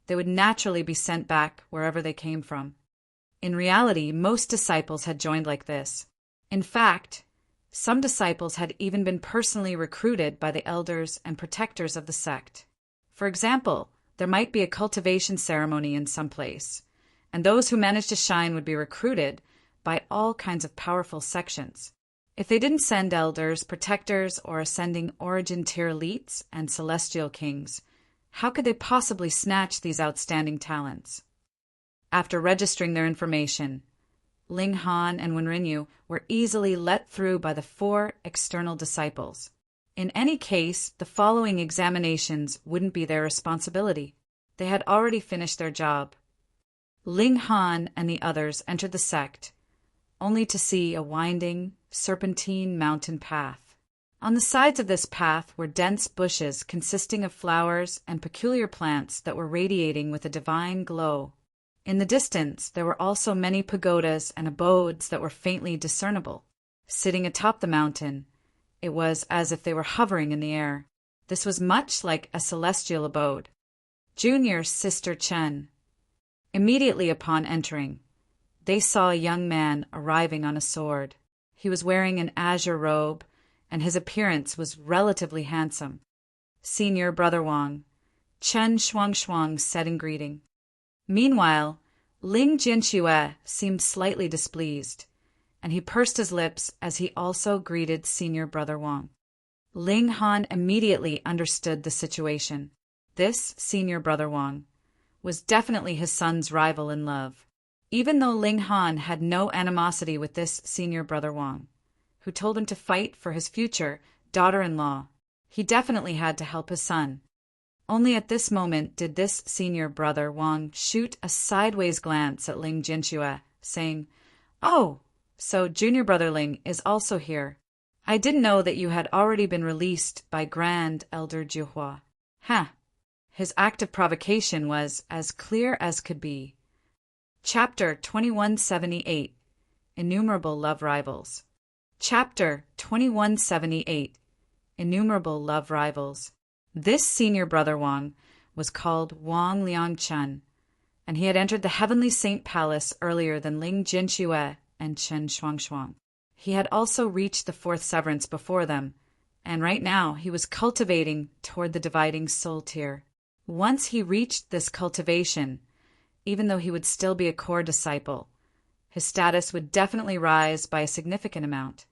they would naturally be sent back wherever they came from. In reality, most disciples had joined like this. In fact, some disciples had even been personally recruited by the elders and protectors of the sect. For example, there might be a cultivation ceremony in some place, and those who managed to shine would be recruited by all kinds of powerful sections. If they didn't send elders, protectors, or ascending origin tier elites and celestial kings, how could they possibly snatch these outstanding talents? After registering their information, Ling Han and Wenrinyu were easily let through by the 4 external disciples. In any case, the following examinations wouldn't be their responsibility. They had already finished their job. Ling Han and the others entered the sect, only to see a winding, serpentine mountain path. On the sides of this path were dense bushes consisting of flowers and peculiar plants that were radiating with a divine glow. In the distance, there were also many pagodas and abodes that were faintly discernible. Sitting atop the mountain, it was as if they were hovering in the air. This was much like a celestial abode. Junior Sister Chen. Immediately upon entering, they saw a young man arriving on a sword. He was wearing an azure robe, and his appearance was relatively handsome. Senior Brother Wang, Chen Shuang said in greeting. Meanwhile, Ling Jianxue seemed slightly displeased, and he pursed his lips as he also greeted Senior Brother Wang. Ling Han immediately understood the situation. This Senior Brother Wang was definitely his son's rival in love. Even though Ling Han had no animosity with this Senior Brother Wang, who told him to fight for his future daughter-in-law, he definitely had to help his son. Only at this moment did this Senior Brother Wang shoot a sideways glance at Ling Jianxue, saying, "Oh, so Junior Brother Ling is also here. I didn't know that you had already been released by Grand Elder Jiuhua." His act of provocation was as clear as could be. Chapter 2178. Innumerable Love Rivals. Chapter 2178. Innumerable Love Rivals. This Senior Brother Wang was called Wang Liangchen, and he had entered the Heavenly Saint Palace earlier than Ling Jianxue and Chen Shuang. He had also reached the 4th severance before them, and right now he was cultivating toward the dividing soul tier. Once he reached this cultivation, even though he would still be a core disciple, his status would definitely rise by a significant amount.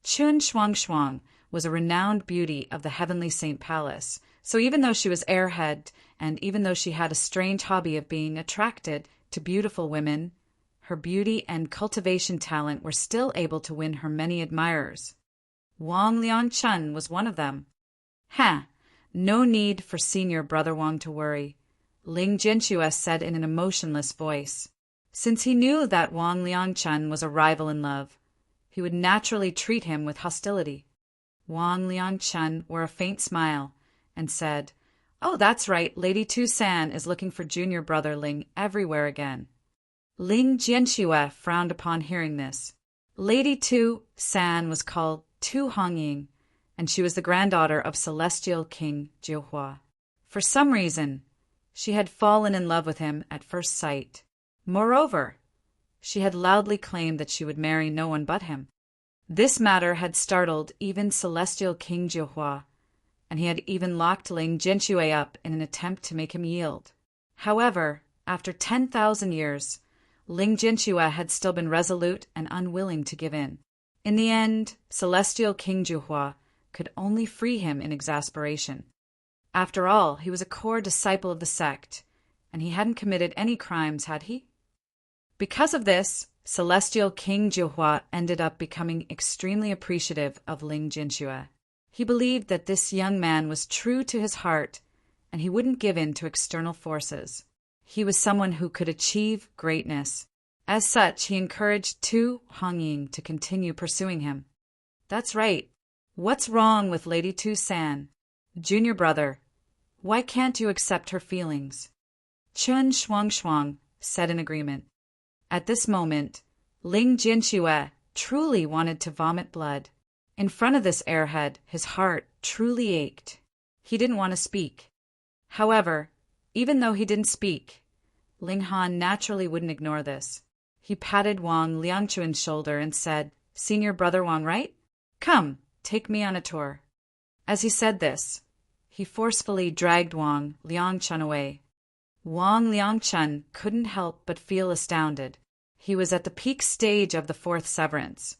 Chen Shuang was a renowned beauty of the Heavenly Saint Palace, so even though she was airhead, and even though she had a strange hobby of being attracted to beautiful women, her beauty and cultivation talent were still able to win her many admirers. Wang Liangchen was one of them. No need for Senior Brother Wang to worry, Ling Jianxue said in an emotionless voice. Since he knew that Wang Liangchen was a rival in love, he would naturally treat him with hostility. Wang Liangchen wore a faint smile and said, "Oh, that's right, Lady Tu San is looking for Junior Brother Ling everywhere again." Ling Jianxue frowned upon hearing this. Lady Tu San was called Tu Hongying, and she was the granddaughter of Celestial King Jiuhua. For some reason, she had fallen in love with him at first sight. Moreover, she had loudly claimed that she would marry no one but him. This matter had startled even Celestial King Jiuhua, and he had even locked Ling Jianxue up in an attempt to make him yield. However, after 10,000 years, Ling Jianxue had still been resolute and unwilling to give in. In the end, Celestial King Jiuhua could only free him in exasperation. After all, he was a core disciple of the sect, and he hadn't committed any crimes, had he? Because of this, Celestial King Jiuhua ended up becoming extremely appreciative of Ling Jianxue. He believed that this young man was true to his heart, and he wouldn't give in to external forces. He was someone who could achieve greatness. As such, he encouraged Tu Hongying to continue pursuing him. That's right. What's wrong with Lady Tu San? Junior brother, why can't you accept her feelings? Chen Shuang said in agreement. At this moment, Ling Jianxue truly wanted to vomit blood. In front of this airhead, his heart truly ached. He didn't want to speak. However, even though he didn't speak, Ling Han naturally wouldn't ignore this. He patted Wang Liangchuan's shoulder and said, "Senior brother Wang, right? Come, take me on a tour." As he said this, he forcefully dragged Wang Liangchun away. Wang Liangchun couldn't help but feel astounded. He was at the peak stage of the fourth severance,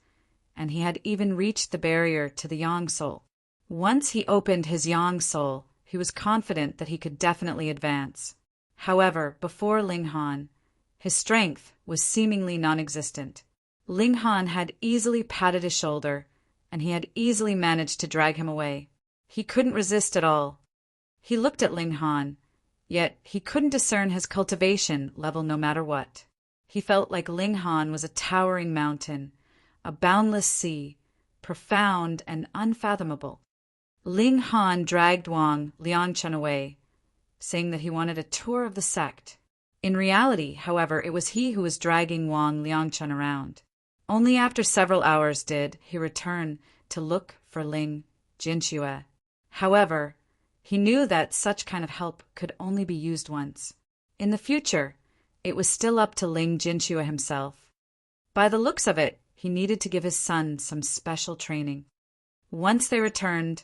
and he had even reached the barrier to the Yang soul. Once he opened his Yang soul, he was confident that he could definitely advance. However, before Ling Han, his strength was seemingly non-existent. Ling Han had easily patted his shoulder, and he had easily managed to drag him away. He couldn't resist at all. He looked at Ling Han, yet he couldn't discern his cultivation level no matter what. He felt like Ling Han was a towering mountain, a boundless sea, profound and unfathomable. Ling Han dragged Wang Liangchun away, saying that he wanted a tour of the sect. In reality, however, it was he who was dragging Wang Liangchun around. Only after several hours did he return to look for Ling Jinxue. However, he knew that such kind of help could only be used once. In the future, it was still up to Ling Jinxue himself. By the looks of it, he needed to give his son some special training. Once they returned,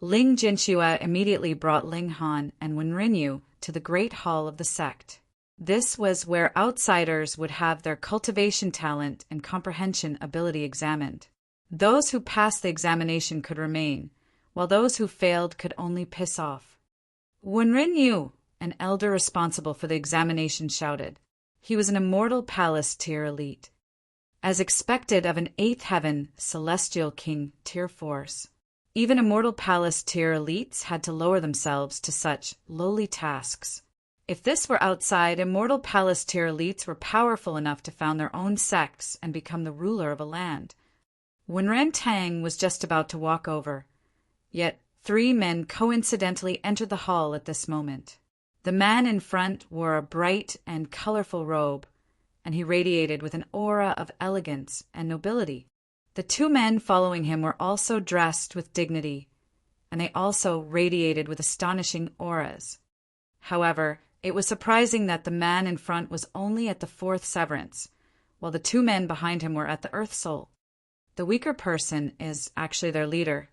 Ling Jinxue immediately brought Ling Han and Wenrinyu to the great hall of the sect. This was where outsiders would have their cultivation talent and comprehension ability examined. Those who passed the examination could remain, while those who failed could only piss off. Wenrinyu, an elder responsible for the examination, shouted. He was an Immortal Palace tier elite, as expected of an 8th heaven celestial king tier force. Even Immortal Palace tier elites had to lower themselves to such lowly tasks. If this were outside, Immortal Palace tier elites were powerful enough to found their own sects and become the ruler of a land. Wenren Tang was just about to walk over, yet 3 men coincidentally entered the hall at this moment. The man in front wore a bright and colorful robe, and he radiated with an aura of elegance and nobility. The 2 men following him were also dressed with dignity, and they also radiated with astonishing auras. However, it was surprising that the man in front was only at the 4th severance, while the 2 men behind him were at the Earth Soul. The weaker person is actually their leader.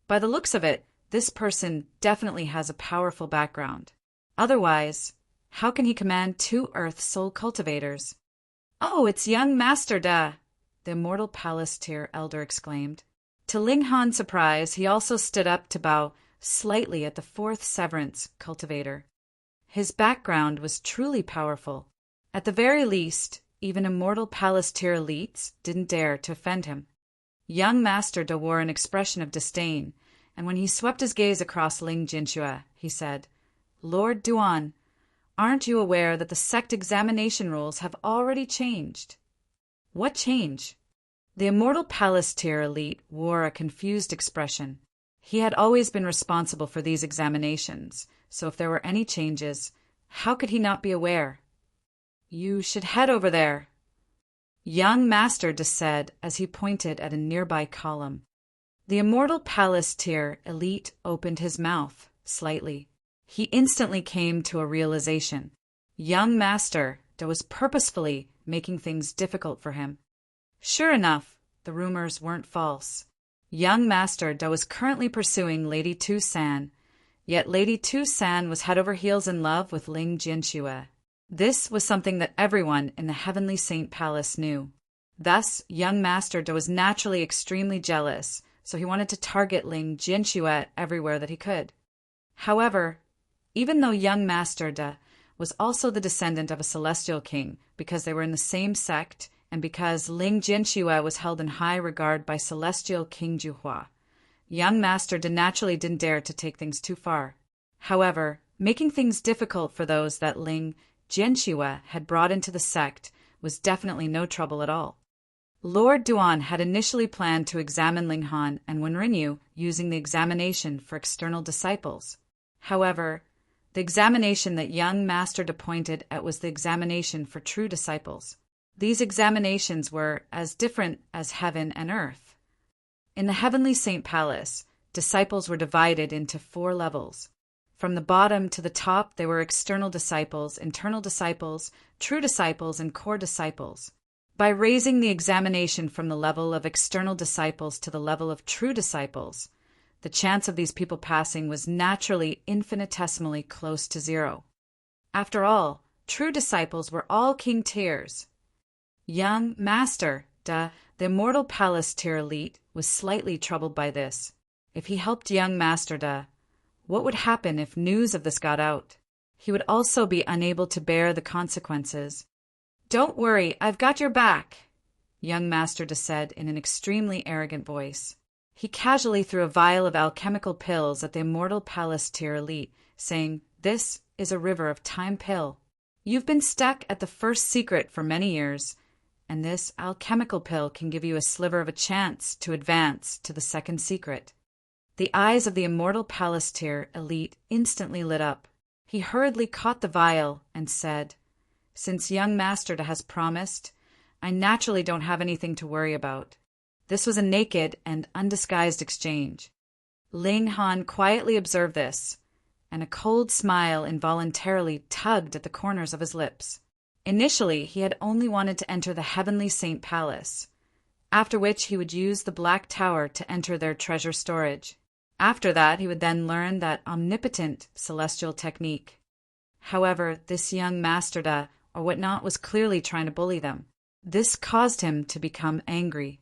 By the looks of it, this person definitely has a powerful background. Otherwise, how can he command 2 Earth Soul cultivators? "Oh, it's young Master Da!" the Immortal Palace tier elder exclaimed. To Ling Han's surprise, he also stood up to bow slightly at the 4th severance cultivator. His background was truly powerful. At the very least, even Immortal Palace tier elites didn't dare to offend him. Young Master Da wore an expression of disdain, and when he swept his gaze across Ling Jinxue, he said, "Lord Duan, aren't you aware that the sect examination rules have already changed?" "What change?" The Immortal Palace tier elite wore a confused expression. He had always been responsible for these examinations, so if there were any changes, how could he not be aware? "You should head over there," young Master Da said as he pointed at a nearby column. The Immortal Palace tier elite opened his mouth slightly. He instantly came to a realization. Young Master Da was purposefully making things difficult for him. Sure enough, the rumors weren't false. Young Master Da was currently pursuing Lady Tu San, yet Lady Tu San was head over heels in love with Ling Jinxue. This was something that everyone in the Heavenly Saint Palace knew. Thus, young Master Da was naturally extremely jealous, so he wanted to target Ling Jinxue everywhere that he could. However, even though young Master Da was also the descendant of a celestial king because they were in the same sect and because Ling Jinxue was held in high regard by celestial King Juhua, young Master Da naturally didn't dare to take things too far. However, making things difficult for those that Ling Jinxue had brought into the sect was definitely no trouble at all. Lord Duan had initially planned to examine Ling Han and Wenrinyu using the examination for external disciples. However, the examination that young Master Da pointed at was the examination for true disciples. These examinations were as different as heaven and earth. In the Heavenly Saint Palace, disciples were divided into 4 levels. From the bottom to the top, there were external disciples, internal disciples, true disciples, and core disciples. By raising the examination from the level of external disciples to the level of true disciples, the chance of these people passing was naturally infinitesimally close to zero. After all, true disciples were all King Tyr's. Young Master Da, the immortal Palace Tyr elite, was slightly troubled by this. If he helped young Master Da, what would happen if news of this got out? He would also be unable to bear the consequences. "Don't worry, I've got your back," young Master Da said in an extremely arrogant voice. He casually threw a vial of alchemical pills at the immortal Palace Tyr elite, saying, "This is a river of time pill. You've been stuck at the first secret for many years, and this alchemical pill can give you a sliver of a chance to advance to the second secret." The eyes of the immortal Palace Tyr elite instantly lit up. He hurriedly caught the vial and said, "Since young Master Da has promised, I naturally don't have anything to worry about." This was a naked and undisguised exchange. Ling Han quietly observed this, and a cold smile involuntarily tugged at the corners of his lips. Initially, he had only wanted to enter the Heavenly Saint Palace, after which he would use the Black Tower to enter their treasure storage. After that, he would then learn that omnipotent celestial technique. However, this young Master Da, or whatnot, was clearly trying to bully them. This caused him to become angry.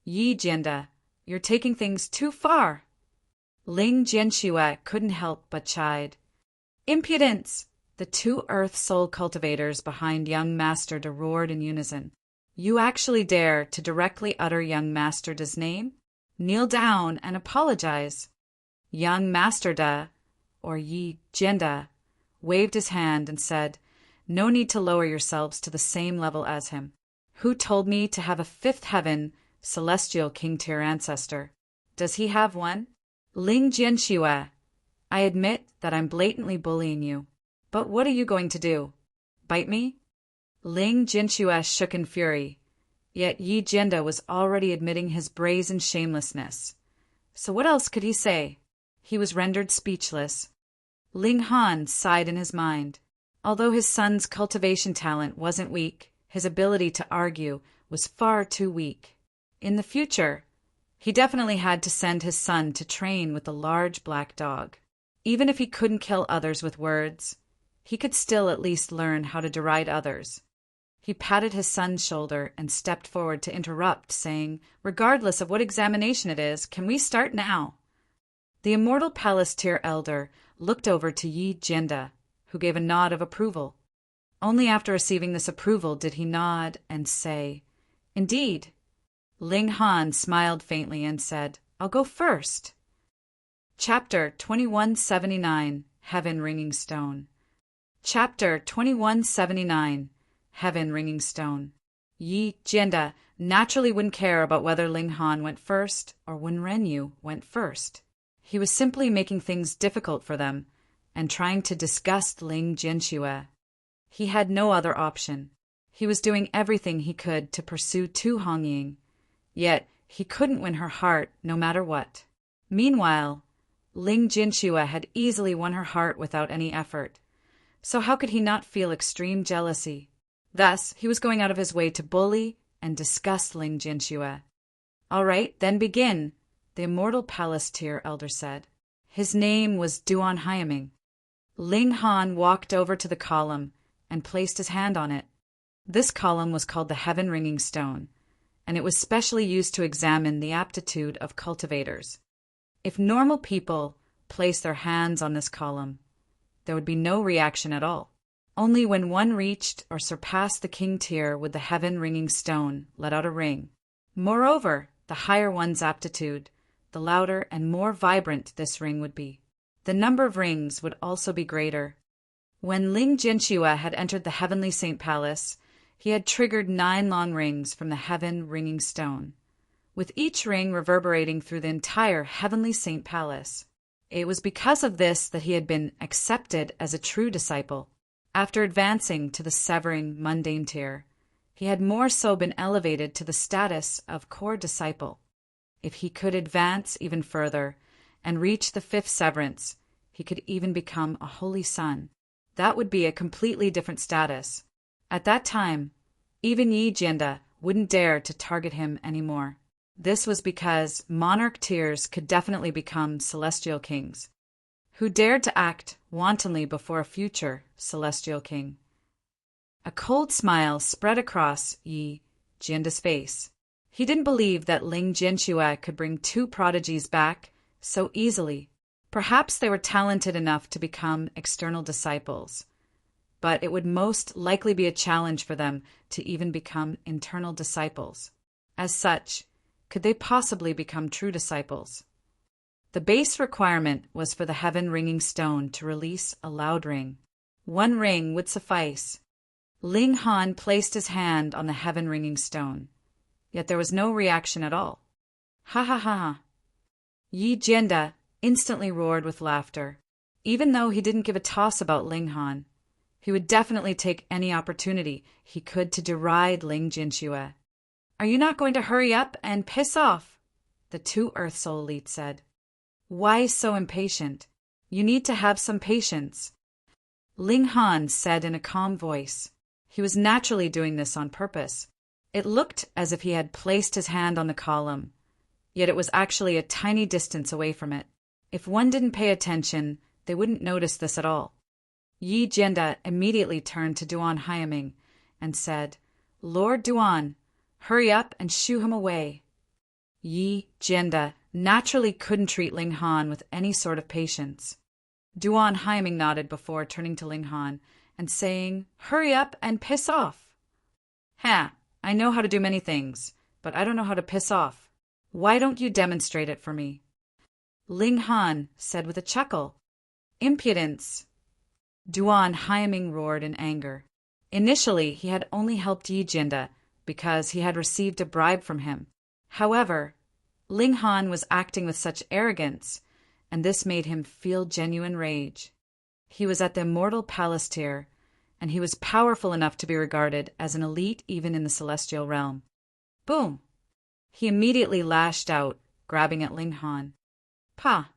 "Yi Jianda, you're taking things too far." Ling Jianxue couldn't help but chide. "Impudence!" The two Earth Soul cultivators behind young Master Da roared in unison. "You actually dare to directly utter young Master Da's name? Kneel down and apologize." Young Master Da, or Yi Jianda, waved his hand and said, "No need to lower yourselves to the same level as him. Who told me to have a fifth heaven, celestial King Tyr ancestor? Does he have one?" "Ling Jianxue, I admit that I'm blatantly bullying you. But what are you going to do? Bite me?" Ling Jianxue shook in fury, yet Yi Jianda was already admitting his brazen shamelessness. So what else could he say? He was rendered speechless. Ling Han sighed in his mind. Although his son's cultivation talent wasn't weak, his ability to argue was far too weak. In the future, he definitely had to send his son to train with the large black dog. Even if he couldn't kill others with words, he could still at least learn how to deride others. He patted his son's shoulder and stepped forward to interrupt, saying, "Regardless of what examination it is, can we start now?" The immortal Palace Tyr elder looked over to Yi Jianda, who gave a nod of approval. Only after receiving this approval did he nod and say, "Indeed." Ling Han smiled faintly and said, "I'll go first." Chapter 2179, Heaven Ringing Stone. Chapter 2179, Heaven Ringing Stone. Yi Jianda naturally wouldn't care about whether Ling Han went first or when Renyu went first. He was simply making things difficult for them and trying to disgust Ling Jianxue. He had no other option. He was doing everything he could to pursue Tu Hongying, yet he couldn't win her heart no matter what. Meanwhile, Ling Jianxue had easily won her heart without any effort, so how could he not feel extreme jealousy? Thus, he was going out of his way to bully and disgust Ling Jianxue. "All right, then begin," the immortal Palace Tyr elder said. His name was Duan Hyaming. Ling Han walked over to the column and placed his hand on it. This column was called the Heaven Ringing Stone, and it was specially used to examine the aptitude of cultivators. If normal people placed their hands on this column, there would be no reaction at all. Only when one reached or surpassed the King Tyr would the Heaven Ringing Stone let out a ring. Moreover, the higher one's aptitude, the louder and more vibrant this ring would be. The number of rings would also be greater. When Ling Jianxue had entered the Heavenly Saint Palace, he had triggered 9 long rings from the Heaven Ringing Stone, with each ring reverberating through the entire Heavenly Saint Palace. It was because of this that he had been accepted as a true disciple. After advancing to the severing mundane tier, he had more so been elevated to the status of core disciple. If he could advance even further and reach the 5th severance, he could even become a holy son. That would be a completely different status. At that time, even Yi Jianda wouldn't dare to target him anymore. This was because monarch tiers could definitely become celestial kings, who dared to act wantonly before a future celestial king. A cold smile spread across Yi Jianda's face. He didn't believe that Ling Jianxue could bring two prodigies back so easily. Perhaps they were talented enough to become external disciples, but it would most likely be a challenge for them to even become internal disciples. As such, could they possibly become true disciples? The base requirement was for the heaven-ringing stone to release a loud ring. One ring would suffice. Ling Han placed his hand on the heaven-ringing stone, yet there was no reaction at all. Ha ha ha ha. Yi Jianda instantly roared with laughter. Even though he didn't give a toss about Ling Han, he would definitely take any opportunity he could to deride Ling Jianxue. Are you not going to hurry up and piss off? The two Earth Soul elites said. Why so impatient? You need to have some patience. Ling Han said in a calm voice. He was naturally doing this on purpose. It looked as if he had placed his hand on the column, yet it was actually a tiny distance away from it. If one didn't pay attention, they wouldn't notice this at all. Yi Jianda immediately turned to Duan Haiming and said, Lord Duan, hurry up and shoo him away. Yi Jianda naturally couldn't treat Ling Han with any sort of patience. Duan Haiming nodded before turning to Ling Han and saying, Hurry up and piss off. Ha, I know how to do many things, but I don't know how to piss off. Why don't you demonstrate it for me? Ling Han said with a chuckle. Impudence! Duan Haiming roared in anger. Initially, he had only helped Yi Jianda because he had received a bribe from him. However, Ling Han was acting with such arrogance, and this made him feel genuine rage. He was at the Immortal Palace tier, and he was powerful enough to be regarded as an elite even in the celestial realm. Boom! He immediately lashed out, grabbing at Ling Han. Pa!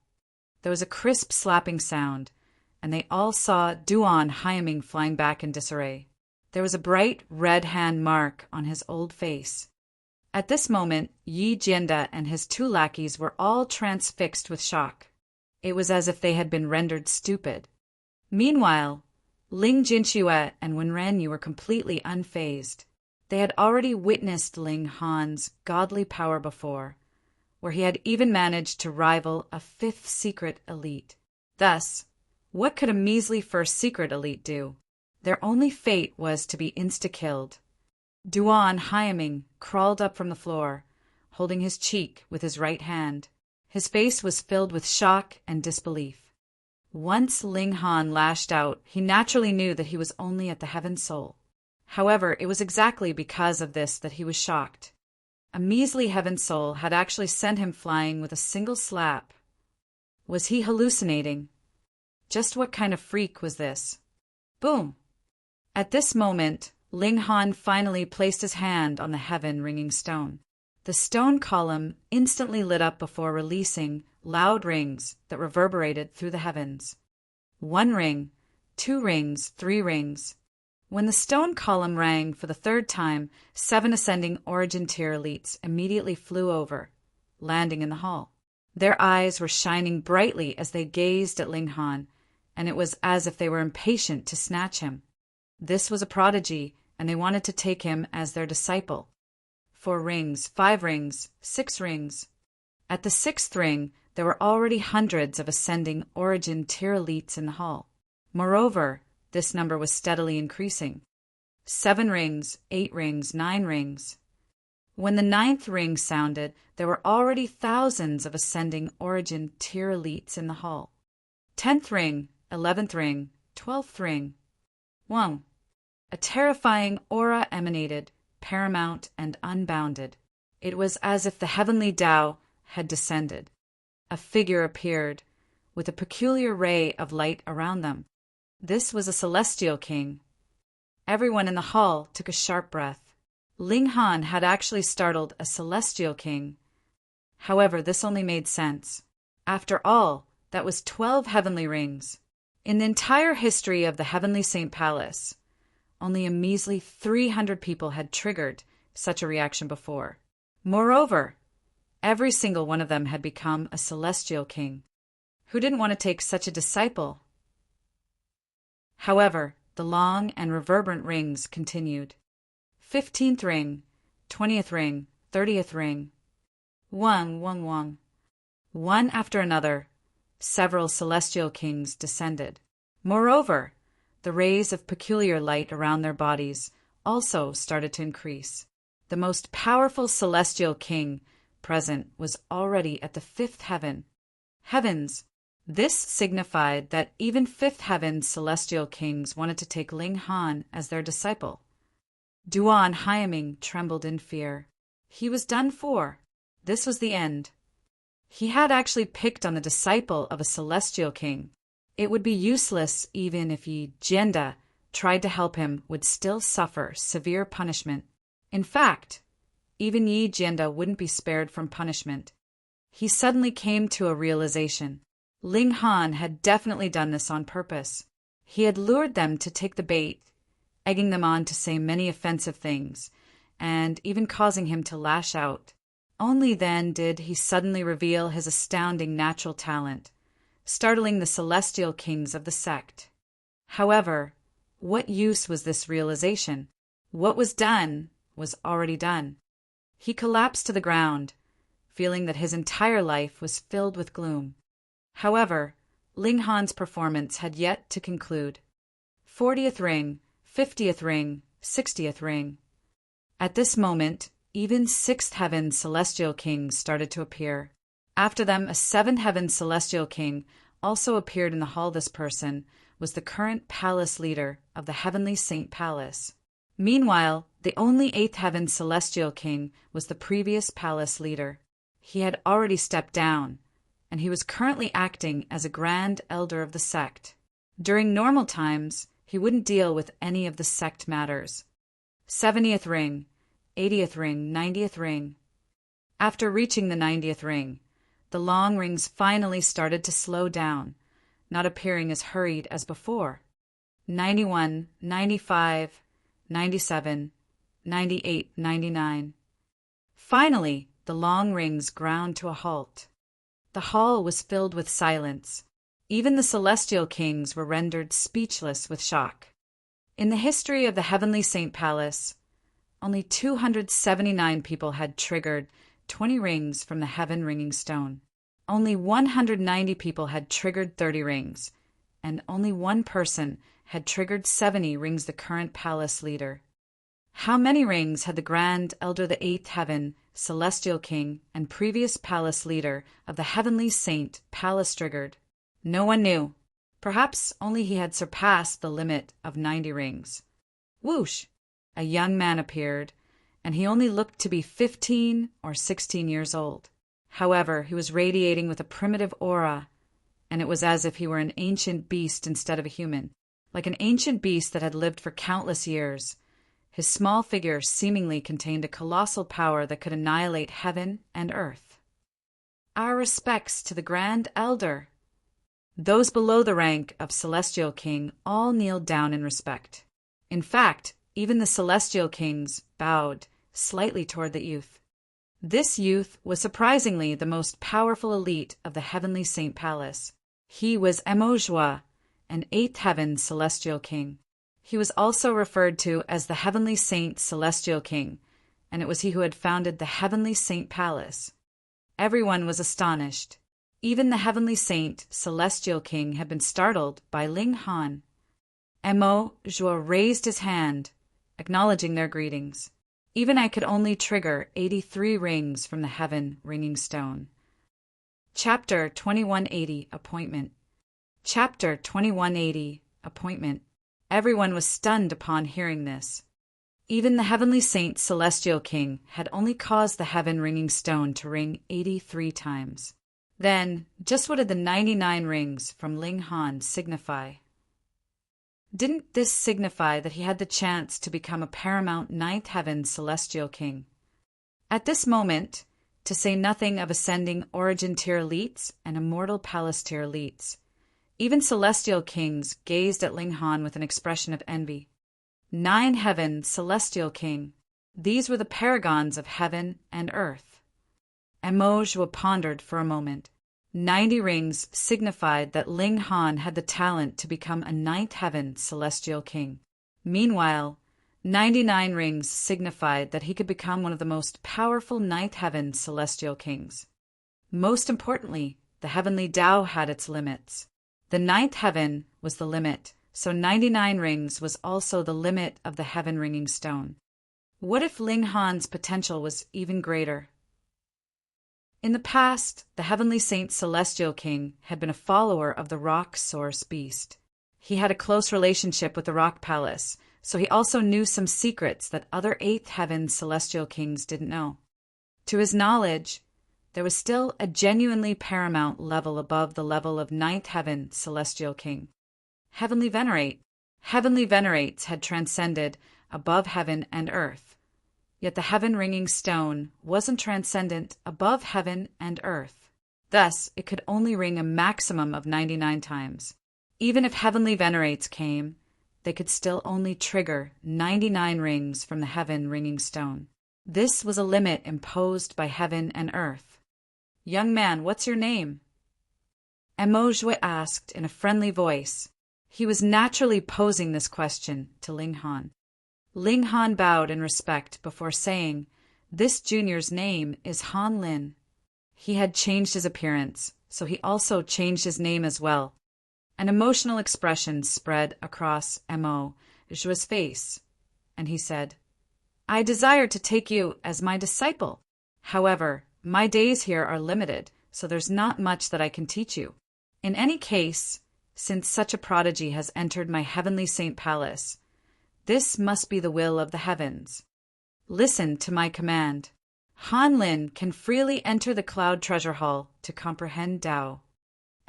There was a crisp slapping sound, and they all saw Duan Haiming flying back in disarray. There was a bright red hand mark on his old face. At this moment, Yi Jianda and his two lackeys were all transfixed with shock. It was as if they had been rendered stupid. Meanwhile, Ling Jianxue and Wenren were completely unfazed. They had already witnessed Ling Han's godly power before, where he had even managed to rival a fifth secret elite. Thus, what could a measly first secret elite do? Their only fate was to be insta-killed. Duan Haiming crawled up from the floor, holding his cheek with his right hand. His face was filled with shock and disbelief. Once Ling Han lashed out, he naturally knew that he was only at the Heaven Soul. However, it was exactly because of this that he was shocked. A measly Heaven Soul had actually sent him flying with a single slap. Was he hallucinating? Just what kind of freak was this? Boom! At this moment, Ling Han finally placed his hand on the heaven-ringing stone. The stone column instantly lit up before releasing loud rings that reverberated through the heavens. 1 ring, 2 rings, 3 rings. When the stone column rang for the 3rd time, 7 ascending origin tier elites immediately flew over, landing in the hall. Their eyes were shining brightly as they gazed at Ling Han, and it was as if they were impatient to snatch him. This was a prodigy, and they wanted to take him as their disciple. 4 rings, 5 rings, 6 rings. At the 6th ring, there were already hundreds of ascending origin tier elites in the hall. Moreover, this number was steadily increasing. 7 rings, 8 rings, 9 rings. When the 9th ring sounded, there were already thousands of ascending origin tier elites in the hall. 10th ring, 11th ring, 12th ring. Whoa! A terrifying aura emanated, paramount and unbounded. It was as if the heavenly Tao had descended. A figure appeared, with a peculiar ray of light around them. This was a celestial king. Everyone in the hall took a sharp breath. Ling Han had actually startled a celestial king. However, this only made sense. After all, That was 12 heavenly rings. In the entire history of the Heavenly Saint Palace, only a measly 300 people had triggered such a reaction before. Moreover, every single one of them had become a celestial king. Who didn't want to take such a disciple? However, the long and reverberant rings continued. 15th ring, 20th ring, 30th ring. One. One after another, several celestial kings descended. Moreover, the rays of peculiar light around their bodies also started to increase. The most powerful celestial king present was already at the 5th heaven. Heavens! This signified that even 5th heaven celestial kings wanted to take Ling Han as their disciple. Duan Haiming trembled in fear. He was done for. This was the end. He had actually picked on the disciple of a celestial king. It would be useless even if Yi Jianda tried to help him, would still suffer severe punishment. In fact, even Yi Jianda wouldn't be spared from punishment. He suddenly came to a realization. Ling Han had definitely done this on purpose. He had lured them to take the bait, egging them on to say many offensive things, and even causing him to lash out. Only then did he suddenly reveal his astounding natural talent, startling the celestial kings of the sect. However, what use was this realization? What was done was already done. He collapsed to the ground, feeling that his entire life was filled with gloom. However, Ling Han's performance had yet to conclude. 40th ring, 50th ring, 60th ring. At this moment, even 6th heaven celestial kings started to appear. After them, a 7th heaven celestial king also appeared in the hall. This person was the current palace leader of the Heavenly Saint Palace. Meanwhile, the only 8th heaven celestial king was the previous palace leader. He had already stepped down, and he was currently acting as a grand elder of the sect. During normal times, he wouldn't deal with any of the sect matters. 70th ring, 80th ring, 90th ring. After reaching the 90th ring, the long rings finally started to slow down, not appearing as hurried as before. 91, 95, 97, 98, 99. Finally, the long rings ground to a halt. The hall was filled with silence. Even the celestial kings were rendered speechless with shock. In the history of the Heavenly Saint Palace, only 279 people had triggered 20 rings from the Heaven Ringing Stone. Only 190 people had triggered 30 rings, and only one person had triggered 70 rings, the current palace leader. How many rings had the Grand Elder, the 8th Heaven, Celestial King, and previous palace leader of the Heavenly Saint Palace triggered? No one knew. Perhaps only he had surpassed the limit of 90 rings. Whoosh! A young man appeared, and he only looked to be 15 or 16 years old. However, he was radiating with a primitive aura, and it was as if he were an ancient beast instead of a human, like an ancient beast that had lived for countless years. His small figure seemingly contained a colossal power that could annihilate heaven and earth. Our respects to the Grand Elder. Those below the rank of Celestial King all kneeled down in respect. In fact, even the Celestial Kings bowed slightly toward the youth. This youth was surprisingly the most powerful elite of the Heavenly Saint Palace. He was Emojua, an 8th Heaven Celestial King. He was also referred to as the Heavenly Saint Celestial King, and it was he who had founded the Heavenly Saint Palace. Everyone was astonished. Even the Heavenly Saint Celestial King had been startled by Ling Han. Emojua raised his hand, acknowledging their greetings. Even I could only trigger 83 rings from the Heaven Ringing Stone. Chapter 2180 Appointment. Chapter 2180 Appointment. Everyone was stunned upon hearing this. Even the Heavenly Saint Celestial King had only caused the Heaven Ringing Stone to ring 83 times. Then, just what did the 99 rings from Ling Han signify? Didn't this signify that he had the chance to become a paramount 9th Heaven Celestial King? At this moment, to say nothing of ascending origin tier elites and immortal palace tier elites. Even celestial kings gazed at Ling Han with an expression of envy. 9 heaven, celestial king. These were the paragons of heaven and earth. Emojua pondered for a moment. 90 rings signified that Ling Han had the talent to become a 9th heaven celestial king. Meanwhile, 99 rings signified that he could become one of the most powerful 9th heaven celestial kings. Most importantly, the heavenly Tao had its limits. The 9th heaven was the limit, so 99 rings was also the limit of the heaven ringing stone. What if Ling Han's potential was even greater? In the past, the heavenly saint celestial king had been a follower of the rock source beast. He had a close relationship with the rock palace, so he also knew some secrets that other 8th heaven celestial kings didn't know. To his knowledge, there was still a genuinely paramount level above the level of 9th heaven celestial king. Heavenly Venerates had transcended above heaven and earth. Yet the heaven-ringing stone wasn't transcendent above heaven and earth. Thus, it could only ring a maximum of 99 times. Even if heavenly venerates came, they could still only trigger 99 rings from the heaven-ringing stone. This was a limit imposed by heaven and earth. "Young man, what's your name?" Emojua asked in a friendly voice. He was naturally posing this question to Ling Han. Ling Han bowed in respect before saying, "This junior's name is Han Lin." He had changed his appearance, so he also changed his name as well. An emotional expression spread across Emojua's face, and he said, "I desire to take you as my disciple. However, my days here are limited, so there's not much that I can teach you. In any case, since such a prodigy has entered my heavenly saint palace, this must be the will of the heavens. Listen to my command. Han Lin can freely enter the Cloud Treasure Hall to comprehend Tao."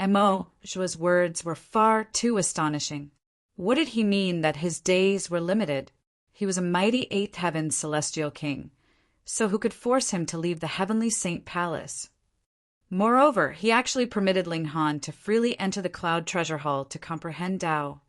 Emojua's words were far too astonishing. What did he mean that his days were limited? He was a mighty 8th heaven celestial king, so who could force him to leave the heavenly saint palace? Moreover, he actually permitted Ling Han to freely enter the Cloud Treasure Hall to comprehend Tao.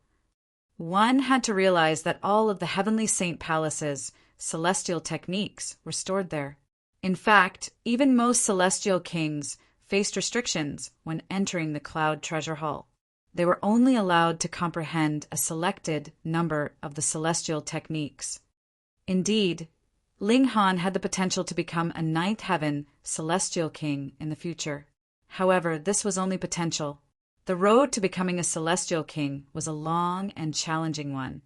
One had to realize that all of the heavenly saint palace's celestial techniques were stored there. In fact, even most celestial kings faced restrictions when entering the Cloud Treasure Hall. They were only allowed to comprehend a selected number of the celestial techniques. Indeed, Ling Han had the potential to become a 9th heaven celestial king in the future. However, this was only potential. The road to becoming a celestial king was a long and challenging one.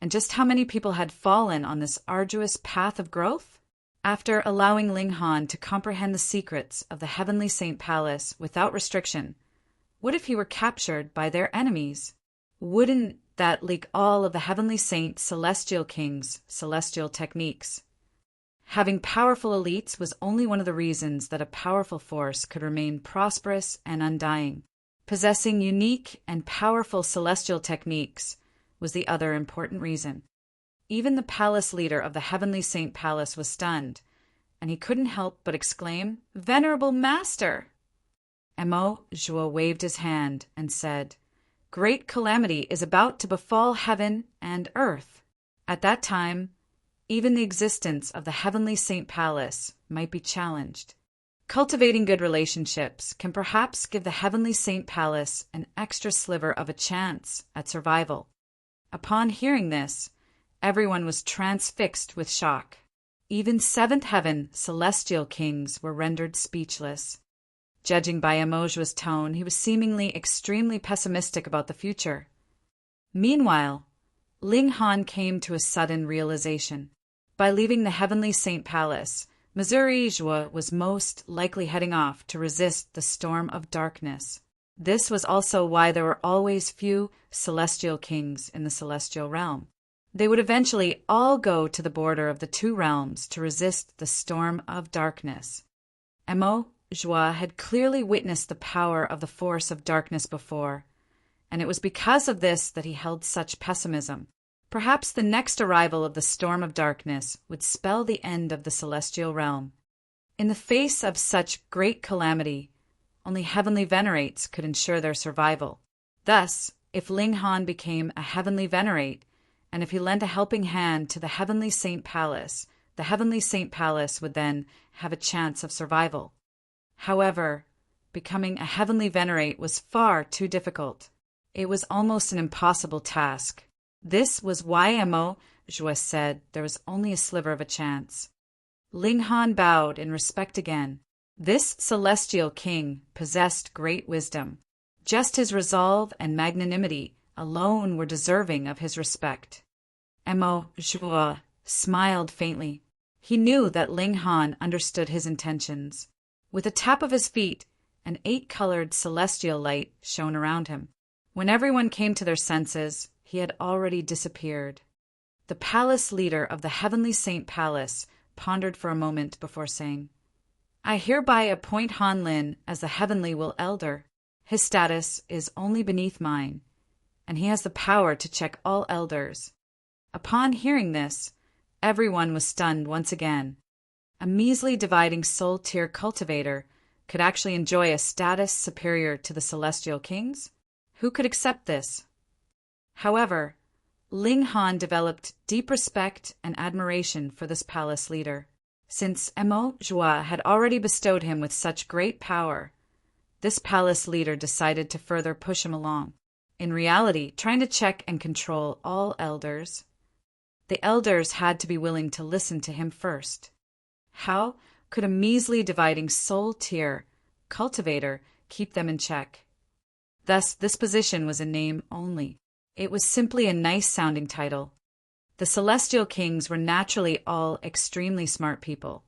And just how many people had fallen on this arduous path of growth? After allowing Ling Han to comprehend the secrets of the heavenly saint palace without restriction, what if he were captured by their enemies? Wouldn't that leak all of the heavenly saint celestial king's celestial techniques? Having powerful elites was only one of the reasons that a powerful force could remain prosperous and undying. Possessing unique and powerful celestial techniques was the other important reason. Even the palace leader of the heavenly saint palace was stunned, and he couldn't help but exclaim, "Venerable Master!" Emojua waved his hand and said, "Great calamity is about to befall heaven and earth." At that time, even the existence of the heavenly saint palace might be challenged. Cultivating good relationships can perhaps give the heavenly saint palace an extra sliver of a chance at survival. Upon hearing this, everyone was transfixed with shock. Even 7th heaven celestial kings were rendered speechless. Judging by Emojua's tone, he was seemingly extremely pessimistic about the future. Meanwhile, Ling Han came to a sudden realization. By leaving the heavenly saint palace, Emojua was most likely heading off to resist the storm of darkness. This was also why there were always few celestial kings in the celestial realm. They would eventually all go to the border of the 2 realms to resist the storm of darkness. Emojua had clearly witnessed the power of the force of darkness before, and it was because of this that he held such pessimism. Perhaps the next arrival of the storm of darkness would spell the end of the celestial realm. In the face of such great calamity, only heavenly venerates could ensure their survival. Thus, if Ling Han became a heavenly venerate, and if he lent a helping hand to the heavenly Saint Palace, the heavenly Saint Palace would then have a chance of survival. However, becoming a heavenly venerate was far too difficult. It was almost an impossible task. This was why Mo Jue said there was only a sliver of a chance. Ling Han bowed in respect again. This celestial king possessed great wisdom. Just his resolve and magnanimity alone were deserving of his respect. Mo Jue smiled faintly. He knew that Ling Han understood his intentions. With a tap of his feet, an 8-colored celestial light shone around him. When everyone came to their senses, he had already disappeared. The palace leader of the heavenly Saint Palace pondered for a moment before saying, "I hereby appoint Han Lin as the heavenly will elder. His status is only beneath mine, and he has the power to check all elders." Upon hearing this, everyone was stunned once again. A measly dividing soul tier cultivator could actually enjoy a status superior to the celestial kings? Who could accept this? However, Ling Han developed deep respect and admiration for this palace leader. Since Mo Jue had already bestowed him with such great power, this palace leader decided to further push him along. In reality, trying to check and control all elders, the elders had to be willing to listen to him first. How could a measly dividing soul tier cultivator keep them in check? Thus, this position was a name only. It was simply a nice-sounding title. The celestial kings were naturally all extremely smart people,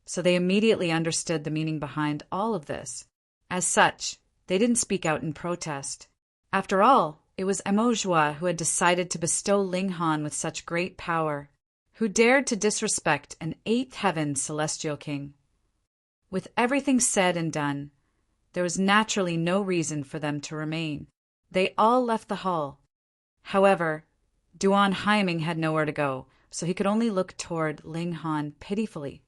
so they immediately understood the meaning behind all of this. As such, they didn't speak out in protest. After all, it was Mo Jue who had decided to bestow Ling Han with such great power, who dared to disrespect an 8th heaven celestial king. With everything said and done, there was naturally no reason for them to remain. They all left the hall. However, Duan Haiming had nowhere to go, so he could only look toward Ling Han pitifully.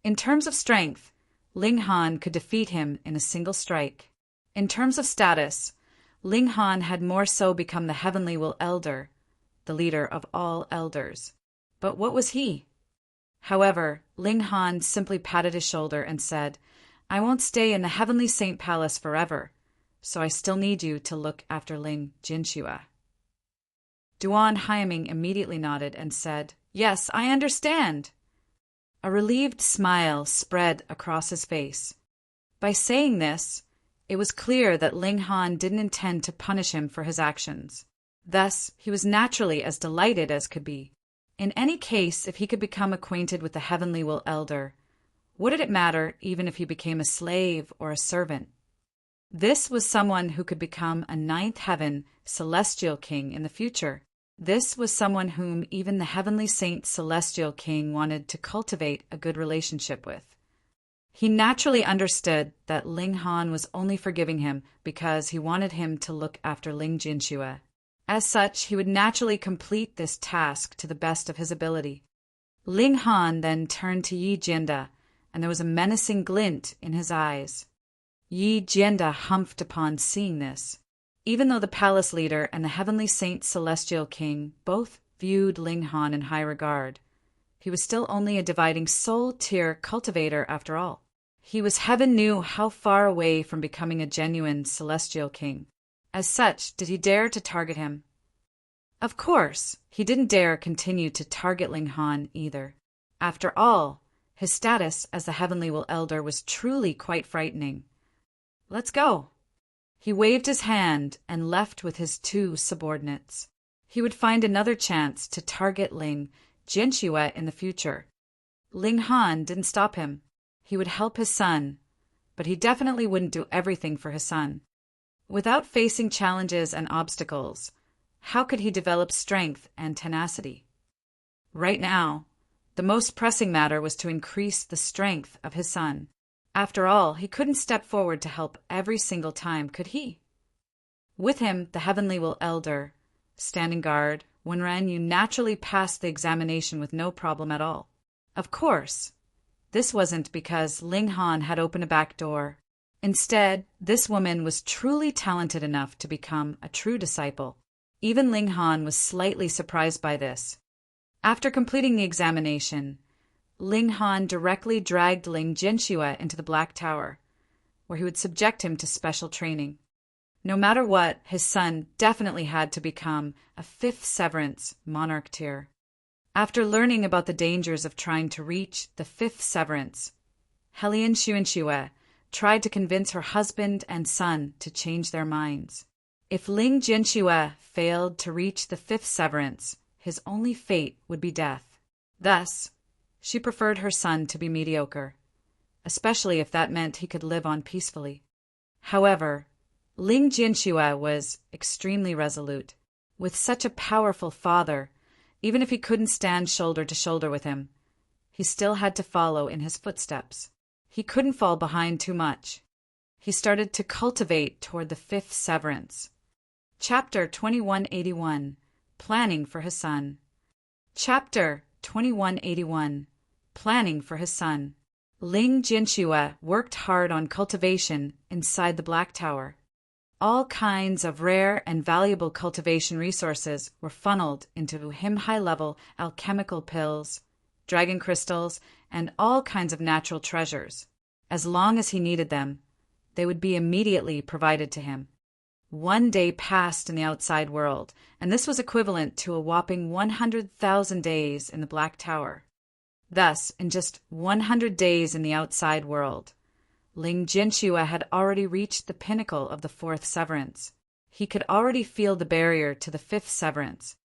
In terms of strength, Ling Han could defeat him in a single strike. In terms of status, Ling Han had more so become the heavenly will elder, the leader of all elders. But what was he? However, Ling Han simply patted his shoulder and said, "I won't stay in the heavenly Saint Palace forever, so I still need you to look after Ling Jinxue." Duan Haiming immediately nodded and said, "Yes, I understand." A relieved smile spread across his face. By saying this, it was clear that Ling Han didn't intend to punish him for his actions. Thus, he was naturally as delighted as could be. In any case, if he could become acquainted with the heavenly will elder, what did it matter even if he became a slave or a servant? This was someone who could become a 9th heaven celestial king in the future. This was someone whom even the heavenly saint celestial king wanted to cultivate a good relationship with. He naturally understood that Ling Han was only forgiving him because he wanted him to look after Ling Jinxue. As such, he would naturally complete this task to the best of his ability. Ling Han then turned to Yi Jianda, and there was a menacing glint in his eyes. Yi Jianda humphed upon seeing this. Even though the palace leader and the heavenly saint celestial king both viewed Ling Han in high regard, he was still only a dividing soul tier cultivator after all. He was heaven knew how far away from becoming a genuine celestial king. As such, did he dare to target him? Of course, he didn't dare continue to target Ling Han either. After all, his status as the heavenly will elder was truly quite frightening. "Let's go." He waved his hand and left with his 2 subordinates. He would find another chance to target Ling Jinxue in the future. Ling Han didn't stop him. He would help his son, but he definitely wouldn't do everything for his son. Without facing challenges and obstacles, how could he develop strength and tenacity? Right now, the most pressing matter was to increase the strength of his son. After all, he couldn't step forward to help every single time, could he? With him, the heavenly will elder, standing guard, Wenran, you naturally passed the examination with no problem at all. Of course, This wasn't because Ling Han had opened a back door. Instead, this woman was truly talented enough to become a true disciple. Even Ling Han was slightly surprised by this. After completing the examination, Ling Han directly dragged Ling Jianxue into the Black Tower, where he would subject him to special training. No matter what, his son definitely had to become a fifth severance monarch tier. After learning about the dangers of trying to reach the fifth severance, Hellion Xuanxue tried to convince her husband and son to change their minds. If Ling Jianxue failed to reach the fifth severance, his only fate would be death. Thus, she preferred her son to be mediocre, especially if that meant he could live on peacefully. However, Ling Jianxue was extremely resolute. With such a powerful father, even if he couldn't stand shoulder to shoulder with him, he still had to follow in his footsteps. He couldn't fall behind too much. He started to cultivate toward the fifth severance. Chapter 2181. Planning for his son. Chapter 2181. Planning for his son. Ling Jianxue worked hard on cultivation inside the Black Tower. All kinds of rare and valuable cultivation resources were funneled into him high-level alchemical pills, dragon crystals, and all kinds of natural treasures. As long as he needed them, they would be immediately provided to him. One day passed in the outside world, and this was equivalent to a whopping 100,000 days in the Black Tower. Thus, in just 100 days in the outside world, Ling Jianxue had already reached the pinnacle of the fourth severance. He could already feel the barrier to the fifth severance.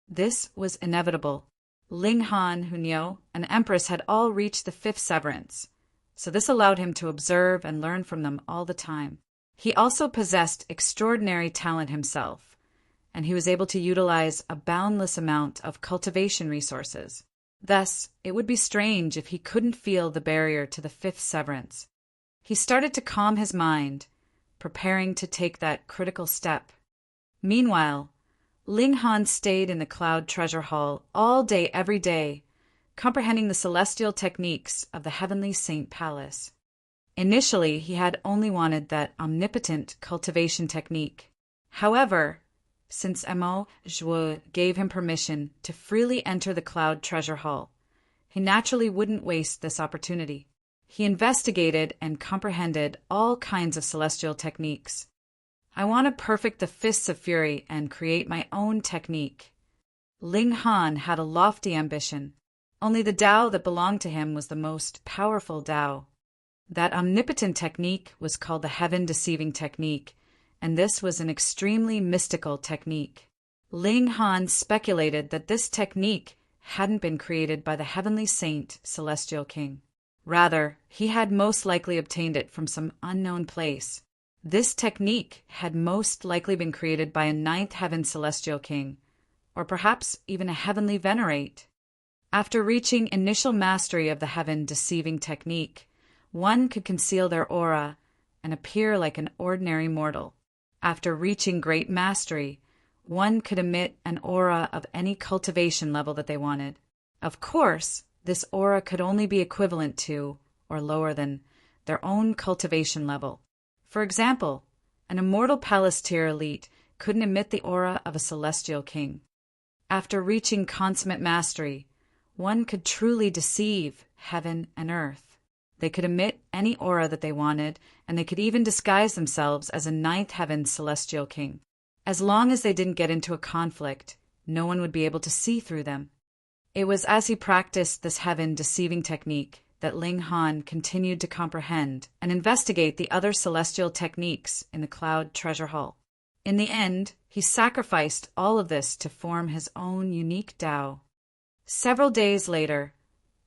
This was inevitable. Ling Han, Hunyo, and Empress had all reached the fifth severance, so this allowed him to observe and learn from them all the time. He also possessed extraordinary talent himself, and he was able to utilize a boundless amount of cultivation resources. Thus, it would be strange if he couldn't feel the barrier to the fifth severance. He started to calm his mind, preparing to take that critical step. Meanwhile, Ling Han stayed in the Cloud Treasure Hall all day every day, comprehending the celestial techniques of the Heavenly Saint Palace. Initially, he had only wanted that omnipotent cultivation technique. However, since Mo Zhuo gave him permission to freely enter the Cloud Treasure Hall, he naturally wouldn't waste this opportunity. He investigated and comprehended all kinds of celestial techniques. I want to perfect the Fists of Fury and create my own technique. Ling Han had a lofty ambition. Only the Tao that belonged to him was the most powerful Tao. That omnipotent technique was called the Heaven-Deceiving Technique, and this was an extremely mystical technique. Ling Han speculated that this technique hadn't been created by the Heavenly Saint Celestial King. Rather, he had most likely obtained it from some unknown place. This technique had most likely been created by a ninth heaven Celestial King, or perhaps even a heavenly venerate. After reaching initial mastery of the Heaven-Deceiving Technique, one could conceal their aura and appear like an ordinary mortal. After reaching great mastery, one could emit an aura of any cultivation level that they wanted. Of course, this aura could only be equivalent to, or lower than, their own cultivation level. For example, an immortal palace tier elite couldn't emit the aura of a celestial king. After reaching consummate mastery, one could truly deceive heaven and earth. They could emit any aura that they wanted, and they could even disguise themselves as a ninth heaven celestial king. As long as they didn't get into a conflict, no one would be able to see through them. It was as he practiced this heaven-deceiving technique that Ling Han continued to comprehend and investigate the other celestial techniques in the Cloud Treasure Hall. In the end, he sacrificed all of this to form his own unique Tao. Several days later,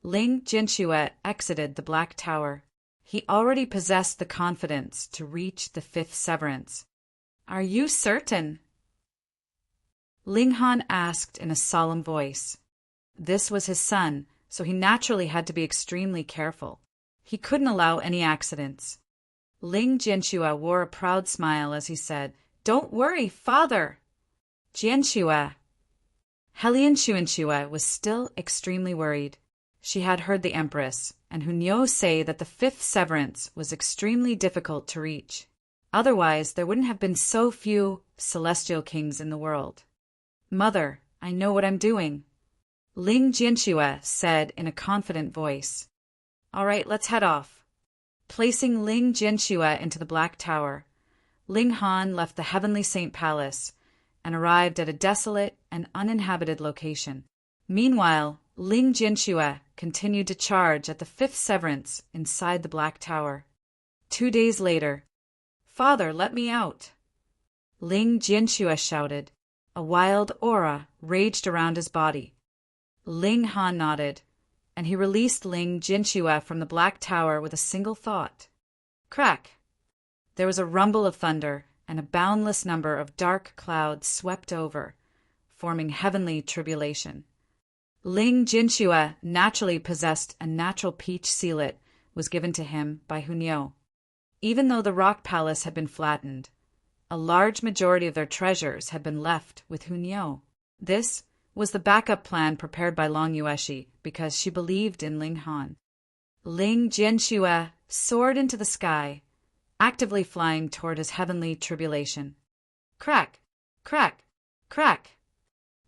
Ling Jianxue exited the Black Tower. He already possessed the confidence to reach the fifth severance. "Are you certain?" Ling Han asked in a solemn voice. This was his son, so he naturally had to be extremely careful. He couldn't allow any accidents. Ling Jianxue wore a proud smile as he said, "Don't worry, father." Jianxue. Hellion Xuanxue was still extremely worried. She had heard the Empress and Hunyo say that the fifth severance was extremely difficult to reach. Otherwise, there wouldn't have been so few celestial kings in the world. "Mother, I know what I'm doing," Ling Jianxue said in a confident voice. "All right, let's head off." Placing Ling Jianxue into the Black Tower, Ling Han left the Heavenly Saint Palace and arrived at a desolate and uninhabited location. Meanwhile, Ling Jianxue continued to charge at the fifth severance inside the Black Tower. 2 days later, "Father, let me out!" Ling Jianxue shouted. A wild aura raged around his body. Ling Han nodded, and he released Ling Jianxue from the Black Tower with a single thought. Crack! There was a rumble of thunder, and a boundless number of dark clouds swept over, forming heavenly tribulation. Ling Jianxue, naturally possessed a natural peach sealet, was given to him by Hunyo. Even though the rock palace had been flattened, a large majority of their treasures had been left with Hunyo. This was the backup plan prepared by Long Yueshi because she believed in Ling Han. Ling Jianxue soared into the sky, actively flying toward his heavenly tribulation. Crack! Crack! Crack!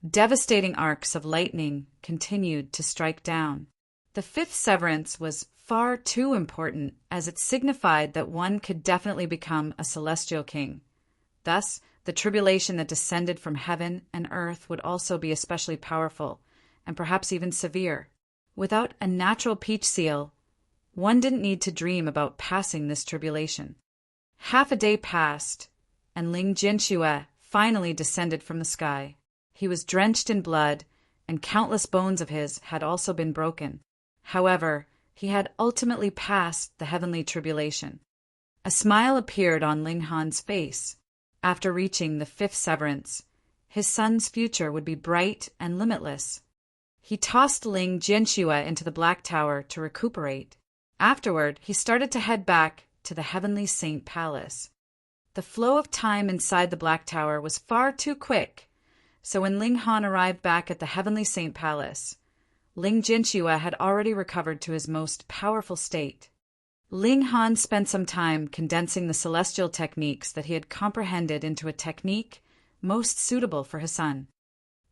Devastating arcs of lightning continued to strike down. The fifth severance was far too important, as it signified that one could definitely become a celestial king. Thus, the tribulation that descended from heaven and earth would also be especially powerful, and perhaps even severe. Without a natural peach seal, one didn't need to dream about passing this tribulation. Half a day passed, and Ling Jianxue finally descended from the sky. He was drenched in blood, and countless bones of his had also been broken. However, he had ultimately passed the heavenly tribulation. A smile appeared on Ling Han's face. After reaching the fifth severance, his son's future would be bright and limitless. He tossed Ling Jianxue into the Black Tower to recuperate. Afterward, he started to head back to the Heavenly Saint Palace. The flow of time inside the Black Tower was far too quick, so when Ling Han arrived back at the Heavenly Saint Palace, Ling Jianxue had already recovered to his most powerful state. Ling Han spent some time condensing the celestial techniques that he had comprehended into a technique most suitable for his son.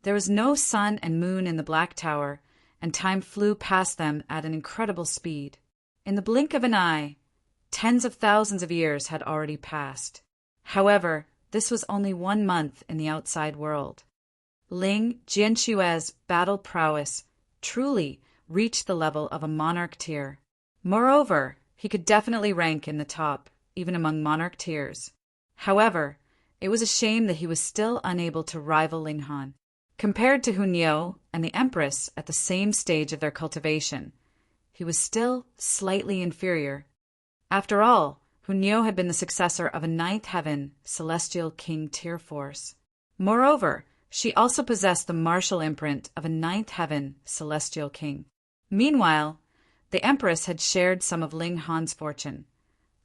There was no sun and moon in the Black Tower, and time flew past them at an incredible speed. In the blink of an eye, tens of thousands of years had already passed. However, this was only 1 month in the outside world. Ling Jianxue's battle prowess truly reached the level of a monarch tier. Moreover, he could definitely rank in the top, even among monarch tiers. However, it was a shame that he was still unable to rival Ling Han. Compared to Hunyo and the Empress at the same stage of their cultivation, he was still slightly inferior. After all, Hunyo had been the successor of a ninth heaven celestial king tier force. Moreover, she also possessed the martial imprint of a ninth heaven celestial king. Meanwhile, the Empress had shared some of Ling Han's fortune,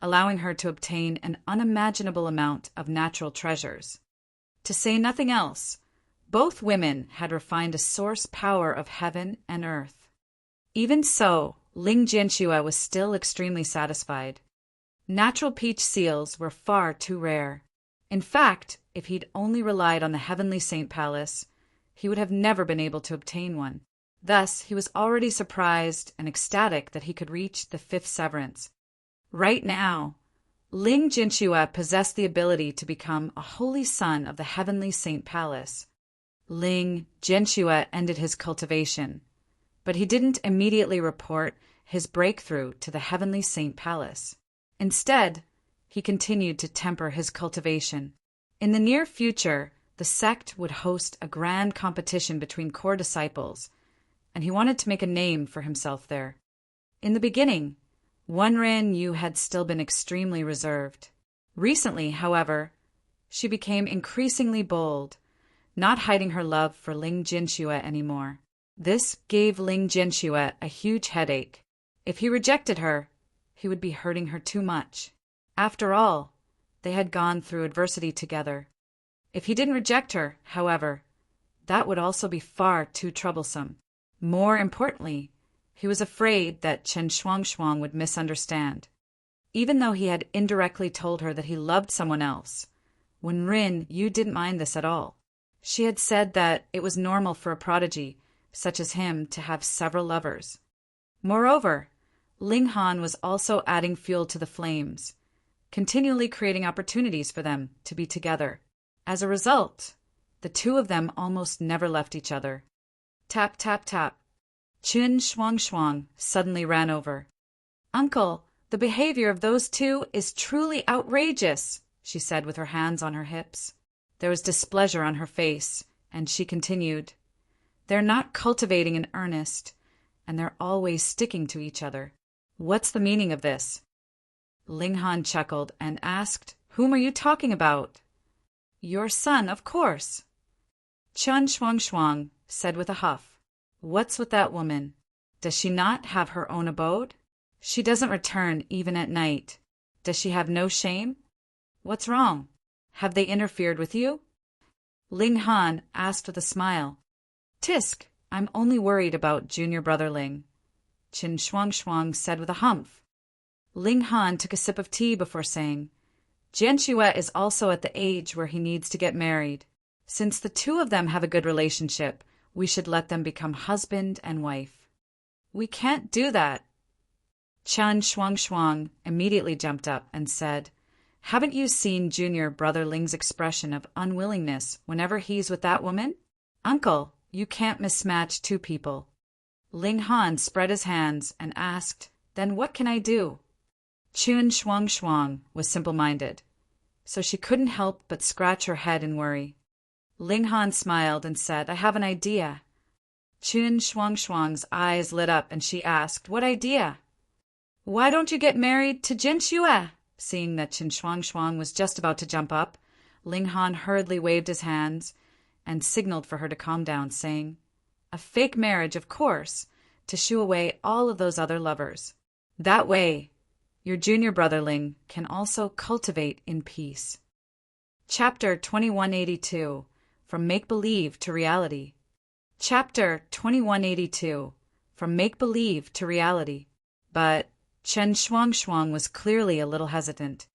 allowing her to obtain an unimaginable amount of natural treasures. To say nothing else, both women had refined a source power of heaven and earth. Even so, Ling Jianxue was still extremely satisfied. Natural peach seals were far too rare. In fact, if he'd only relied on the Heavenly Saint Palace, he would have never been able to obtain one. Thus, he was already surprised and ecstatic that he could reach the fifth severance. Right now, Ling Jianxue possessed the ability to become a holy son of the Heavenly Saint Palace. Ling Jianxue ended his cultivation, but he didn't immediately report his breakthrough to the Heavenly Saint Palace. Instead, he continued to temper his cultivation. In the near future, the sect would host a grand competition between core disciples, and he wanted to make a name for himself there. In the beginning, Wenran Yu had still been extremely reserved. Recently, however, she became increasingly bold, not hiding her love for Ling Jianxue anymore. This gave Ling Jianxue a huge headache. If he rejected her, he would be hurting her too much. After all, they had gone through adversity together. If he didn't reject her, however, that would also be far too troublesome. More importantly, He was afraid that Chen Shuangshuang would misunderstand, even though he had indirectly told her that he loved someone else. When Rin Yu didn't mind this at all. She had said that it was normal for a prodigy, such as him, to have several lovers. Moreover, Ling Han was also adding fuel to the flames, continually creating opportunities for them to be together. As a result, the two of them almost never left each other. Tap, tap, tap. Chen Shuangshuang suddenly ran over. "Uncle, the behavior of those two is truly outrageous," she said with her hands on her hips. There was displeasure on her face, and she continued, "They're not cultivating in earnest, and they're always sticking to each other. What's the meaning of this?" Ling Han chuckled and asked, "Whom are you talking about?" "Your son, of course." Chen Shuangshuang said with a huff, "What's with that woman? Does she not have her own abode? She doesn't return even at night. Does she have no shame? What's wrong? Have they interfered with you?" Ling Han asked with a smile. "Tisk, I'm only worried about junior brother Ling," Chen Shuangshuang said with a humph. Ling Han took a sip of tea before saying, "Jianxue is also at the age where he needs to get married. Since the two of them have a good relationship, we should let them become husband and wife." "We can't do that." Chen Shuangshuang immediately jumped up and said, "Haven't you seen junior brother Ling's expression of unwillingness whenever he's with that woman? Uncle, you can't mismatch two people." Ling Han spread his hands and asked, "Then what can I do?" Chen Shuangshuang was simple-minded, so she couldn't help but scratch her head in worry. Ling Han smiled and said, "I have an idea." Chen Shuangshuang's eyes lit up and she asked, "What idea?" "Why don't you get married to Jianxue?" Seeing that Chen Shuangshuang was just about to jump up, Ling Han hurriedly waved his hands and signaled for her to calm down, saying, "A fake marriage, of course, to shoo away all of those other lovers. That way, your junior brother Ling can also cultivate in peace." Chapter 2182, From Make-Believe to Reality. Chapter 2182, From Make-Believe to Reality. But Chen Shuangshuang was clearly a little hesitant.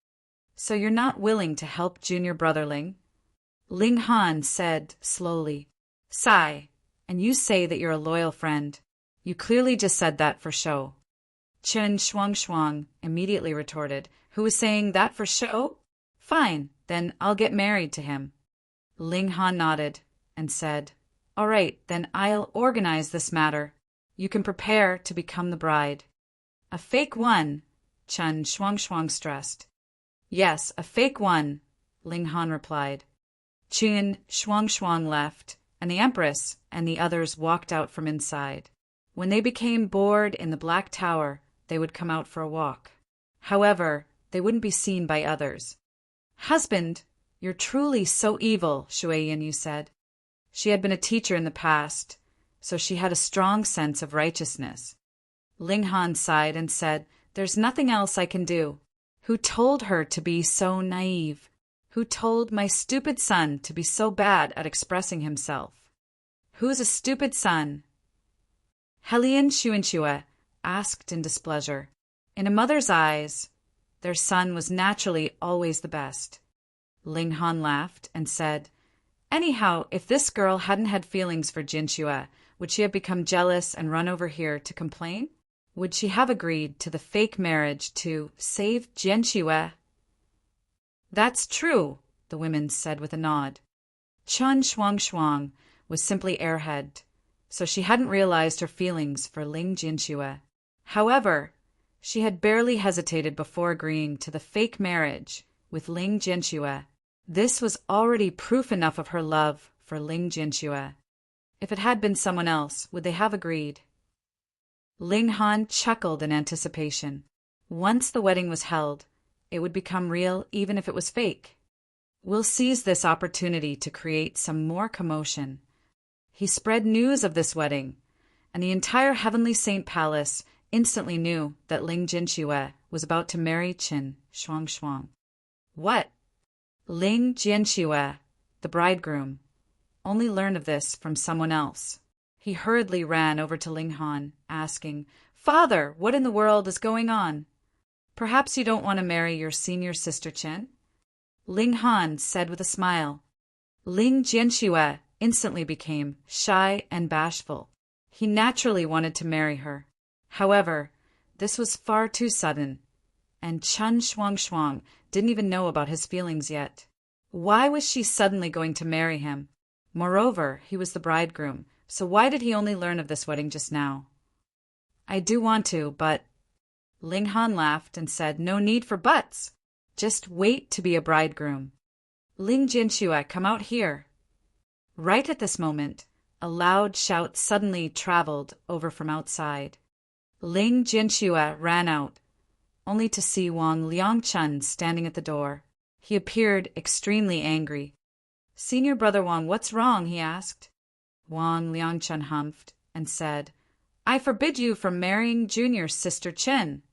"So you're not willing to help junior brother Ling?" Ling Han said slowly, "Sigh, and you say that you're a loyal friend. You clearly just said that for show." Chen Shuangshuang immediately retorted, "Who is saying that for show? Fine, then I'll get married to him." Ling Han nodded and said, "All right, then I'll organize this matter. You can prepare to become the bride." "A fake one," Chen Shuangshuang stressed. "Yes, a fake one," Ling Han replied. Chen Shuangshuang left, and the Empress and the others walked out from inside. When they became bored in the Black Tower, they would come out for a walk. However, they wouldn't be seen by others. "Husband, you're truly so evil," Shui Yinyu said. She had been a teacher in the past, so she had a strong sense of righteousness. Ling Han sighed and said, "There's nothing else I can do." Who told her to be so naive? Who told my stupid son to be so bad at expressing himself? Who's a stupid son? Helian Xuanxue asked in displeasure. In a mother's eyes, their son was naturally always the best. Ling Han laughed and said, "Anyhow, if this girl hadn't had feelings for Jianxue, would she have become jealous and run over here to complain? Would she have agreed to the fake marriage to save Jianxue?" "That's true," the women said with a nod. Chen Shuangshuang was simply airhead, so she hadn't realized her feelings for Ling Jianxue. However, she had barely hesitated before agreeing to the fake marriage with Ling Jianxue. This was already proof enough of her love for Ling Jianxue. If it had been someone else, would they have agreed? Ling Han chuckled in anticipation. Once the wedding was held, it would become real even if it was fake. We'll seize this opportunity to create some more commotion. He spread news of this wedding, and the entire Heavenly Saint Palace instantly knew that Ling Jianxue was about to marry Chen Shuangshuang. What? Ling Jianxue, the bridegroom, only learned of this from someone else. He hurriedly ran over to Ling Han, asking, "Father, what in the world is going on? Perhaps you don't want to marry your senior sister Chen?" Ling Han said with a smile. Ling Jianxue instantly became shy and bashful. He naturally wanted to marry her. However, this was far too sudden, and Chen Shuangshuang didn't even know about his feelings yet. Why was she suddenly going to marry him? Moreover, he was the bridegroom, so why did he only learn of this wedding just now? "I do want to, but—" Ling Han laughed and said, "No need for buts. Just wait to be a bridegroom. Ling Jianxue, come out here." Right at this moment, a loud shout suddenly traveled over from outside. Ling Jianxue ran out, only to see Wang Liangchen standing at the door. He appeared extremely angry. "Senior brother Wang, what's wrong?" he asked. Wang Liangchen humphed and said, "I forbid you from marrying junior sister Chen."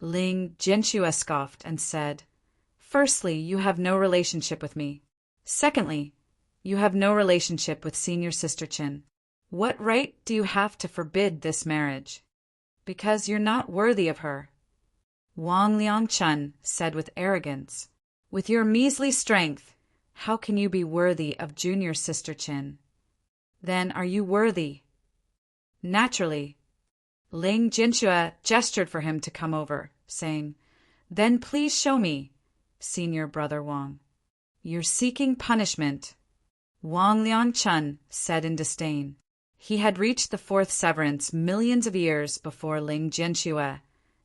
Ling Jianxue scoffed and said, "Firstly, you have no relationship with me. Secondly, you have no relationship with senior sister Chen. What right do you have to forbid this marriage? Because you're not worthy of her." Wang Liangchen said with arrogance, "With your measly strength, how can you be worthy of junior sister Chen? Then are you worthy?" "Naturally." Ling Jianxue gestured for him to come over, saying, "Then please show me, senior brother Wang. You're seeking punishment." Wang Liangchen said in disdain. He had reached the fourth severance millions of years before Ling Jianxue,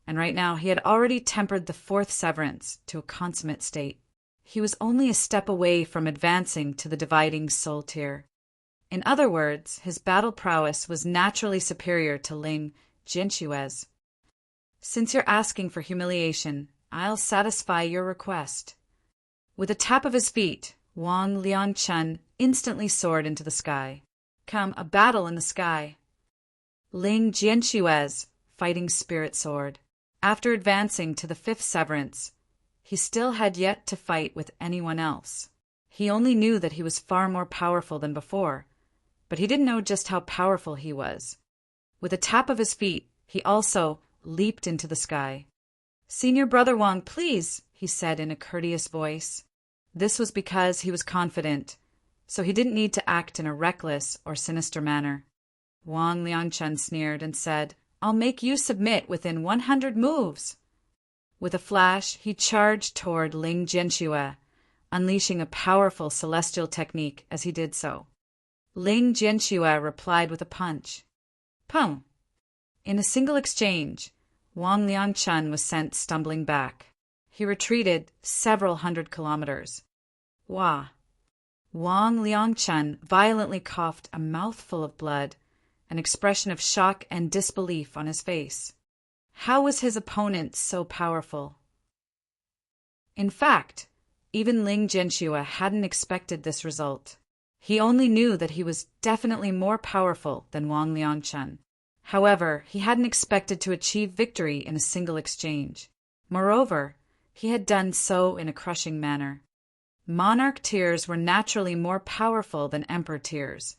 and right now he had already tempered the fourth severance to a consummate state. He was only a step away from advancing to the dividing soul tier. In other words, his battle prowess was naturally superior to Ling Jianxue's. "Since you're asking for humiliation, I'll satisfy your request." With a tap of his feet, Wang Liangchen instantly soared into the sky. Come, a battle in the sky. Ling Jianxue's fighting spirit soared. After advancing to the fifth severance, he still had yet to fight with anyone else. He only knew that he was far more powerful than before, but he didn't know just how powerful he was. With a tap of his feet, he also leaped into the sky. "Senior brother Wang, please," he said in a courteous voice. This was because he was confident, so he didn't need to act in a reckless or sinister manner. Wang Liangchen sneered and said, "I'll make you submit within 100 moves." With a flash, he charged toward Ling Jianxue, unleashing a powerful celestial technique as he did so. Ling Jianxue replied with a punch. Pum! In a single exchange, Wang Liangchen was sent stumbling back. He retreated several hundred kilometers. Wah! Wang Liangchen violently coughed a mouthful of blood, an expression of shock and disbelief on his face. How was his opponent so powerful? In fact, even Ling Jianxue hadn't expected this result. He only knew that he was definitely more powerful than Wang Liangchen. However, he hadn't expected to achieve victory in a single exchange. Moreover, he had done so in a crushing manner. Monarch tiers were naturally more powerful than Emperor tiers,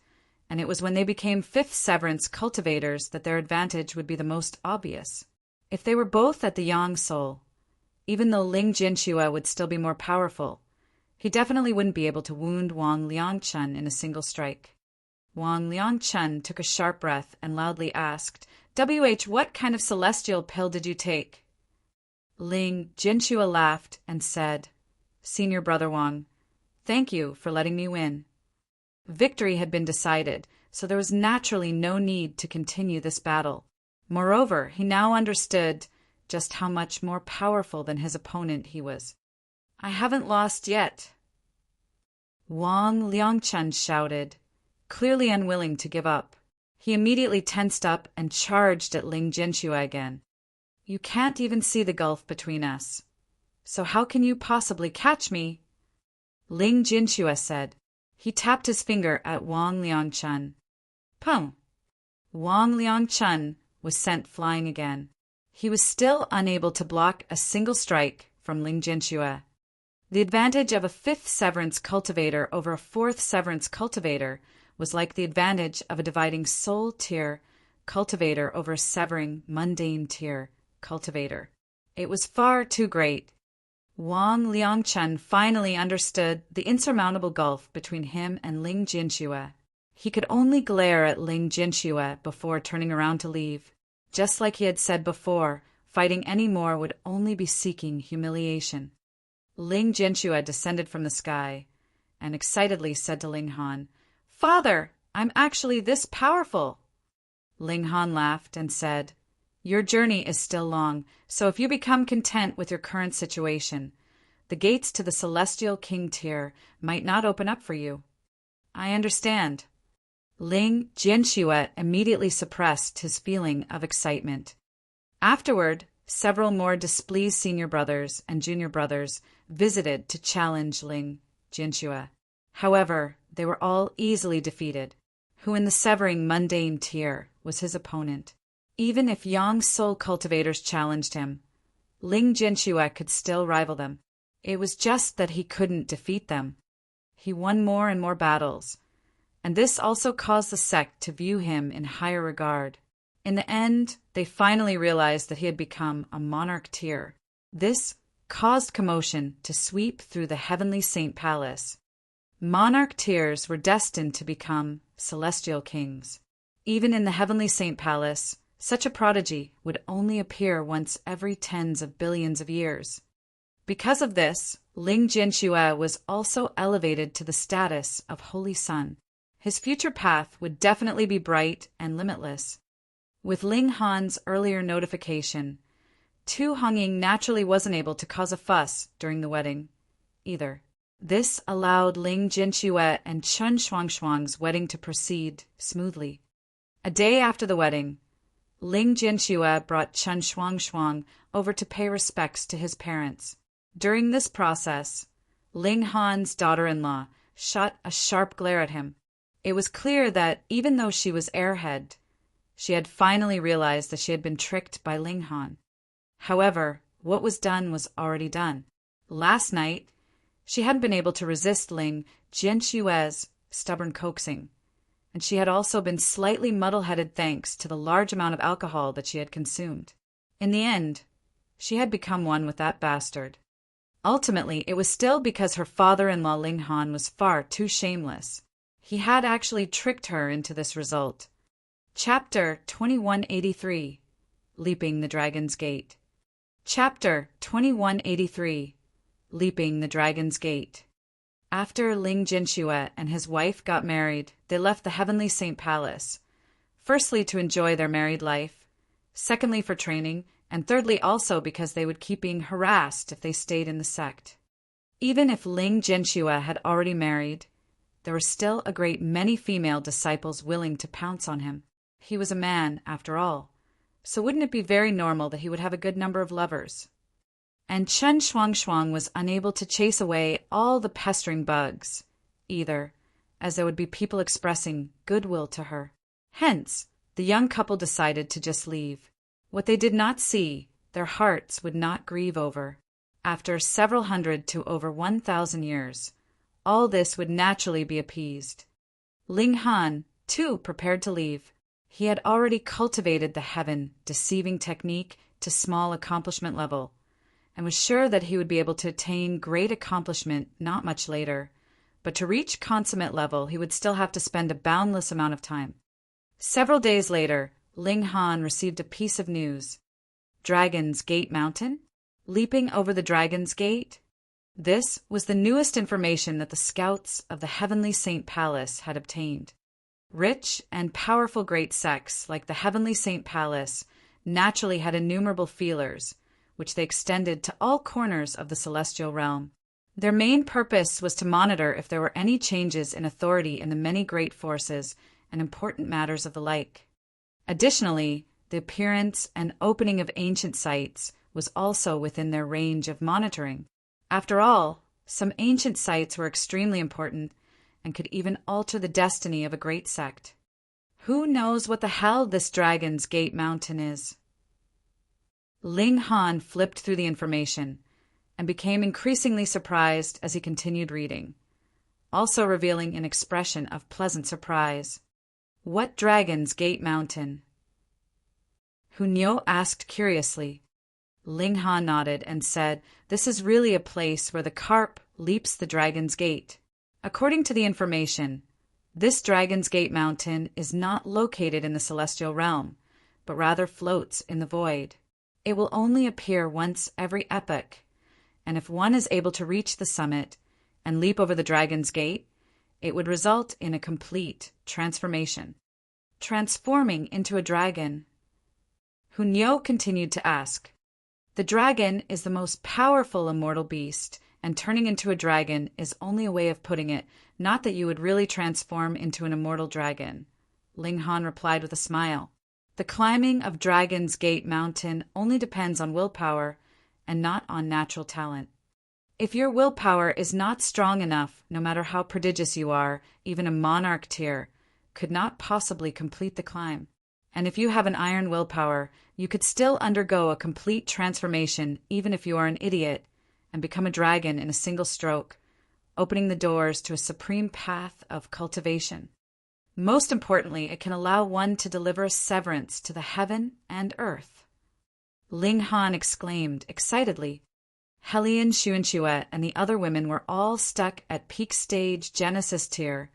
and it was when they became fifth severance cultivators that their advantage would be the most obvious. If they were both at the Yang soul, even though Ling Jianxue would still be more powerful, he definitely wouldn't be able to wound Wang Liangchen in a single strike. Wang Liangchen took a sharp breath and loudly asked, what kind of celestial pill did you take?" Ling Jianxue laughed and said, "Senior brother Wang, thank you for letting me win." Victory had been decided, so there was naturally no need to continue this battle. Moreover, he now understood just how much more powerful than his opponent he was. "I haven't lost yet." Wang Liangchen shouted, clearly unwilling to give up. He immediately tensed up and charged at Ling Jianxue again. "You can't even see the gulf between us, so how can you possibly catch me?" Ling Jianxue said. He tapped his finger at Wang Liangchen. Pum! Wang Liangchen was sent flying again. He was still unable to block a single strike from Ling Jianxue. The advantage of a fifth severance cultivator over a fourth severance cultivator was like the advantage of a dividing soul tier cultivator over a severing mundane tier cultivator. It was far too great. Wang Liangchen finally understood the insurmountable gulf between him and Ling Jinxue. He could only glare at Ling Jinxue before turning around to leave. Just like he had said before, fighting any more would only be seeking humiliation. Ling Jinxue descended from the sky and excitedly said to Ling Han, "Father, I'm actually this powerful." Ling Han laughed and said, "Your journey is still long, so if you become content with your current situation, the gates to the Celestial King tier might not open up for you." "I understand." Ling Jinxue immediately suppressed his feeling of excitement. Afterward, several more displeased senior brothers and junior brothers visited to challenge Ling Jinxue. However, they were all easily defeated. Who in the severing mundane tier was his opponent? Even if young soul cultivators challenged him, Ling Jinxue could still rival them. It was just that he couldn't defeat them. He won more and more battles, and this also caused the sect to view him in higher regard. In the end, they finally realized that he had become a monarch tier. This caused commotion to sweep through the heavenly Saint Palace. Monarch tiers were destined to become celestial kings. Even in the heavenly Saint Palace, such a prodigy would only appear once every tens of billions of years. Because of this, Ling Jinxue was also elevated to the status of Holy Sun. His future path would definitely be bright and limitless. With Ling Han's earlier notification, Tu Hongying naturally wasn't able to cause a fuss during the wedding either. This allowed Ling Jinxue and Chen Shuangshuang's wedding to proceed smoothly. A day after the wedding, Ling Jinxue brought Chen Shuangshuang over to pay respects to his parents. During this process, Ling Han's daughter-in-law shot a sharp glare at him. It was clear that, even though she was airhead, she had finally realized that she had been tricked by Ling Han. However, what was done was already done. Last night, she hadn't been able to resist Ling Jinxue's stubborn coaxing, and she had also been slightly muddle-headed thanks to the large amount of alcohol that she had consumed. In the end, she had become one with that bastard. Ultimately, it was still because her father-in-law Ling Han was far too shameless. He had actually tricked her into this result. Chapter 2183, Leaping the Dragon's Gate. Chapter 2183, Leaping the Dragon's Gate. After Ling Jinxue and his wife got married, they left the heavenly Saint Palace, firstly to enjoy their married life, secondly for training, and thirdly also because they would keep being harassed if they stayed in the sect. Even if Ling Jinxue had already married, there were still a great many female disciples willing to pounce on him. He was a man, after all, so wouldn't it be very normal that he would have a good number of lovers? And Chen Shuangshuang was unable to chase away all the pestering bugs, either, as there would be people expressing goodwill to her. Hence, the young couple decided to just leave. What they did not see, their hearts would not grieve over. After several hundred to over 1,000 years, all this would naturally be appeased. Ling Han, too, prepared to leave. He had already cultivated the heaven-deceiving technique to small accomplishment level, and was sure that he would be able to attain great accomplishment not much later. But to reach consummate level, he would still have to spend a boundless amount of time. Several days later, Ling Han received a piece of news. Dragon's Gate Mountain? Leaping over the Dragon's Gate? This was the newest information that the scouts of the Heavenly Saint Palace had obtained. Rich and powerful great sects like the Heavenly Saint Palace naturally had innumerable feelers, which they extended to all corners of the celestial realm. Their main purpose was to monitor if there were any changes in authority in the many great forces and important matters of the like. Additionally, the appearance and opening of ancient sites was also within their range of monitoring. After all, some ancient sites were extremely important and could even alter the destiny of a great sect. Who knows what the hell this Dragon's Gate Mountain is? Ling Han flipped through the information and became increasingly surprised as he continued reading. also revealing an expression of pleasant surprise. "What Dragon's Gate Mountain?" Hunyo asked curiously. Ling Han nodded and said, "This is really a place where the carp leaps the Dragon's Gate. According to the information, this Dragon's Gate Mountain is not located in the celestial realm, but rather floats in the void. It will only appear once every epoch, and if one is able to reach the summit and leap over the Dragon's Gate, it would result in a complete transformation." Transforming into a dragon. Hunyo continued to ask, "The dragon is the most powerful immortal beast, and turning into a dragon is only a way of putting it, not that you would really transform into an immortal dragon." Ling Han replied with a smile. "The climbing of Dragon's Gate Mountain only depends on willpower and not on natural talent. If your willpower is not strong enough, no matter how prodigious you are, even a monarch tier could not possibly complete the climb. And if you have an iron willpower, you could still undergo a complete transformation even if you are an idiot, and become a dragon in a single stroke, opening the doors to a supreme path of cultivation. Most importantly, it can allow one to deliver a severance to the heaven and earth." Ling Han exclaimed excitedly. Helian, Xuanxue, and the other women were all stuck at peak stage Genesis tier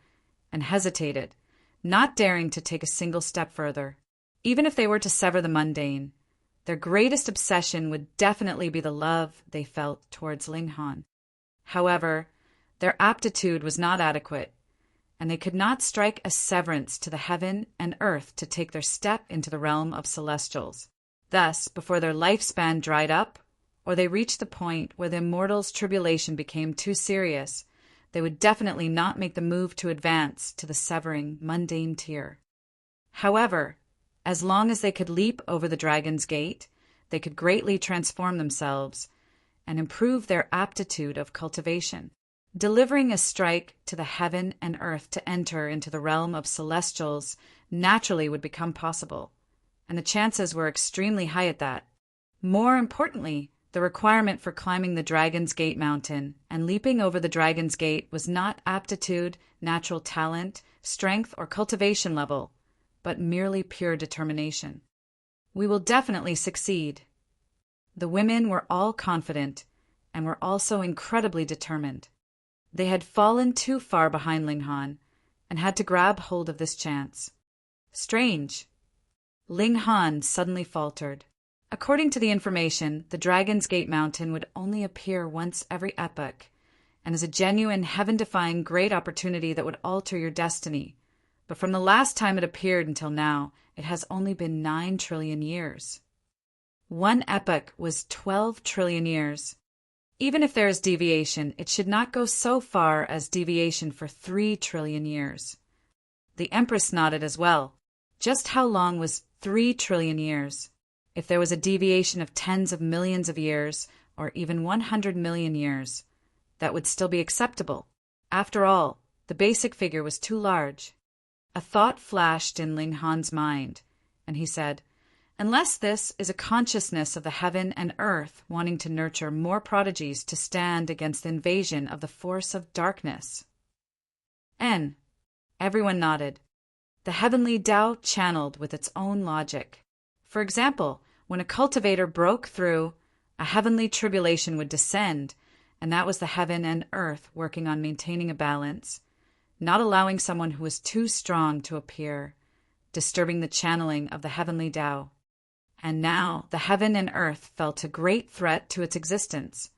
and hesitated, not daring to take a single step further. Even if they were to sever the mundane, their greatest obsession would definitely be the love they felt towards Ling Han. However, their aptitude was not adequate, and they could not strike a severance to the heaven and earth to take their step into the realm of celestials. Thus, before their lifespan dried up, or they reached the point where the immortal's tribulation became too serious, they would definitely not make the move to advance to the severing mundane tier. However, as long as they could leap over the Dragon's Gate, they could greatly transform themselves and improve their aptitude of cultivation. Delivering a strike to the heaven and earth to enter into the realm of celestials naturally would become possible, and the chances were extremely high at that. More importantly, the requirement for climbing the Dragon's Gate Mountain and leaping over the Dragon's Gate was not aptitude, natural talent, strength, or cultivation level, but merely pure determination. "We will definitely succeed." The women were all confident and were also incredibly determined. They had fallen too far behind Ling Han and had to grab hold of this chance. Strange. Ling Han suddenly faltered. According to the information, the Dragon's Gate Mountain would only appear once every epoch, and is a genuine heaven-defying great opportunity that would alter your destiny. But from the last time it appeared until now, it has only been 9 trillion years. One epoch was 12 trillion years. Even if there is deviation, it should not go so far as deviation for 3 trillion years. The Empress nodded as well. Just how long was 3 trillion years? If there was a deviation of tens of millions of years, or even 100 million years, that would still be acceptable. After all, the basic figure was too large. A thought flashed in Ling Han's mind, and he said, "Unless this is a consciousness of the heaven and earth wanting to nurture more prodigies to stand against the invasion of the force of darkness." N. Everyone nodded. The heavenly Tao channeled with its own logic. For example, when a cultivator broke through, a heavenly tribulation would descend, and that was the heaven and earth working on maintaining a balance, not allowing someone who was too strong to appear, disturbing the channeling of the heavenly Tao. And now the heaven and earth felt a great threat to its existence.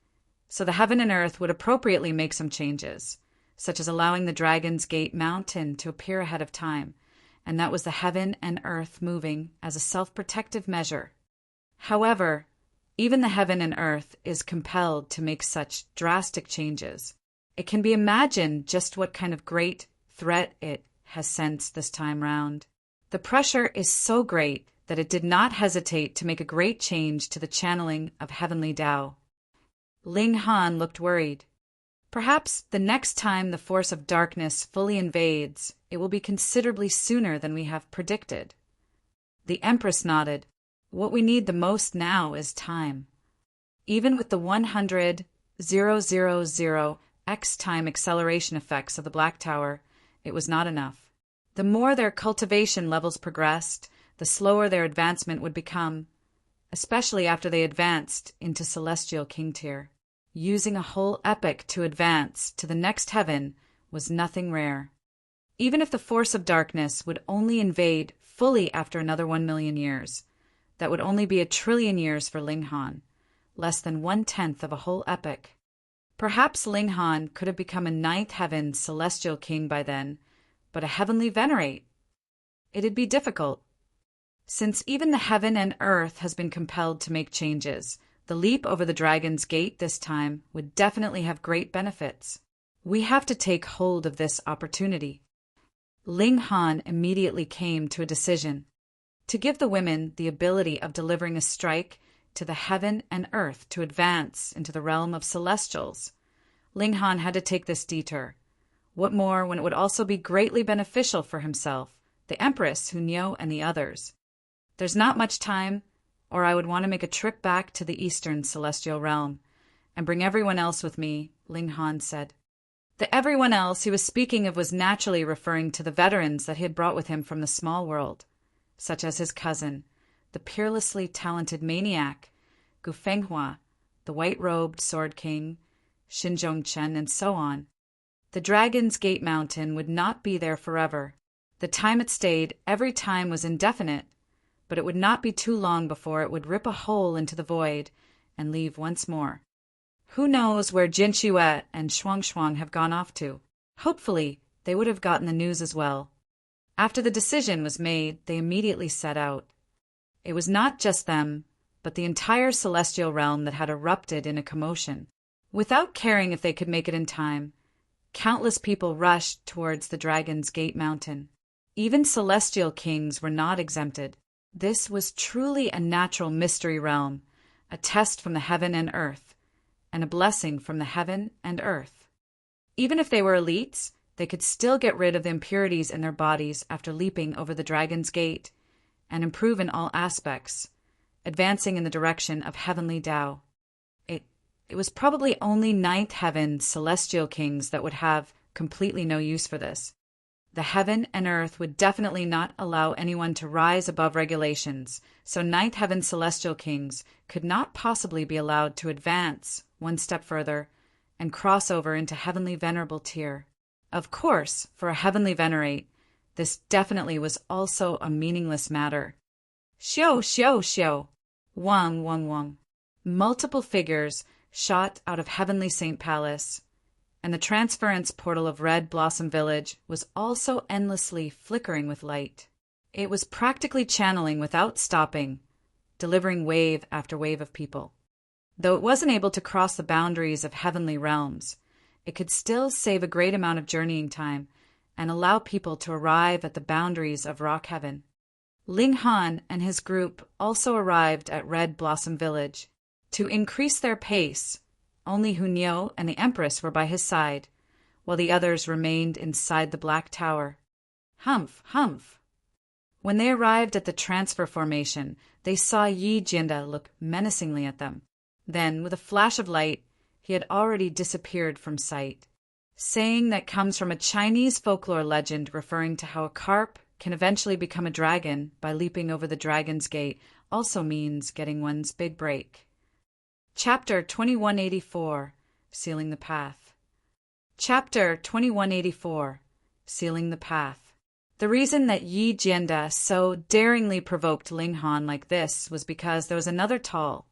So the heaven and earth would appropriately make some changes, such as allowing the Dragon's Gate Mountain to appear ahead of time, and that was the heaven and earth moving as a self-protective measure. However, even the heaven and earth is compelled to make such drastic changes. It can be imagined just what kind of great threat it has sensed this time round. The pressure is so great that it did not hesitate to make a great change to the channeling of heavenly Tao. Ling Han looked worried. Perhaps the next time the force of darkness fully invades, it will be considerably sooner than we have predicted. The Empress nodded. What we need the most now is time. Even with the 100,000 X-time acceleration effects of the Black Tower, it was not enough. The more their cultivation levels progressed, the slower their advancement would become, especially after they advanced into Celestial King tier. Using a whole epoch to advance to the next heaven was nothing rare. Even if the force of darkness would only invade fully after another 1,000,000 years, that would only be 1,000,000,000,000 years for Ling Han, less than 1/10 of a whole epoch. Perhaps Ling Han could have become a ninth heaven celestial king by then, but a heavenly venerate? It'd be difficult. Since even the heaven and earth has been compelled to make changes, the leap over the Dragon's Gate this time would definitely have great benefits. We have to take hold of this opportunity. Ling Han immediately came to a decision. To give the women the ability of delivering a strike to the heaven and earth to advance into the realm of celestials, Ling Han had to take this detour. What more when it would also be greatly beneficial for himself, the Empress, Hunyao, and the others. There's not much time, or I would want to make a trip back to the eastern celestial realm and bring everyone else with me, Ling Han said. The everyone else he was speaking of was naturally referring to the veterans that he had brought with him from the small world, such as his cousin, the peerlessly talented maniac, Gu Fenghua, the white-robed sword king, Xin Zhongchen, and so on. The Dragon's Gate Mountain would not be there forever. The time it stayed every time was indefinite, but it would not be too long before it would rip a hole into the void and leave once more. Who knows where Jin Xue and Shuang Shuang have gone off to? Hopefully, they would have gotten the news as well. After the decision was made, they immediately set out. It was not just them, but the entire celestial realm that had erupted in a commotion. Without caring if they could make it in time, countless people rushed towards the Dragon's Gate Mountain. Even celestial kings were not exempted. This was truly a natural mystery realm, a test from the heaven and earth, and a blessing from the heaven and earth. Even if they were elites, they could still get rid of the impurities in their bodies after leaping over the Dragon's Gate and improve in all aspects, advancing in the direction of heavenly Tao. It was probably only ninth heaven celestial kings that would have completely no use for this. The heaven and earth would definitely not allow anyone to rise above regulations, so ninth heaven celestial kings could not possibly be allowed to advance one step further and cross over into heavenly venerable tier. Of course, for a heavenly venerate, this definitely was also a meaningless matter. Xiao, xiao, xiao. Wang, wang, wang. Multiple figures shot out of heavenly Saint Palace, and the transference portal of Red Blossom Village was also endlessly flickering with light. It was practically channeling without stopping, delivering wave after wave of people. Though it wasn't able to cross the boundaries of heavenly realms, it could still save a great amount of journeying time and allow people to arrive at the boundaries of Rock Heaven. Ling Han and his group also arrived at Red Blossom Village. To increase their pace, only Hunyao and the Empress were by his side, while the others remained inside the Black Tower. Humph, humph. When they arrived at the transfer formation, they saw Yi Jinda look menacingly at them. Then, with a flash of light, he had already disappeared from sight. Saying that comes from a Chinese folklore legend referring to how a carp can eventually become a dragon by leaping over the Dragon's Gate also means getting one's big break. Chapter 2184, Sealing the Path. Chapter 2184, Sealing the Path. The reason that Yi Jianda so daringly provoked Ling Han like this was because there was another tall,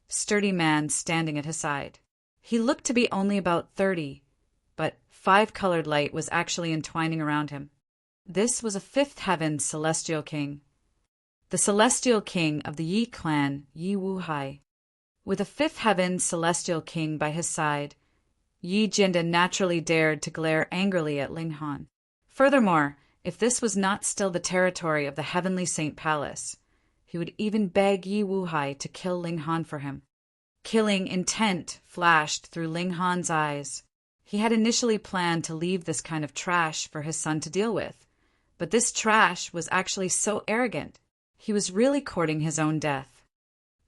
sturdy man standing at his side. He looked to be only about 30, but 5-colored light was actually entwining around him. This was a fifth heaven celestial king, the celestial king of the Yi clan, Yi Wuhai. With a fifth heaven celestial king by his side, Yi Jinda naturally dared to glare angrily at Ling Han. Furthermore, if this was not still the territory of the heavenly Saint Palace, he would even beg Yi Wuhai to kill Ling Han for him. Killing intent flashed through Ling Han's eyes. He had initially planned to leave this kind of trash for his son to deal with, but this trash was actually so arrogant, he was really courting his own death.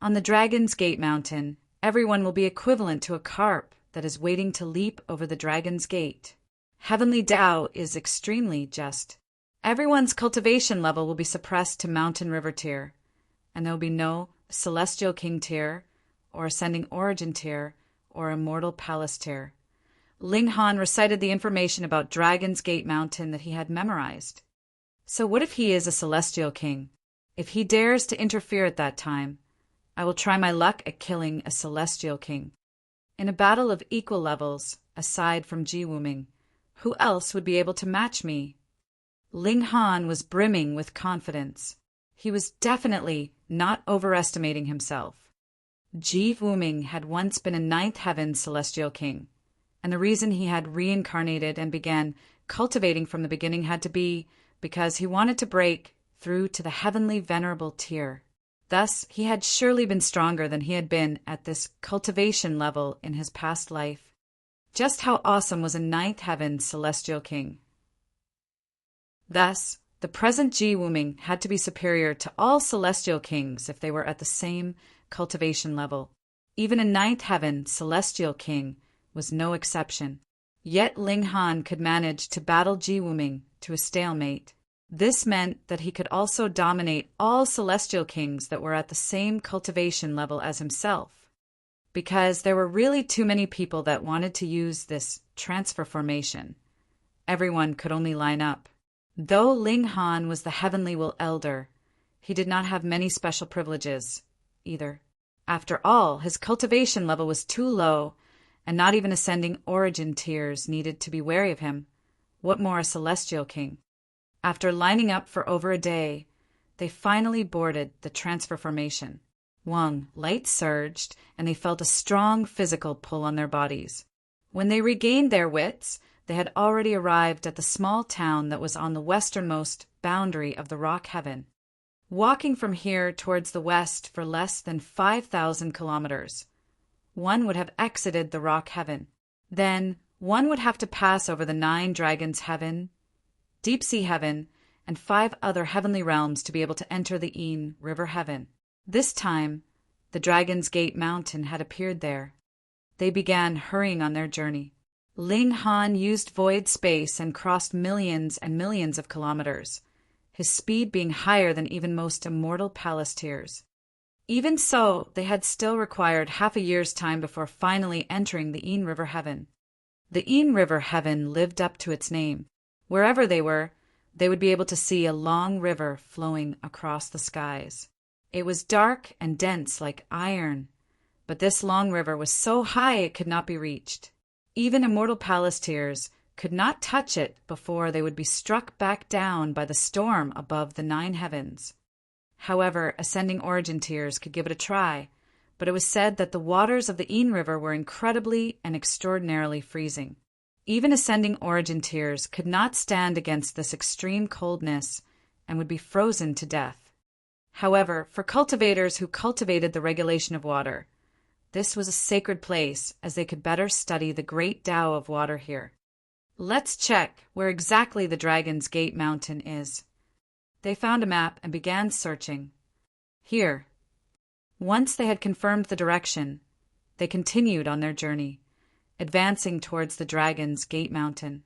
On the Dragon's Gate Mountain, everyone will be equivalent to a carp that is waiting to leap over the dragon's gate. Heavenly Tao is extremely just. Everyone's cultivation level will be suppressed to Mountain River tier, and there will be no Celestial King tier, or Ascending Origin tier, or Immortal Palace tier. Ling Han recited the information about Dragon's Gate Mountain that he had memorized. So what if he is a Celestial King? If he dares to interfere at that time, I will try my luck at killing a Celestial King. In a battle of equal levels, aside from Ji Wuming, who else would be able to match me? Ling Han was brimming with confidence. He was definitely not overestimating himself. Ji Wuming had once been a ninth heaven Celestial King, and the reason he had reincarnated and began cultivating from the beginning had to be because he wanted to break through to the heavenly venerable tier. Thus, he had surely been stronger than he had been at this cultivation level in his past life. Just how awesome was a ninth heaven Celestial King? Thus, the present Ji Wuming had to be superior to all Celestial Kings if they were at the same cultivation level. Even a ninth heaven Celestial King was no exception. Yet Ling Han could manage to battle Ji Wuming to a stalemate. This meant that he could also dominate all Celestial Kings that were at the same cultivation level as himself, because there were really too many people that wanted to use this transfer formation. Everyone could only line up. Though Ling Han was the Heavenly Will Elder, he did not have many special privileges, either. After all, his cultivation level was too low, and not even Ascending Origin tiers needed to be wary of him. What more a Celestial King? After lining up for over a day, they finally boarded the transfer formation. Wang, light surged, and they felt a strong physical pull on their bodies. When they regained their wits, they had already arrived at the small town that was on the westernmost boundary of the rock heaven. Walking from here towards the west for less than 5,000 kilometers, one would have exited the rock heaven. Then one would have to pass over the 9 dragons heaven, Deep Sea Heaven, and 5 other heavenly realms to be able to enter the Yin River Heaven. This time, the Dragon's Gate Mountain had appeared there. They began hurrying on their journey. Ling Han used void space and crossed millions and millions of kilometers, his speed being higher than even most Immortal Palace tiers. Even so, they had still required half a year's time before finally entering the Yin River Heaven. The Yin River Heaven lived up to its name. Wherever they were, they would be able to see a long river flowing across the skies. It was dark and dense like iron, but this long river was so high it could not be reached. Even Immortal Palace tiers could not touch it before they would be struck back down by the storm above the 9 heavens. However, Ascending Origin tiers could give it a try, but it was said that the waters of the Yin River were incredibly and extraordinarily freezing. Even Ascending Origin tiers could not stand against this extreme coldness and would be frozen to death. However, for cultivators who cultivated the regulation of water, this was a sacred place as they could better study the great Tao of water here. Let's check where exactly the Dragon's Gate Mountain is. They found a map and began searching. Here. Once they had confirmed the direction, they continued on their journey, advancing towards the Dragon's Gate Mountain.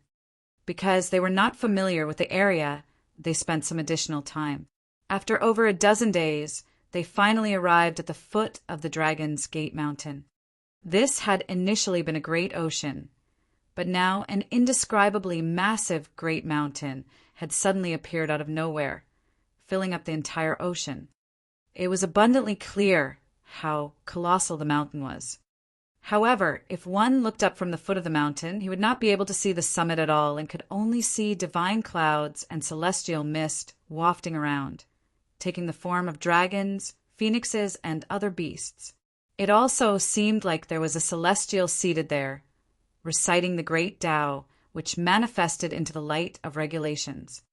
Because they were not familiar with the area, they spent some additional time. After over a dozen days, they finally arrived at the foot of the Dragon's Gate Mountain. This had initially been a great ocean, but now an indescribably massive great mountain had suddenly appeared out of nowhere, filling up the entire ocean. It was abundantly clear how colossal the mountain was. However, if one looked up from the foot of the mountain, he would not be able to see the summit at all and could only see divine clouds and celestial mist wafting around, taking the form of dragons, phoenixes, and other beasts. It also seemed like there was a celestial seated there, reciting the great Tao, which manifested into the light of regulations.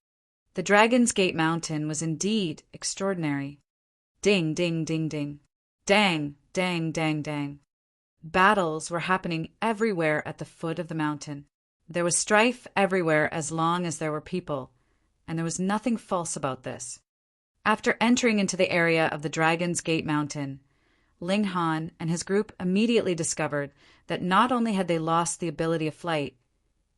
The Dragon's Gate Mountain was indeed extraordinary. Ding, ding, ding, ding. Dang, dang, dang, dang. Battles were happening everywhere at the foot of the mountain. There was strife everywhere as long as there were people, and there was nothing false about this. After entering into the area of the Dragon's Gate Mountain, Ling Han and his group immediately discovered that not only had they lost the ability of flight,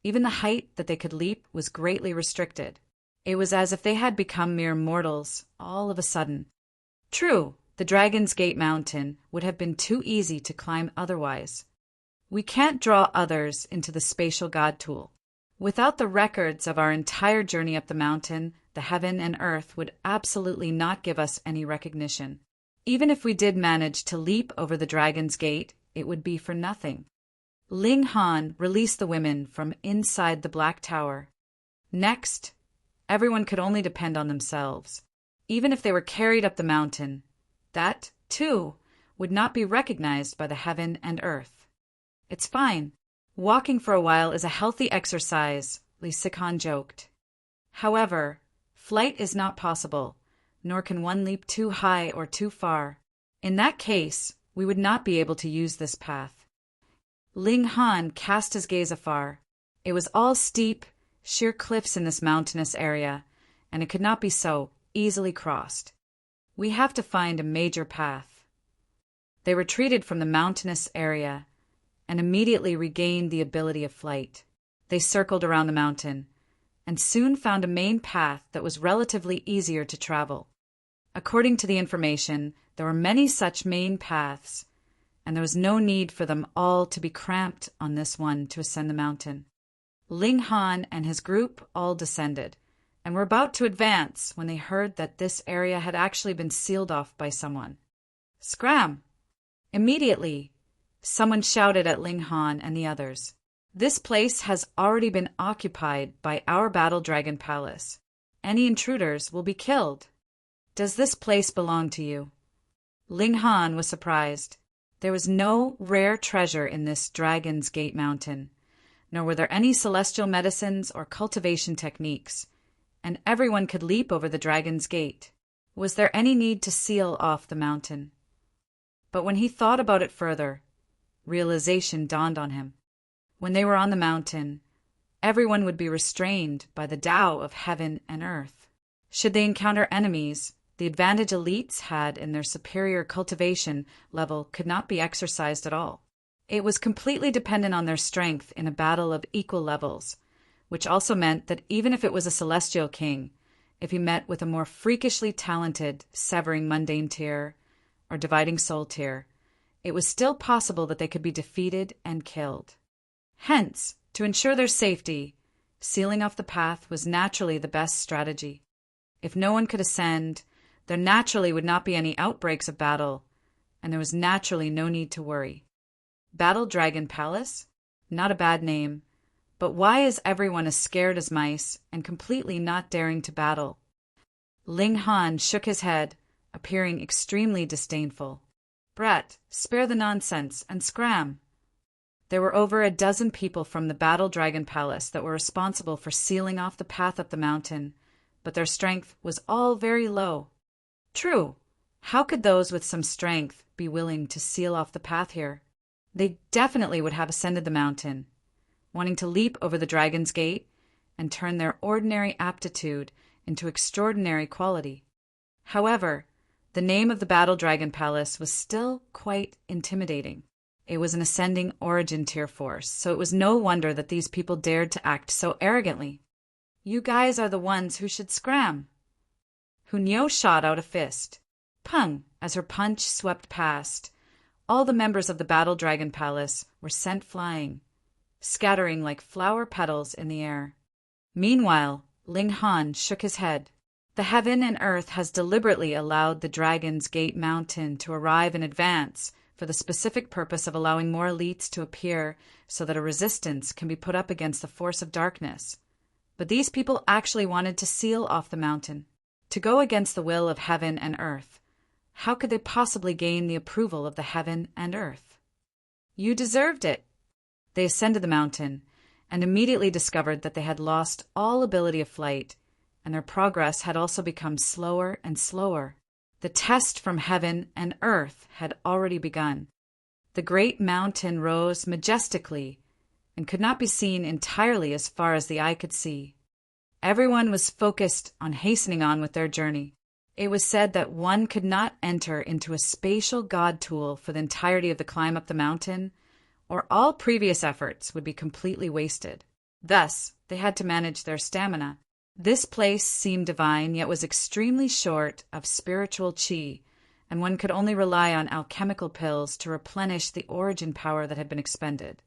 even the height that they could leap was greatly restricted. It was as if they had become mere mortals all of a sudden. True, the Dragon's Gate mountain would have been too easy to climb otherwise. We can't draw others into the spatial God tool. Without the records of our entire journey up the mountain, the heaven and earth would absolutely not give us any recognition. Even if we did manage to leap over the Dragon's Gate, it would be for nothing. Ling Han released the women from inside the Black Tower. Next, everyone could only depend on themselves. Even if they were carried up the mountain, that, too, would not be recognized by the heaven and earth. It's fine. Walking for a while is a healthy exercise, Li Sikan joked. However, flight is not possible, nor can one leap too high or too far. In that case, we would not be able to use this path. Ling Han cast his gaze afar. It was all steep, sheer cliffs in this mountainous area, and it could not be so easily crossed. We have to find a major path. They retreated from the mountainous area and immediately regained the ability of flight. They circled around the mountain and soon found a main path that was relatively easier to travel. According to the information, there were many such main paths, and there was no need for them all to be cramped on this one to ascend the mountain. Ling Han and his group all descended, and were about to advance when they heard that this area had actually been sealed off by someone. Scram! Immediately, someone shouted at Ling Han and the others. This place has already been occupied by our Battle Dragon Palace. Any intruders will be killed. Does this place belong to you? Ling Han was surprised. There was no rare treasure in this Dragon's Gate mountain, nor were there any celestial medicines or cultivation techniques, and everyone could leap over the Dragon's Gate. Was there any need to seal off the mountain? But when he thought about it further, realization dawned on him. When they were on the mountain, everyone would be restrained by the Tao of heaven and earth. Should they encounter enemies, the advantage elites had in their superior cultivation level could not be exercised at all. It was completely dependent on their strength in a battle of equal levels, which also meant that even if it was a celestial king, if he met with a more freakishly talented severing mundane tier or dividing soul tier, it was still possible that they could be defeated and killed. Hence, to ensure their safety, sealing off the path was naturally the best strategy. If no one could ascend, there naturally would not be any outbreaks of battle, and there was naturally no need to worry. Battle Dragon Palace? Not a bad name, but why is everyone as scared as mice and completely not daring to battle? Ling Han shook his head, appearing extremely disdainful. Brat, spare the nonsense and scram. There were over a dozen people from the Battle Dragon Palace that were responsible for sealing off the path up the mountain, but their strength was all very low. True, how could those with some strength be willing to seal off the path here? They definitely would have ascended the mountain, wanting to leap over the Dragon's Gate and turn their ordinary aptitude into extraordinary quality. However, the name of the Battle Dragon Palace was still quite intimidating. It was an ascending origin tier force, so it was no wonder that these people dared to act so arrogantly. You guys are the ones who should scram. Hunyo shot out a fist. Pung, as her punch swept past, all the members of the Battle Dragon Palace were sent flying, scattering like flower petals in the air. Meanwhile, Ling Han shook his head. The heaven and earth has deliberately allowed the Dragon's Gate mountain to arrive in advance for the specific purpose of allowing more elites to appear so that a resistance can be put up against the force of darkness. But these people actually wanted to seal off the mountain, to go against the will of heaven and earth. How could they possibly gain the approval of the heaven and earth? You deserved it. They ascended the mountain and immediately discovered that they had lost all ability of flight, and their progress had also become slower and slower. The test from heaven and earth had already begun. The great mountain rose majestically and could not be seen entirely as far as the eye could see. Everyone was focused on hastening on with their journey. It was said that one could not enter into a spatial god tool for the entirety of the climb up the mountain, or all previous efforts would be completely wasted. Thus, they had to manage their stamina. This place seemed divine, yet was extremely short of spiritual chi, and one could only rely on alchemical pills to replenish the origin power that had been expended.